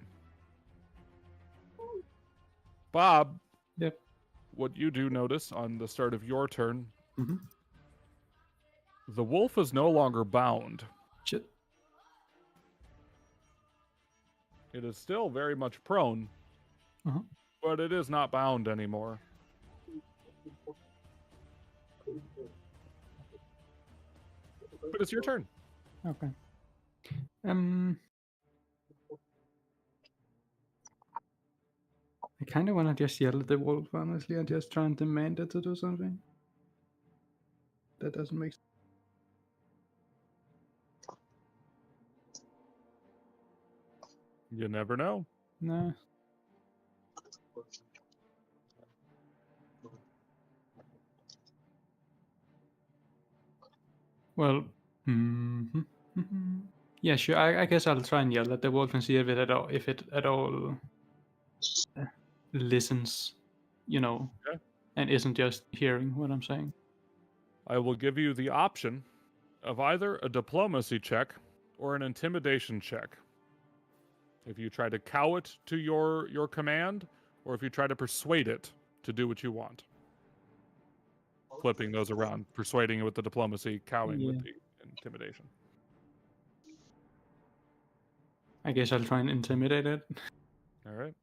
Bob. Yep. What you do notice on the start of your turn, Mhm. the wolf is no longer bound. Shit. It is still very much prone, but it is not bound anymore. But it's your turn. Okay. I kind of want to just yell at the wolf, honestly, and just try and demand it to do something. That doesn't make sense. You never know. Nah. Well, yeah, sure. I guess I'll try and yell at the wolf and see if it at all listens, Okay. and isn't just hearing what I'm saying. I will give you the option of either a diplomacy check or an intimidation check. If you try to cow it to your command, or if you try to persuade it to do what you want. Flipping those around, persuading it with the diplomacy, cowing with the intimidation. I guess I'll try and intimidate it. All right.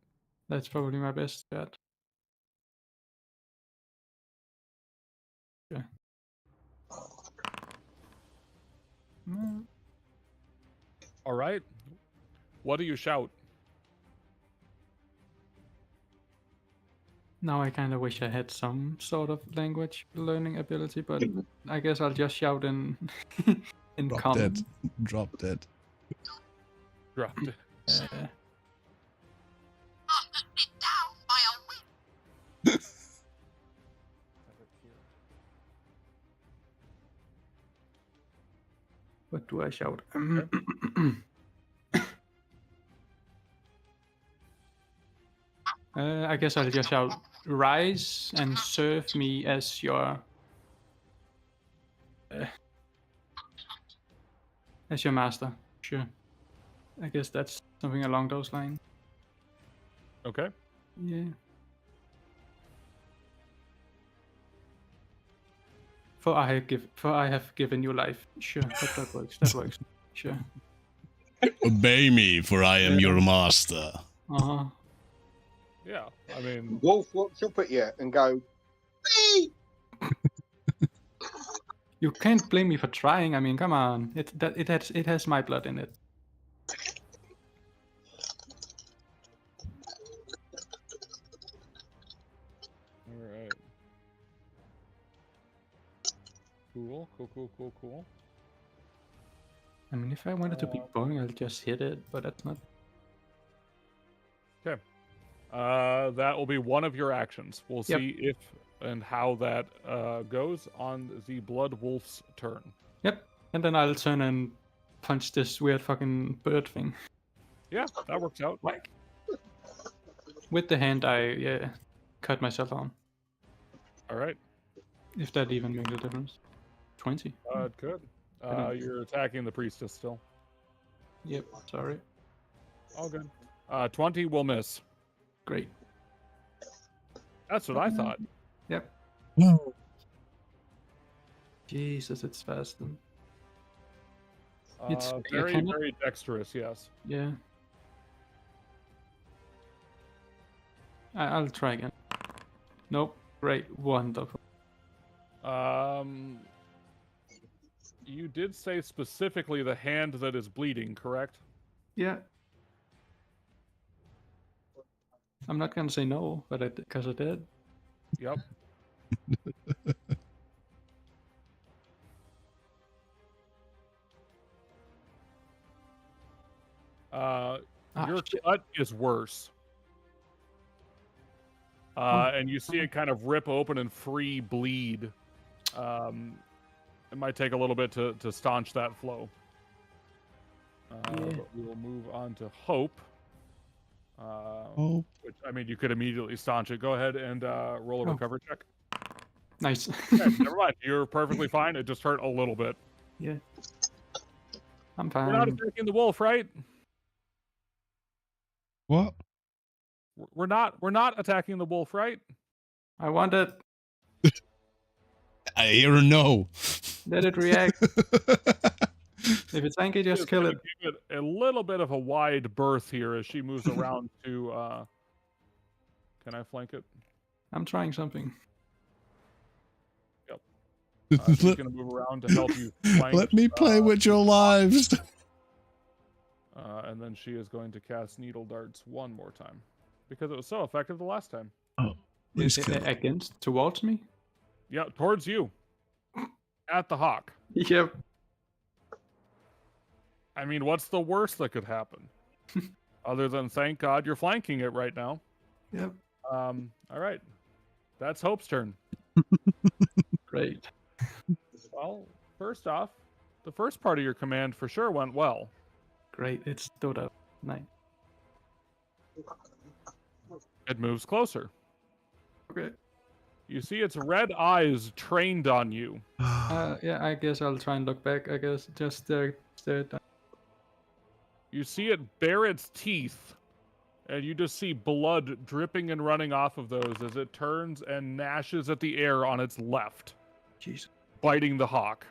That's probably my best bet. Yeah. All right. What do you shout? Now I kind of wish I had some sort of language learning ability, but I guess I'll just shout in Drop common. dead. Drop dead. Dropped it. What do I shout? I guess I'll just shout, "Rise and serve me as your as your master. Sure. I guess that's something along those lines. Okay. Yeah. For I have given you life. Sure, that works. That works. Sure. Obey me, for I am your master. Uh-huh. Yeah. I mean, Wolf looks up at you and goes, "Wee!" You can't blame me for trying. I mean, come on. It has my blood in it. all right. Cool. I mean, if I wanted to be boring, I'll just hit it, but that's not. Okay. That will be one of your actions. We'll Yep. see if and how that goes on the Blood Wolf's turn. Yep. And then I'll turn and punch this weird fucking bird thing. Yeah, that works out. Like. With the hand, I cut myself on. All right. If that even makes a difference. 20. It could. You're attacking the priestess still. Yep. Sorry. All good. 20 will miss. Great. That's what I thought. Yep. Jesus, it's fast. Then. It's very, cannot- very dexterous, yes. Yeah. I'll try again. Nope. Great. Wonderful. You did say specifically the hand that is bleeding, correct? Yeah. I'm not gonna say no, but because I did. Yep. Your shit. cut is worse. And you see it kind of rip open and free bleed. It might take a little bit to staunch that flow. But we will move on to Hope. Which, I mean, you could immediately staunch it. Go ahead and roll a recovery check. Nice. Okay, never mind. You're perfectly fine. It just hurt a little bit. Yeah. I'm fine. We're not attacking the wolf, right? What? We're not attacking the wolf, right? I want it. I hear a no. Let it react. If it's angry, just kill it. Give it a little bit of a wide berth here as she moves around to. Can I flank it? I'm trying something. Yep. She's going to move around to help you flank. Let me play with your lives. And then she is going to cast Needle Darts one more time. Because it was so effective the last time. Oh, Against? Towards me? Yeah, towards you. At the hawk. Yep. I mean, what's the worst that could happen? Other than thank God you're flanking it right now. Yep. All right. That's Hope's turn. Great. Well, first off, the first part of your command for sure went well. Great. It stood up. Nice. It moves closer. Okay. You see its red eyes trained on you. Yeah, I guess I'll try and look back. I guess just stare down. You see it bare its teeth, and you just see blood dripping and running off of those as it turns and gnashes at the air on its left, Jesus. biting the hawk.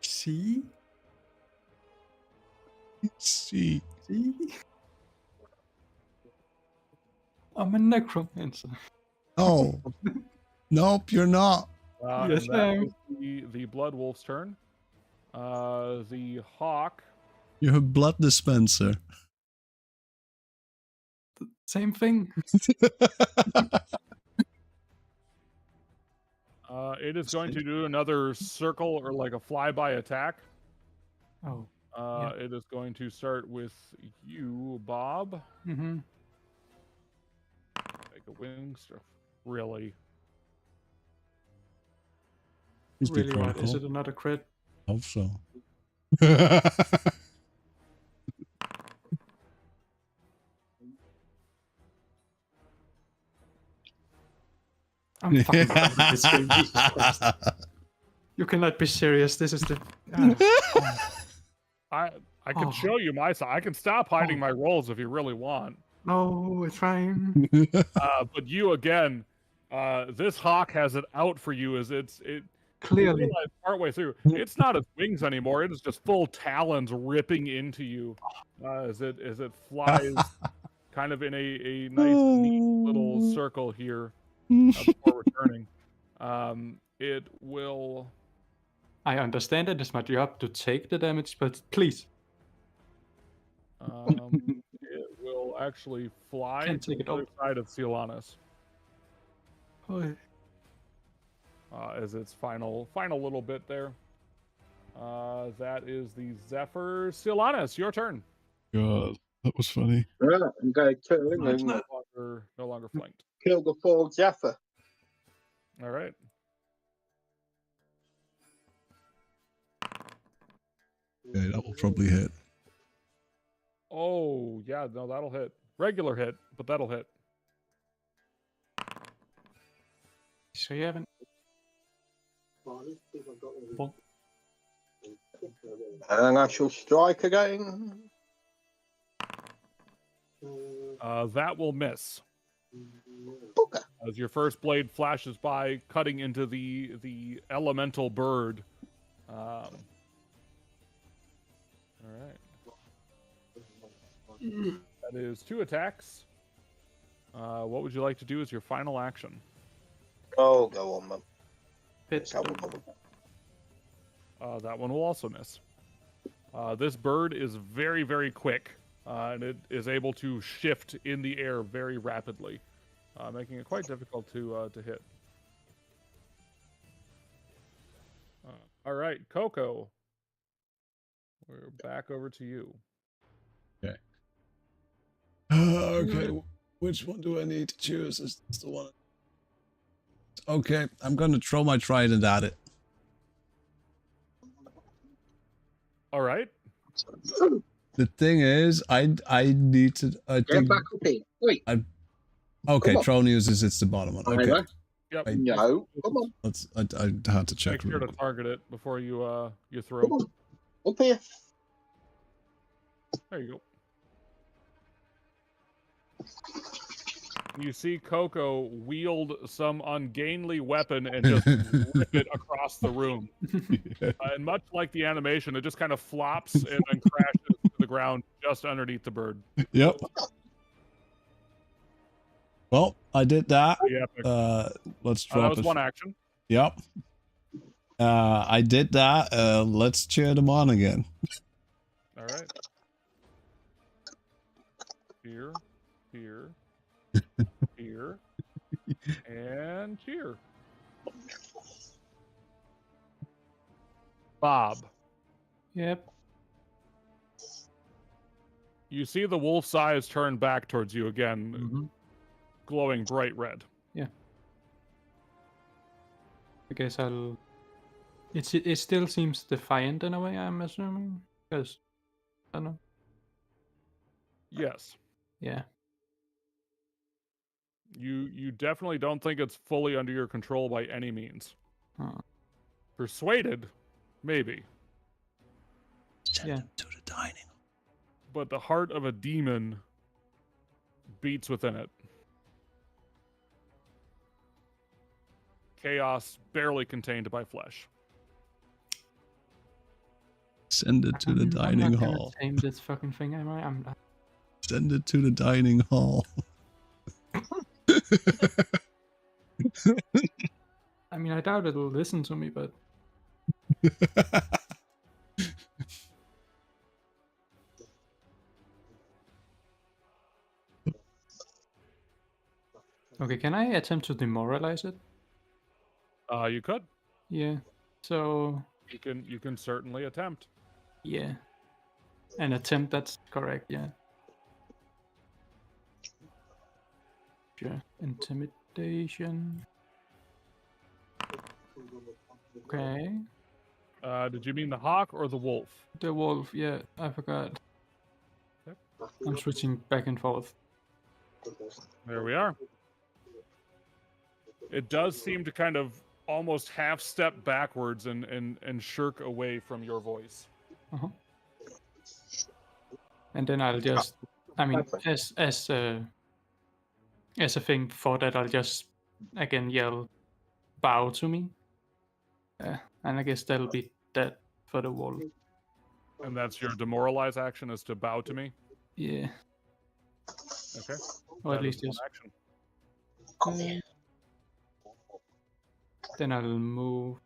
See? See. See? I'm a necromancer. Oh. Nope, you're not. Yes, and I that am. is the Blood Wolf's turn. The hawk. You're a blood dispenser. Same thing. It is going to do another circle or like a flyby attack. Oh. It is going to start with you, Bob. Mm-hmm. Make a wing stuff. Really? Please be Really? What? Is critical. it another crit? Hope so. I'm fucking done with this game. Jesus Christ. You cannot be serious. This is the. I can Oh. show you my side. I can stop hiding my rolls if you really want. No, it's fine. But you again, this hawk has it out for you as it Clearly. you realize partway through, it's not its wings anymore. It is just full talons ripping into you as it flies kind of in a nice, neat little circle here before returning. It will. I understand that it's my job to take the damage, but please. It will actually fly Can't to take the it other all. side of Siolanis Oh, as its final little bit there. That is the Zephyr. Siolanis, your turn. God, that was funny. Right, I'm going to kill him and No longer flanked. kill the poor Zephyr. All right. Okay, that will probably hit. Oh, yeah, no, that'll hit. Regular hit, but that'll hit. so you haven't. And I shall strike again. That will miss. Booker. As your first blade flashes by, cutting into the elemental bird. All right. That is 2 attacks. What would you like to do as your final action? Oh, go on, man. Pitch. That That one will also miss. This bird is very, very quick, and it is able to shift in the air very rapidly, making it quite difficult to hit. All right, Coco. We're back over to you. Okay. Okay, which one do I need to choose? Is this the one? Okay, I'm gonna throw my trident at it. All right. The thing is, I need to. I Get think. back up here. Wait. Okay, Come on. Tronius is it's the bottom one. Okay, Over. Yep. No. Come on. let's. I had to check. Make sure to real quick. target it before you throw. Come on. Up here. There you go. You see Coco wield some ungainly weapon and just rip it across the room. And much like the animation, it just kind of flops and then crashes to the ground just underneath the bird. Yep. Well, I did that. Yeah, Let's that drop was it. one action. Yep. I did that. Let's cheer them on again. All right. Here, here, here, and here. Bob. Yep. You see the wolf's eyes turn back towards you again, glowing bright red. Yeah. I guess I'll. It still seems defiant in a way, I'm assuming, because I don't know. Yes. Yeah. You definitely don't think it's fully under your control by any means. Huh. Persuaded, maybe. Send Yeah. them to the dining. But the heart of a demon beats within it. Chaos barely contained by flesh. Send it to the I'm dining not gonna hall. tame this fucking thing, am I? I'm. Send it to the dining hall. I mean, I doubt it'll listen to me, but okay. Can I attempt to demoralize it? You could. Yeah. So You can certainly attempt. yeah, an attempt. That's correct. Yeah. Sure. Intimidation. Okay. Did you mean the hawk or the wolf? The wolf. Yeah, I forgot. Yep. I'm switching back and forth. There we are. It does seem to kind of almost half step backwards and shirk away from your voice. Uh-huh. And then I'll just, I mean, as a thing for that, I'll just again yell, "Bow to me," and I guess that'll be that for the wolf. And that's your demoralize action, is to bow to me. Yeah. Okay. Or at That is least one just. action. Then I'll move.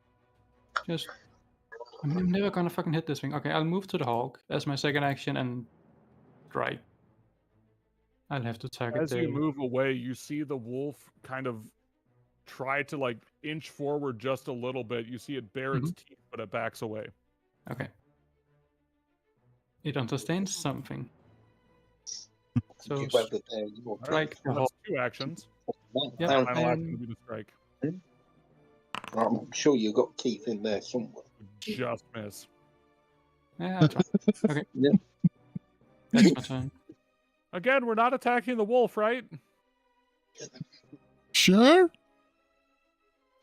Just. I mean, I'm never gonna fucking hit this thing. Okay, I'll move to the hawk as my second action and strike. I'll have to target As you move away, you see the wolf kind of try to like inch forward just a little bit. You see it bare its teeth, but it backs away. Okay. It understands something. So, Give over there, you will strike the Well, hawk. that's 2 actions. Yep, Down. Final action would be to strike. I'm sure you've got teeth in there somewhere. Just miss. Yeah, I'll try. Okay. Yeah. That's my turn. Again, we're not attacking the wolf, right? Sure.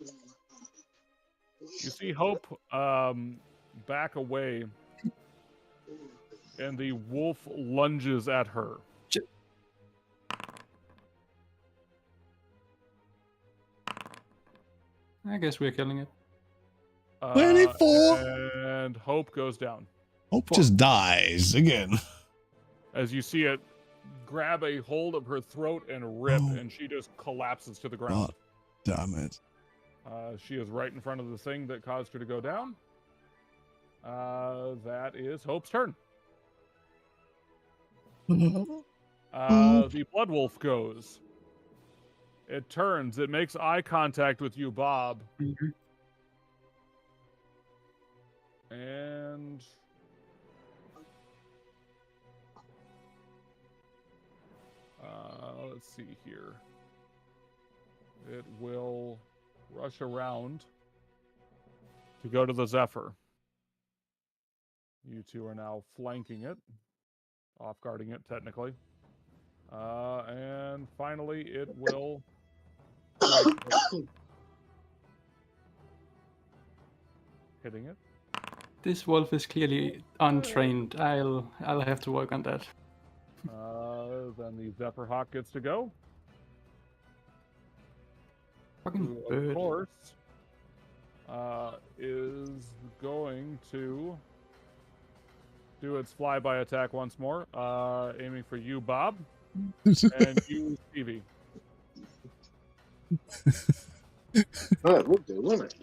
You see Hope back away, and the wolf lunges at her. I guess we're killing it. 24. And Hope goes down. Hope just dies again. As you see it grab a hold of her throat and rip, Oh. and she just collapses to the ground. God damn it. She is right in front of the thing that caused her to go down. That is Hope's turn. The blood wolf goes. It turns. It makes eye contact with you, Bob. And let's see here. It will rush around to go to the Zephyr. You two are now flanking it, off-guarding it technically. And finally, it will hitting it. This wolf is clearly untrained. I'll have to work on that. Then the Zephyr Hawk gets to go. Fucking Who, bird. of course, is going to do its flyby attack once more, aiming for you, Bob, and you, Stevie. Right, we'll do, won't it?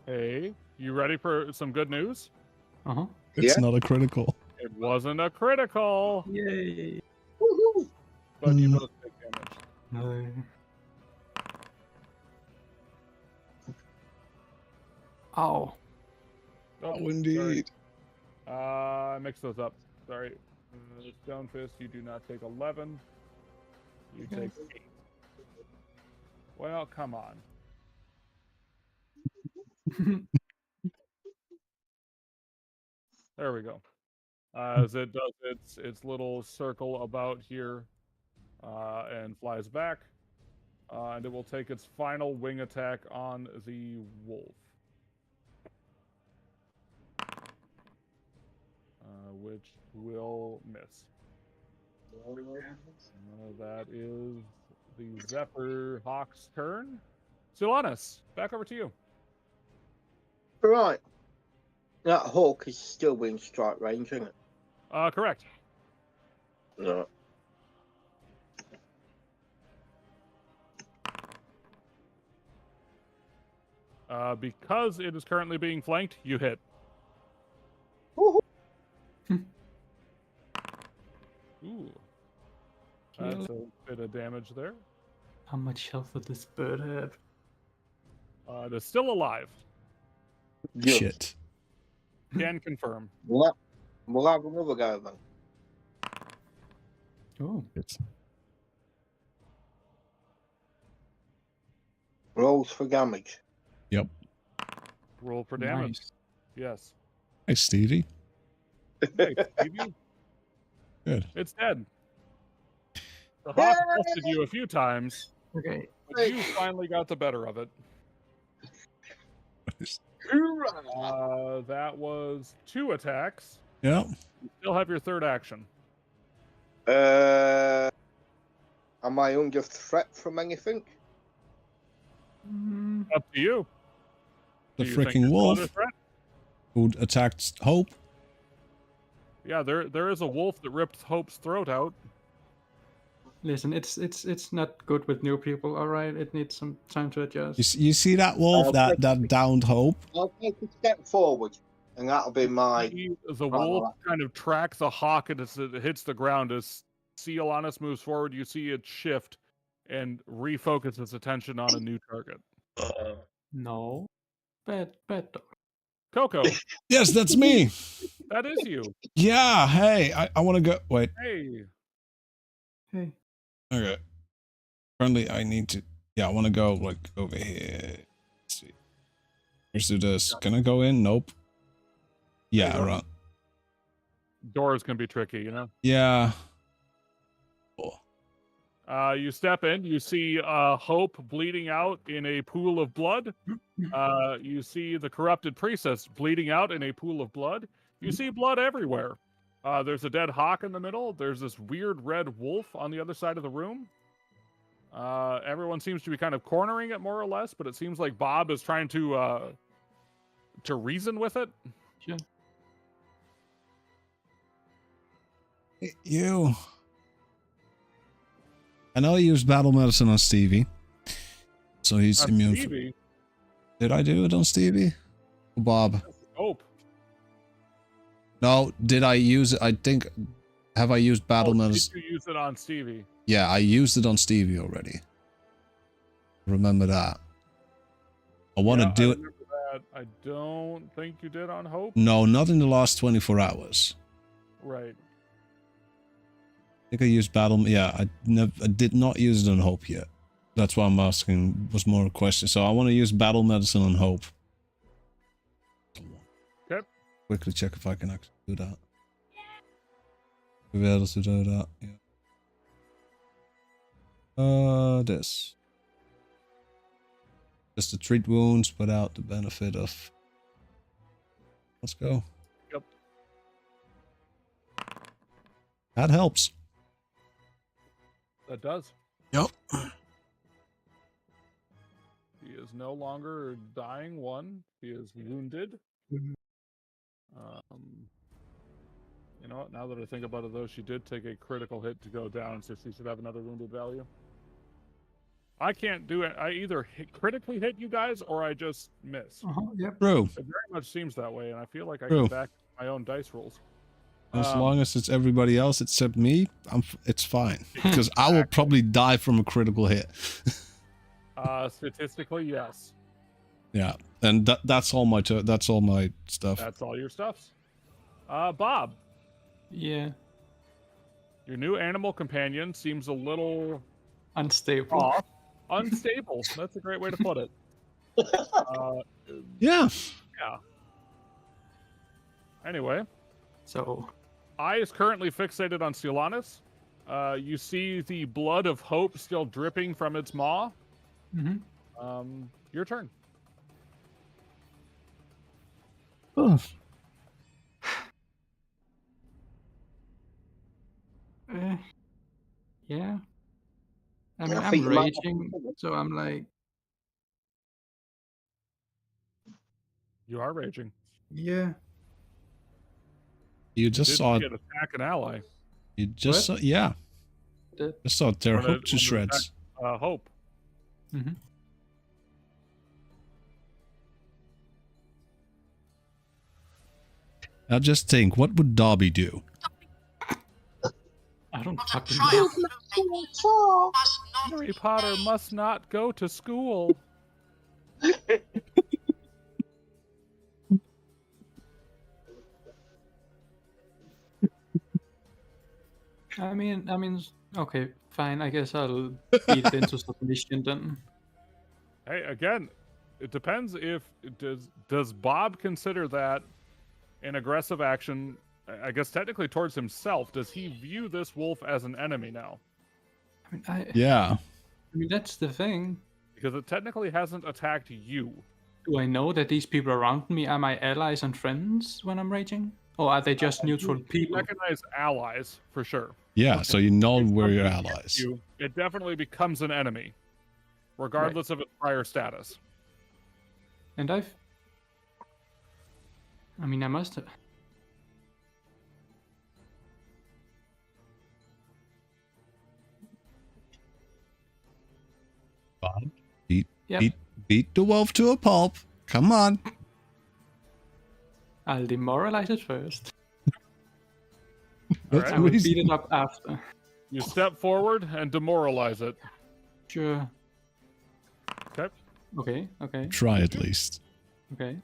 Hey, you ready for some good news? Uh-huh. It's Yeah. not a critical. It wasn't a critical, Yay. Woohoo! but you both take damage. No. Ow. Oh, indeed. I mixed those up. Sorry. Stone Fist, you do not take 11. You take 8. Well, come on. There we go. As it does its little circle about here and flies back. And it will take its final wing attack on the wolf. Which will miss. That is the Zephyr Hawk's turn. Silanus, back over to you. Right. That hawk is still within strike range, isn't it? Correct. No. Because it is currently being flanked, you hit. Woohoo! Ooh. That's a bit of damage there. How much health does this bird have? It is still alive. Good. Shit. Can confirm. We'll have another go then. Oh. Rolls for damage. Yep. Roll for damage. Nice. Yes. Hey, Stevie. Hey, Stevie. Good. It's dead. The hawk busted you a few times, Okay. but you finally got the better of it. Hoorah! That was 2 attacks. Yeah. You still have your third action. Am I under threat from anything? Up to you. The Do you think freaking you're still wolf under threat? who attacked Hope. Yeah, there is a wolf that ripped Hope's throat out. Listen, it's not good with new people. All right, it needs some time to adjust. You see that wolf that downed Hope? I'll take a step forward, and that'll be my. The wolf kind of tracks a hawk and as it hits the ground. As Ciolanus moves forward, you see it shift and refocus its attention on a new target. No, bad dog. Coco, Yes, that's me. that is you. Yeah, hey, I want to go. Wait. Hey. Hey. Okay. Currently, I need to. Yeah, I want to go like over here. Let's see. Let's do this. Can I go in? Nope. Yeah, right. Door's gonna be tricky, you know. Yeah. You step in. You see Hope bleeding out in a pool of blood. You see the corrupted priestess bleeding out in a pool of blood. You see blood everywhere. There's a dead hawk in the middle. There's this weird red wolf on the other side of the room. Everyone seems to be kind of cornering it more or less, but it seems like Bob is trying to reason with it. Sure. You. I know I used battle medicine on Stevie, so he's immune. Stevie? Did I do it on Stevie? Bob. Hope. No, did I use it? I think. Have I used battle medicine? Did you use it on Stevie? Yeah, I used it on Stevie already. Remember that. I want to do it. That. I don't think you did on Hope. No, not in the last 24 hours. Right. I think I used battle. Yeah, I did not use it on Hope yet. That's why I'm asking. Was more a question. So I want to use battle medicine on Hope. Okay. Quickly check if I can actually do that. We'll be able to do that. Yeah. This. Just to treat wounds without the benefit of. Let's go. Yep. That helps. That does. Yep. He is no longer dying 1. He is wounded. You know what? Now that I think about it, though, she did take a critical hit to go down, so she should have another wounded value. I can't do it. I either critically hit you guys or I just miss. Yep. True. It very much seems that way, and I feel like I True. can back my own dice rolls. As long as it's everybody else except me, it's fine. Because I will probably die from a critical hit. Statistically, yes. Yeah, and that's all my that's all my stuff. That's all your stuffs. Bob. Yeah. Your new animal companion seems a little Unstable. off. Unstable. That's a great way to put it. Yeah. Yeah. Anyway. So. Eye is currently fixated on Ciolanus. You see the blood of Hope still dripping from its maw. Mm-hmm. Your turn. Oh. Yeah. I mean, I I'm think you might- raging, so I'm like, You are raging. yeah. You just Did saw it. get attack an ally. You just What? saw, yeah. Did- Just saw it tear Wanna- Hope to wanna shreds. Hope. Mm-hmm. Now just think, what would Dobby do? I don't Not a fucking triumph know. of nature must not Harry be Potter made. must not go to school. I mean, okay, fine. I guess I'll beat it into submission then. Hey, again, it depends if does Bob consider that an aggressive action? I guess technically towards himself. Does he view this wolf as an enemy now? I mean, Yeah. I mean, that's the thing. Because it technically hasn't attacked you. Do I know that these people around me are my allies and friends when I'm raging? Or are they just neutral You people? recognize allies for sure. Yeah, Okay. so you know If where your something hits allies. you, it definitely becomes an enemy, regardless of its prior status. And I mean, I must have. Beat, Yep. beat the wolf to a pulp. Come on. I'll demoralize it first. All right. I will beat it up after. You step forward and demoralize it. Sure. Okay. Okay. Okay. Try at least. Okay.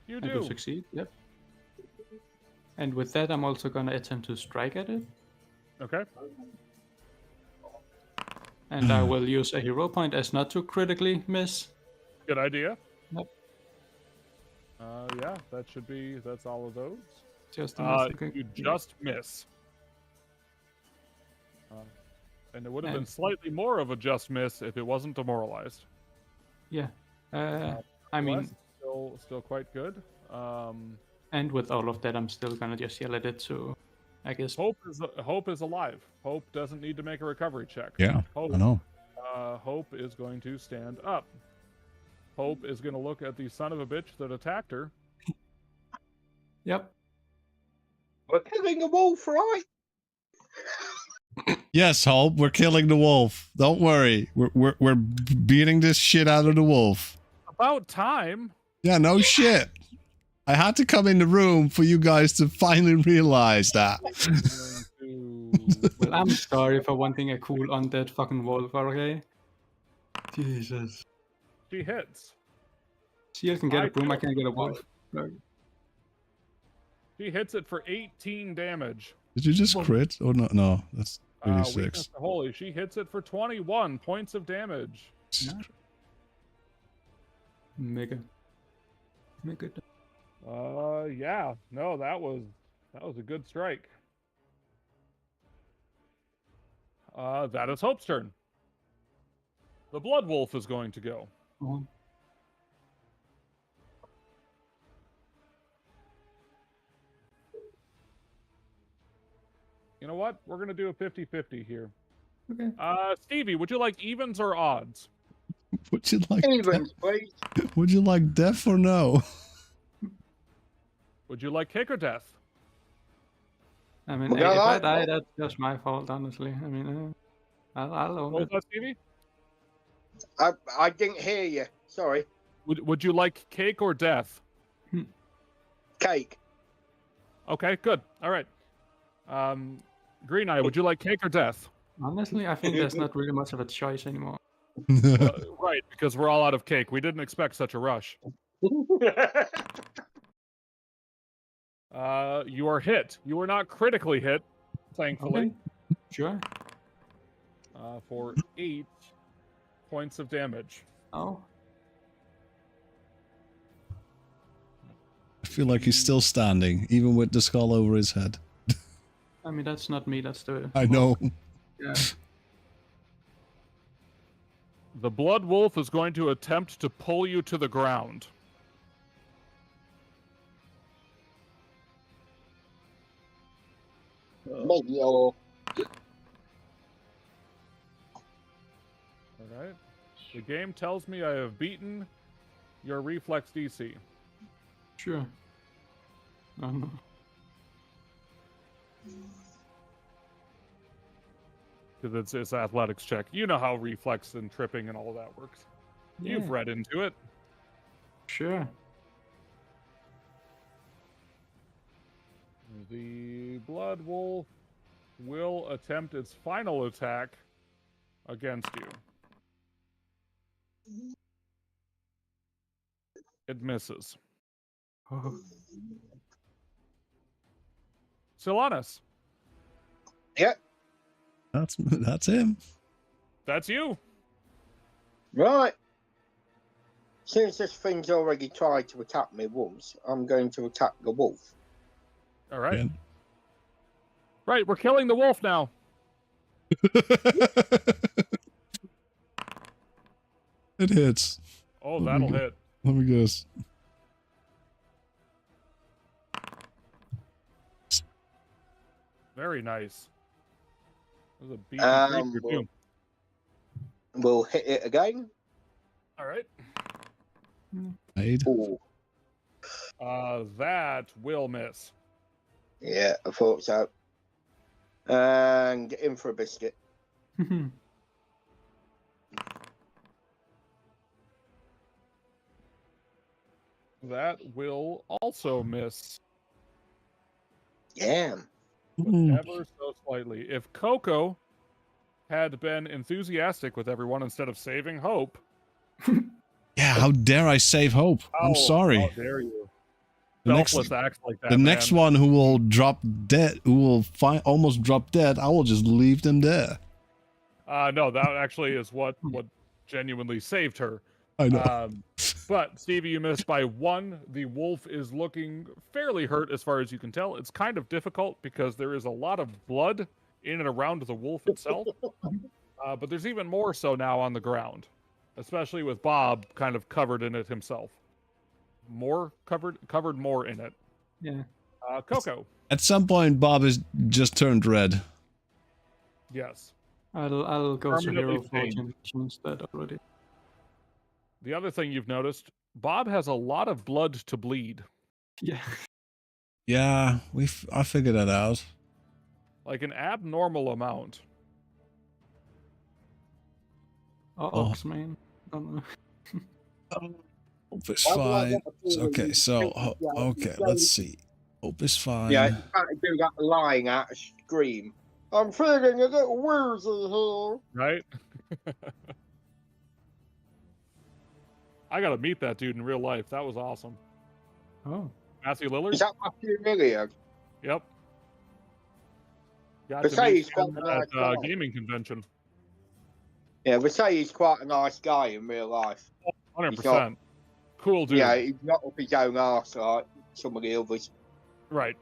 You I will do. succeed. Yep. And with that, I'm also gonna attempt to strike at it, Okay. and I will use a hero point as not to critically miss. Good idea. Yep. Yeah, that should be. That's all of those. Just a miss. Okay. You just miss. And it would have been slightly more of a just miss if it wasn't demoralized. Yeah. I mean, still quite good. and with all of that, I'm still gonna just yell at it to, I guess. Hope is alive. Hope doesn't need to make a recovery check. Yeah, Hope, I know. Hope is going to stand up. Hope is going to look at the son of a bitch that attacked her. Yep. We're killing a wolf, right? Yes, Hope, we're killing the wolf. Don't worry. We're beating this shit out of the wolf. About time. Yeah, no shit. I had to come in the room for you guys to finally realize that. Well, I'm sorry for wanting a cool undead fucking wolf, okay? Jesus. She hits. She can get I a broom, I do. can't get a wolf. She hits it for 18 damage. Did you just crit? Oh, no, no. That's Weakness 36. to holy. She hits it for 21 points of damage. Mega. Yeah. No, that was a good strike. That is Hope's turn. The Blood Wolf is going to go. Oh. You know what? We're going to do a 50-50 here. Okay. Stevie, would you like evens or odds? Would you like Evens, please. Would you like death or no? Would you like kick or death? I mean, if I die, that's just my fault, honestly. I mean, I'll own What was it. that, Stevie? I didn't hear you. Sorry. Would you like cake or death? Cake. Okay, good. All right. Green Eye, would you like cake or death? Honestly, I think there's not really much of a choice anymore. Right, because we're all out of cake. We didn't expect such a rush. You are hit. You are not critically hit, thankfully. Okay. Sure. For 8 points of damage. Oh. I feel like he's still standing, even with the skull over his head. I mean, that's not me, that's the... I know. Yeah. The Blood Wolf is going to attempt to pull you to the ground. Maybe All right. The game tells me I have beaten your reflex DC. Sure. Oh, no. Because it's athletics check. You know how reflex and tripping and all that works. Yeah. You've read into it. Sure. The Blood Wolf will attempt its final attack against you. It misses. Oh. Silanus, Yeah. That's him. that's you. Right. Since this thing's already tried to attack me once, I'm going to attack the wolf. All right. Again. Right, we're killing the wolf now. It hits. Oh, that'll hit. Let me guess. Very nice. That was a beefy creature too. We'll hit it again. All right. Made. Ooh. That will miss. Yeah, I thought so. And in for a biscuit. That will also miss. Yeah. But ever so slightly. If Coco had been enthusiastic with everyone instead of saving Hope. Yeah, how dare I save Hope? I'm sorry. How dare you? The Selfless acts like that. The next one who will drop dead, who will almost drop dead, I will just leave them there. No, that actually is what genuinely saved her. I know. But Stevie, you missed by 1. The wolf is looking fairly hurt as far as you can tell. It's kind of difficult because there is a lot of blood in and around the wolf itself. But there's even more so now on the ground, especially with Bob kind of covered in it himself. Covered more in it. Yeah. Coco. At some point, Bob has just turned red. Yes. I'll go to Permanently Hero stained. Fortune. Change that already. The other thing you've noticed, Bob has a lot of blood to bleed. Yeah. Yeah, I figured that out. Like an abnormal amount. Oh, man. I don't know. Hope is fine. Okay, so okay, let's see. Hope is fine. Yeah, you can't do that lying out a scream. I'm feeling a little woozy here. Right? I gotta meet that dude in real life. That was awesome. Oh. Matthew Lillard? Is that Matthew Lillard? Yep. Got They to say meet he's quite him a nice at guy. gaming convention. Yeah, they say he's quite a nice guy in real life. 100%. Cool dude. Yeah, he's not up his own arse like some of the others. Right.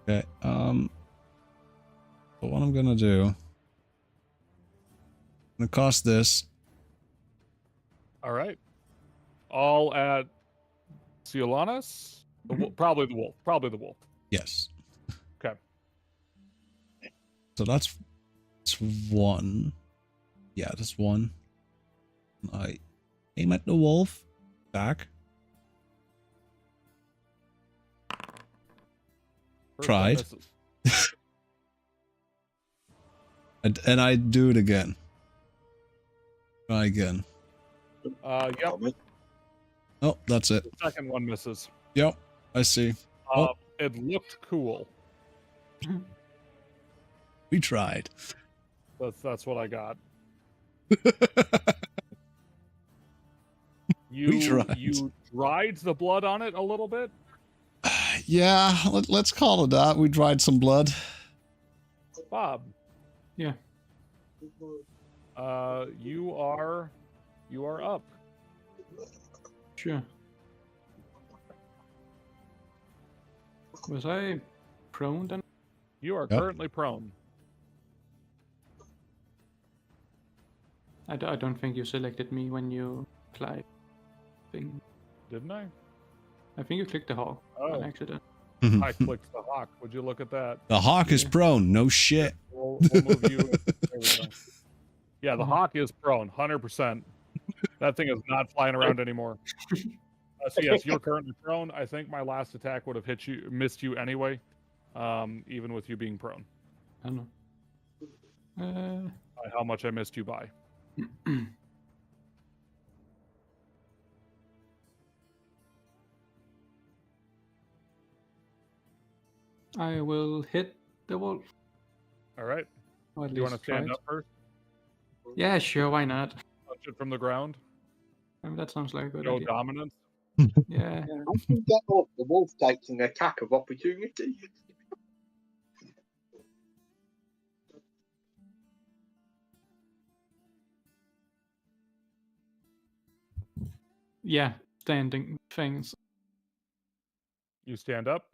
Okay. But what I'm gonna do? I'm gonna cast this. All right. All at Ciolanas? Probably the wolf. Probably the wolf. Yes. Okay. So that's 1. Yeah, that's 1. I aim at the wolf. Back. First Tried. one misses. And I do it again. Try again. Yep. Oh, that's it. The second one misses. Yep, I see. It looked cool. We tried. That's what I got. We tried. You dried the blood on it a little bit? Yeah, let's call it that. We dried some blood. Bob. Yeah. You are up. Sure. Was I prone then? You are currently prone. I don't think you selected me when you applied thing. Didn't I? I think you clicked the hawk on accident. I clicked the hawk. Would you look at that? The hawk is prone. No shit. We'll move you. There we go. Yeah, the hawk is prone, 100%. That thing is not flying around anymore. So yes, you're currently prone. I think my last attack would have missed you anyway, even with you being prone. I don't know. By how much I missed you by. I will hit the wolf. All right. Or at Do you want to least try stand it. up first? Yeah, sure. Why not? Punch it from the ground. I mean, that sounds like a good No idea. dominance. Yeah. I can get up. The wolf takes an attack of opportunity. Yeah. Standing things. You stand up.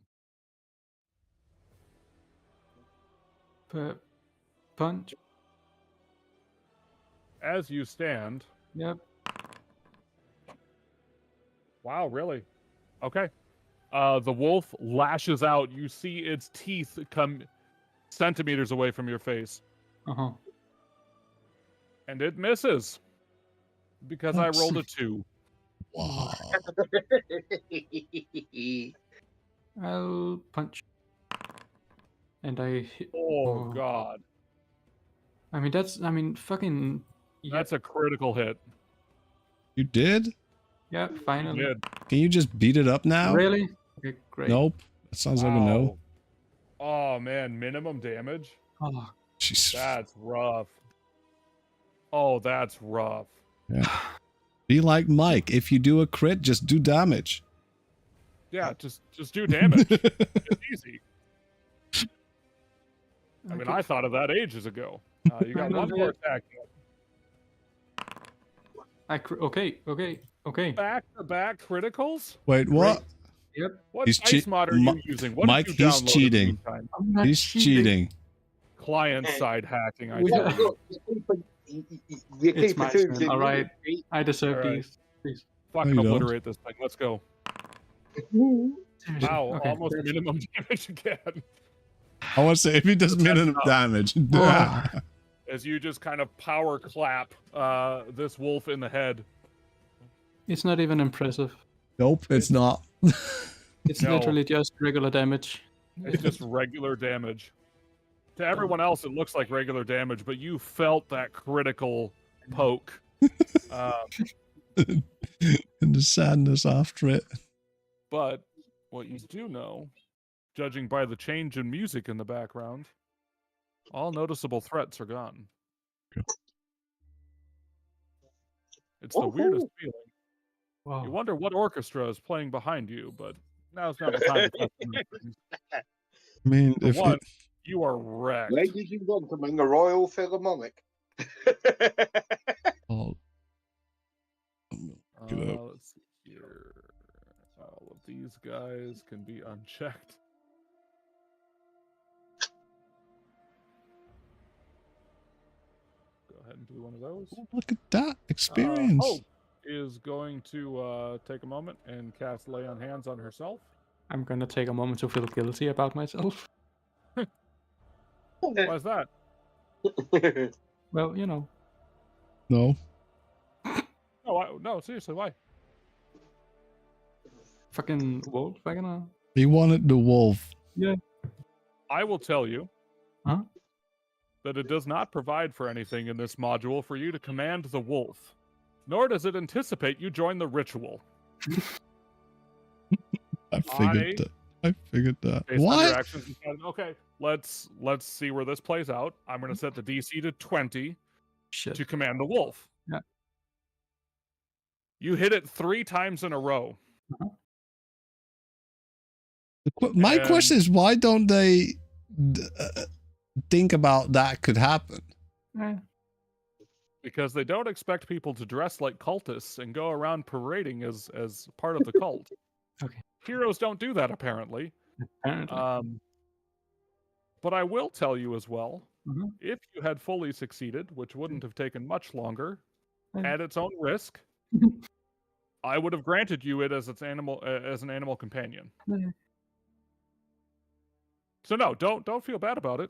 Punch. As you stand, Yep. Wow, really? Okay. The wolf lashes out. You see its teeth come centimeters away from your face, Uh-huh. and it misses because I rolled a 2. Wow. I'll punch. And I hit. Oh God, I mean, fucking. Yep. that's a critical hit. You did? Yeah, You finally. did. Can you just beat it up now? Really? Okay, great. Nope. That sounds like a no. Wow. Oh man, minimum damage. Oh, Jeez. That's rough. Oh, that's rough. Yeah. Be like Mike. If you do a crit, just do damage. Yeah, just do damage. It's easy. I mean, okay. I thought of that ages ago. You got one Final more hit. attack. Okay. Back-to-back criticals? Wait, what? Yep. What He's ice mod are you using? What Mike, did you he's download in the cheating. meantime? I'm not He's cheating. Client-side hacking, I We tell have- you. You It's keep my assuming turn. All right. you- I deserve All right. these. Please. Fucking No, you don't. obliterate this thing. Let's go. Seriously. Wow, Okay, almost that's- minimum damage again. I want to say if he does minimum damage. As you just kind of power clap this wolf in the head. It's not even impressive. Nope, it's not. It's No. literally just regular damage. It's just regular damage. To everyone else, it looks like regular damage, but you felt that critical poke. And the sadness after it. But what you do know, judging by the change in music in the background, all noticeable threats are gone. Good. It's the weirdest feeling. Wow. You wonder what orchestra is playing behind you, but now's not the time to question these things. I mean, For if one, it, you are wrecked. Ladies and gentlemen, the Royal Philharmonic. oh, Get up. Let's see here. All of these guys can be unchecked. Go ahead and do one of those. look at that experience. Hope is going to take a moment and cast Lay on Hands on herself. I'm gonna take a moment to feel guilty about myself. Why is that? Well, you know. No. No, seriously, why? Fucking wolf, I gonna. He wanted the wolf. Yeah. I will tell you Huh? that it does not provide for anything in this module for you to command the wolf, nor does it anticipate you join the ritual. I figured that. I figured that. Based on your What? actions, you said, okay, let's see where this plays out. I'm going to set the DC to 20 Shit. to command the wolf. Yeah. You hit it 3 times in a row. My And- question is, why don't they think about that could happen? Eh, Because they don't expect people to dress like cultists and go around parading as part of the cult. Okay. Heroes don't do that, apparently. apparently. But I will tell you as well, Mhm. if you had fully succeeded, which wouldn't have taken much longer, Yeah. at its own risk, I would have granted you it as an animal companion. Yeah. So no, don't feel bad about it.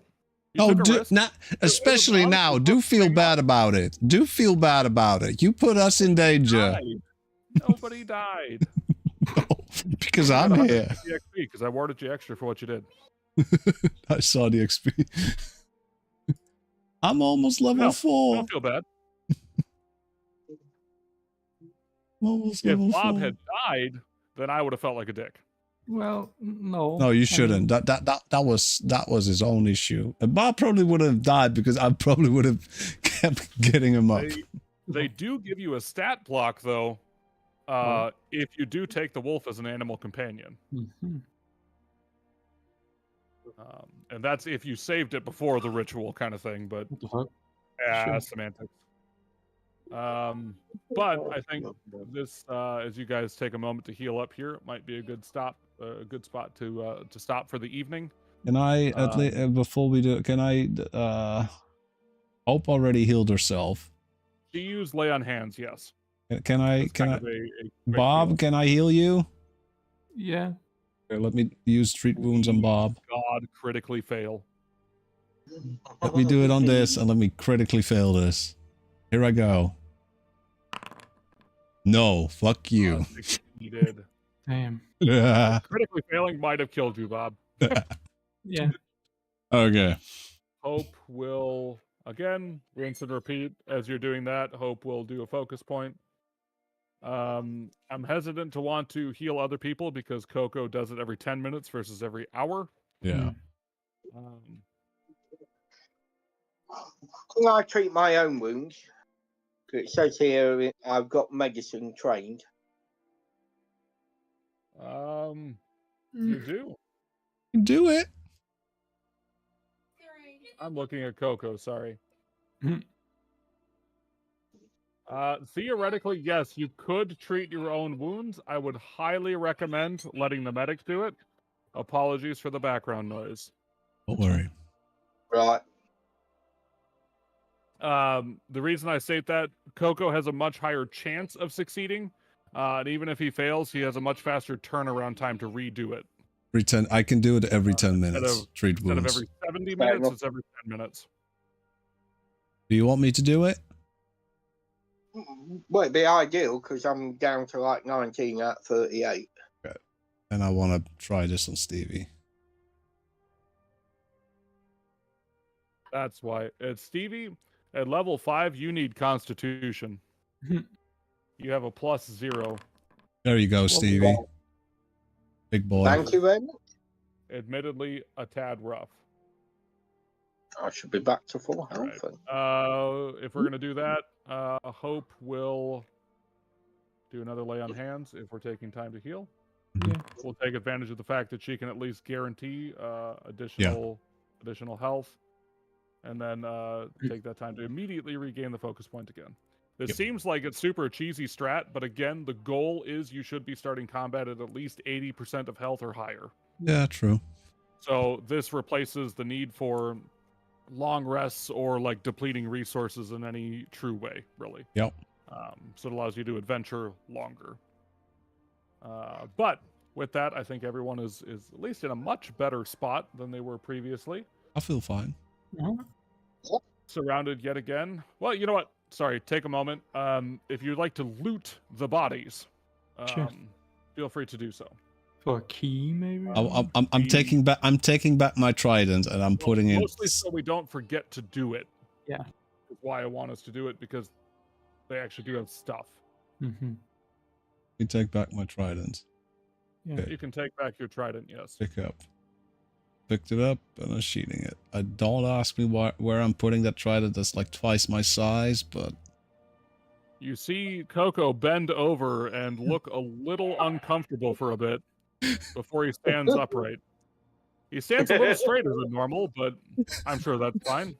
You Oh, took a do, risk. not, especially honestly now. worth Do feel bringing bad about it. Do feel bad about it. You put us in danger. Died. Nobody died. Because You got I'm 100 here. XP because I awarded you extra for what you did. I saw the XP. I'm almost level No, 4. Don't feel bad. I'm almost If level Bob 4. had died, then I would have felt like a dick. Well, no. No, you I shouldn't. mean, That was his own issue. And Bob probably would have died because I probably would have kept getting him up. They do give you a stat block though, if you do take the wolf as an animal companion, mhm. and that's if you saved it before the ritual kind of thing. But What the fuck? yeah, Sure. semantics. But I think this, as you guys take a moment to heal up here, it might be a good spot to stop for the evening. Can I at least before we do? Can I? Hope already healed herself. She used lay on hands, yes. Can I, It's kind of a quick Bob, heal. can I heal you? Yeah. Okay, let me use treat wounds on Bob. God, critically fail. Let me do it on this, and let me critically fail this. Here I go. No, fuck you. Succeeded. Damn. Critically failing might have killed you, Bob. Yeah. Okay. Hope will, again, rinse and repeat. As you're doing that, Hope will do a focus point. I'm hesitant to want to heal other people because Coco does it every 10 minutes versus every hour. Yeah. Can I treat my own wounds? It says here I've got medicine trained. You do. Do it. I'm looking at Coco, sorry. Mhm. Theoretically, yes, you could treat your own wounds. I would highly recommend letting the medic do it. Apologies for the background noise. Don't worry. Right. The reason I state that, Coco has a much higher chance of succeeding. And even if he fails, he has a much faster turnaround time to redo it. I can do it every 10 minutes. Treat Instead of wounds. every 70 minutes, it's every 10 minutes. Do you want me to do it? Well, it'd be ideal because I'm down to like 19 out of 38. Okay. And I want to try this on Stevie. That's why. It's Stevie, at level 5, you need Constitution. You have a +0. There you go, Stevie. Big boy. Thank you very much. Admittedly, a tad rough. I should be back to full health. Right. If we're going to do that, Hope will do another lay on hands if we're taking time to heal. Yeah. We'll take advantage of the fact that she can at least guarantee additional health, and then take that time to immediately regain the focus point again. This seems like it's super cheesy strat, but again, the goal is you should be starting combat at least 80% of health or higher. Yeah, true. So this replaces the need for long rests or like depleting resources in any true way, really. Yep. So it allows you to adventure longer. But with that, I think everyone is at least in a much better spot than they were previously. I feel fine. Surrounded yet again. Well, you know what? Sorry, take a moment. If you'd like to loot the bodies, Sure. feel free to do so. For a key, maybe? I'm taking back my trident and I'm putting it. Mostly so we don't forget to do it. Yeah. That's why I want us to do it, because they actually do have stuff. Mm-hmm. You take back my trident. Yeah. You can take back your trident, yes. Picked it up and I'm shooting it. Don't ask me where I'm putting that trident. That's like twice my size, but You see Coco bend over and look a little uncomfortable for a bit before he stands upright. He stands a little straighter than normal, but I'm sure that's fine.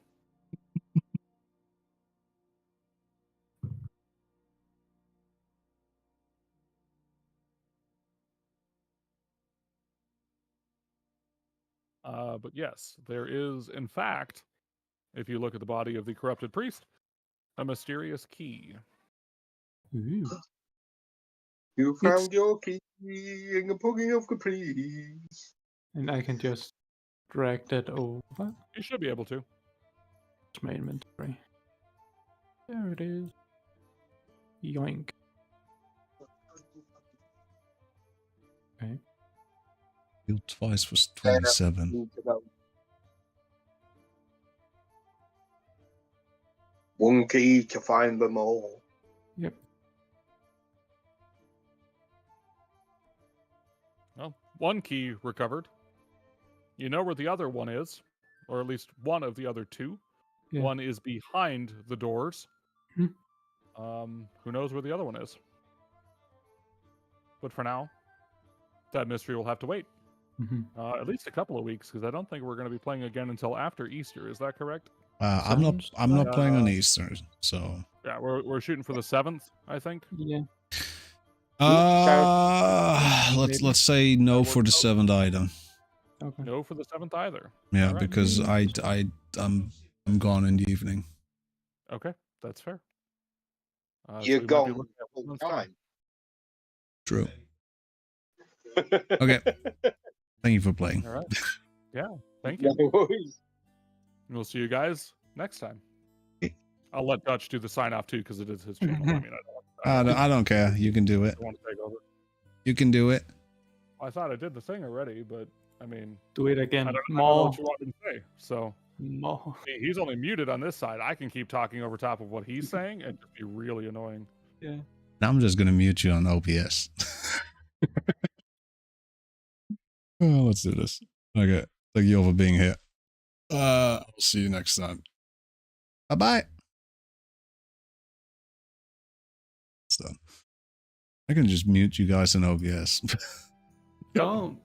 But yes, there is, in fact, if you look at the body of the corrupted priest, a mysterious key. Ooh. You found your key in the pudding of Caprice. And I can just drag that over to You should be able to. my inventory. There it is. Yoink. Okay. healed twice was 27. One key to find them all. Yep. Well, one key recovered. You know where the other one is, or at least one of the other two. Yeah. One is behind the doors. Hmm. Who knows where the other one is? But for now, that mystery will have to wait. Mm-hmm. At least a couple of weeks, because I don't think we're going to be playing again until after Easter. Is that correct? I'm not playing on Easter, so Yeah, we're shooting for the 7th, I think. Yeah. let's say no for the 7th item. Okay. No for the 7th either. Yeah, All right. because I'm gone in the evening. Okay, that's fair. So You're we might be gone looking at full one star. time. True. Okay. Thank you for playing. All right. Yeah. Thank you. No worries. We'll see you guys next time. I'll let Dutch do the sign off too because it is his channel. I mean, I don't care. You can do it. I want to take over. You can do it. I thought I did the thing already, but I mean, Do it again. I don't know More. what you want me to say. So More. he's only muted on this side. I can keep talking over top of what he's saying and just be really annoying. Yeah. Now I'm just gonna mute you on OBS. Oh, let's do this. Okay. Thank you all for being here. I'll see you next time. Bye bye. It's done. I can just mute you guys in OBS. Don't.